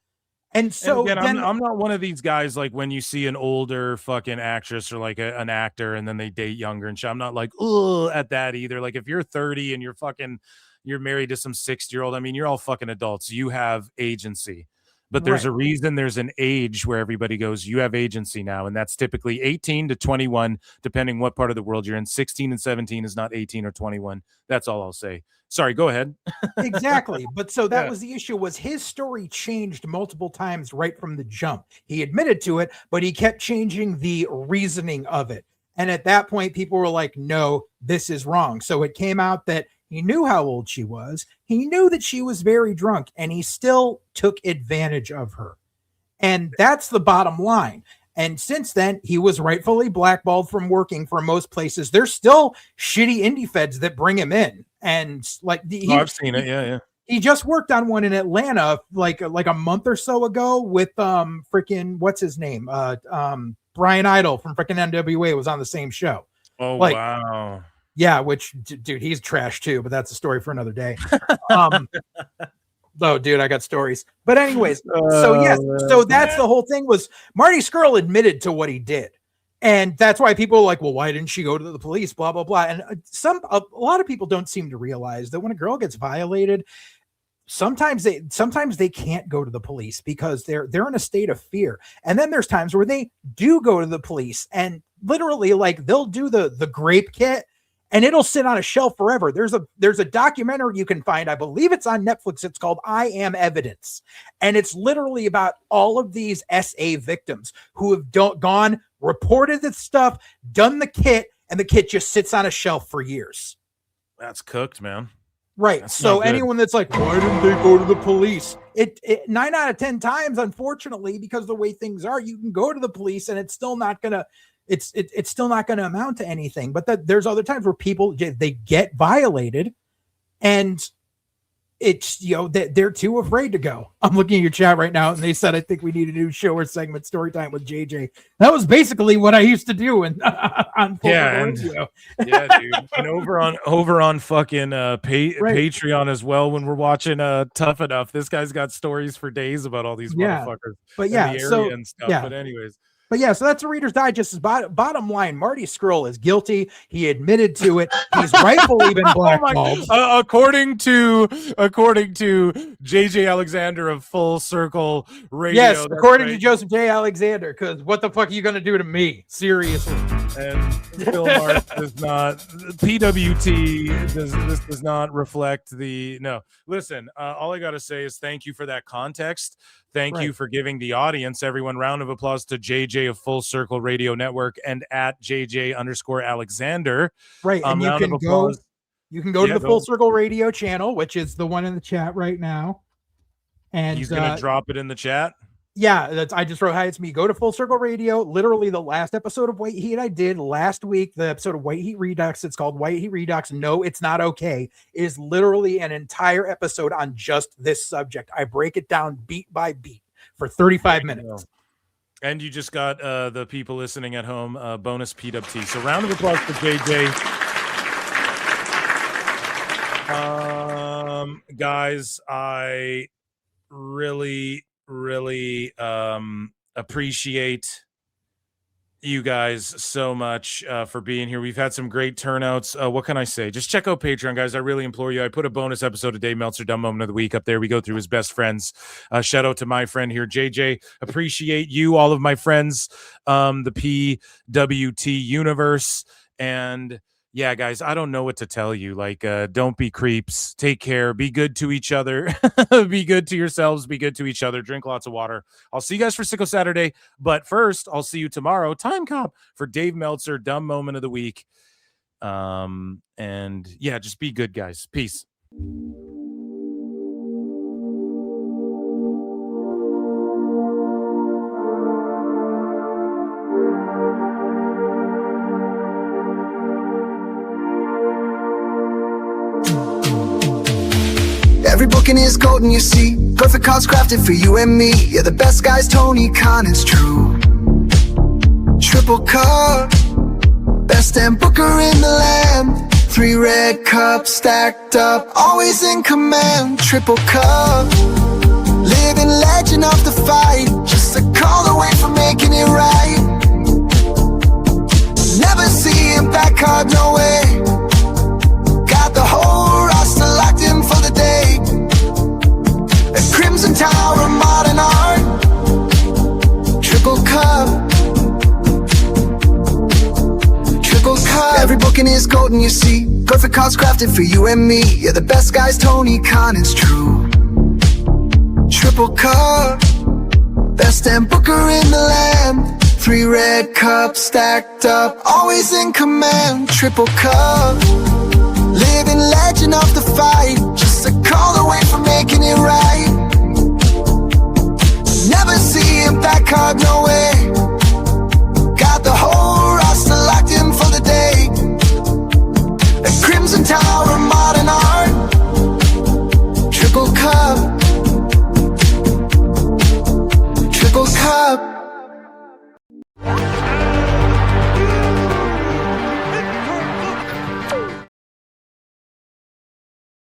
[SPEAKER 22] And so
[SPEAKER 8] and again, I'm not one of these guys like when you see an older fucking actress or like an actor and then they date younger and shit. I'm not like, oh, at that either. Like if you're 30 and you're married to some 60-year-old, I mean, you're all fucking adults. You have agency. But there's a reason there's an age where everybody goes, you have agency now. And that's typically 18 to 21, depending what part of the world you're in. 16 and 17 is not 18 or 21. That's all I'll say. Sorry, go ahead.
[SPEAKER 22] Exactly. But so that was the issue, was his story changed multiple times right from the jump. He admitted to it, but he kept changing the reasoning of it. And at that point, people were like, no, this is wrong. So it came out that he knew how old she was. He knew that she was very drunk, and he still took advantage of her. And that's the bottom line. And since then, he was rightfully blackballed from working for most places. There's still shitty indie feds that bring him in. And like
[SPEAKER 8] I've seen it. Yeah.
[SPEAKER 22] He just worked on one in Atlanta like a month or so ago with freaking what's his name? Brian Idol from freaking NWA was on the same show.
[SPEAKER 8] Oh, wow.
[SPEAKER 22] Yeah, which, dude, he's trash too, but that's a story for another day. Oh, dude, I got stories. But anyways, so that's the whole thing was Marty Scurll admitted to what he did. And that's why people are like, well, why didn't she go to the police? Blah, blah, blah. And a lot of people don't seem to realize that when a girl gets violated, sometimes they can't go to the police because they're in a state of fear. And then there's times where they do go to the police and literally like they'll do the grape kit and it'll sit on a shelf forever. There's a documentary you can find. I believe it's on Netflix. It's called I Am Evidence. And it's literally about all of these SA victims who have gone, reported this stuff, done the kit, and the kit just sits on a shelf for years.
[SPEAKER 8] That's cooked, man.
[SPEAKER 22] Right.
[SPEAKER 8] That's
[SPEAKER 22] so anyone that's like, why didn't they go to the police? It 9 out of 10 times, unfortunately, because the way things are, you can go to the police and it's still not gonna it's still not going to amount to anything. But there's other times where people, they get violated, and it's, they're too afraid to go. I'm looking at your chat right now, and they said, I think we need a new show or segment, story time with JJ. That was basically what I used to do on radio.
[SPEAKER 8] Yeah, dude. And over on fucking Patreon as well, when we're watching Tough Enough, this guy's got stories for days about all these motherfuckers.
[SPEAKER 22] But
[SPEAKER 8] in
[SPEAKER 22] yeah,
[SPEAKER 8] the
[SPEAKER 22] so
[SPEAKER 8] area and stuff. But anyways.
[SPEAKER 22] But yeah, so that's the Reader's Digest. Bottom line, Marty Scurll is guilty. He admitted to it. He's rightfully been blackballed.
[SPEAKER 8] According to JJ Alexander of Full Circle Radio.
[SPEAKER 22] Yes, according to Joseph J. Alexander, because what the fuck are you going to do to me? Seriously.
[SPEAKER 8] And Phil Mark does not, PWT does not reflect the, no. Listen, all I got to say is thank you for that context. Thank you for giving the audience, everyone, round of applause to JJ of Full Circle Radio Network and at JJ_Alexander.
[SPEAKER 22] Right. And you can go to the Full Circle Radio channel, which is the one in the chat right now. And
[SPEAKER 8] he's going to drop it in the chat.
[SPEAKER 22] Yeah, I just wrote, hi, it's me. Go to Full Circle Radio. Literally the last episode of White Heat I did last week, the episode of White Heat Redux. It's called White Heat Redux. No, it's not okay. It is literally an entire episode on just this subject. I break it down beat by beat for 35 minutes.
[SPEAKER 8] And you just got the people listening at home bonus PWT. So round of applause for JJ. Guys, I really appreciate you guys so much for being here. We've had some great turnouts. What can I say? Just check out Patreon, guys. I really implore you. I put a bonus episode of Dave Meltzer Dumb Moment of the Week up there. We go through his best friends. Shout out to my friend here, JJ. Appreciate you, all of my friends, the PWT universe. And yeah, guys, I don't know what to tell you. Like, don't be creeps. Take care. Be good to each other. Be good to yourselves. Be good to each other. Drink lots of water. I'll see you guys for Sicko Saturday. But first, I'll see you tomorrow, Time Cop, for Dave Meltzer, Dumb Moment of the Week. And yeah, just be good, guys. Peace.
[SPEAKER 7] Every booking is golden, you see. Perfect cards crafted for you and me. Yeah, the best guys, Tony Khan, it's true. Triple cup, best damn booker in the land. 3 red cups stacked up, always in command. Triple cup, living legend of the fight. Just a call away from making it right. Never see him back hard, no way. Got the whole roster locked in for the day. A Crimson Tower, modern art. Triple cup. Triple cup. Every booking is golden, you see. Perfect cards crafted for you and me. Yeah, the best guys, Tony Khan, it's true. Triple cup. Best damn booker in the land. 3 red cups stacked up, always in command. Triple cup. Living legend of the fight.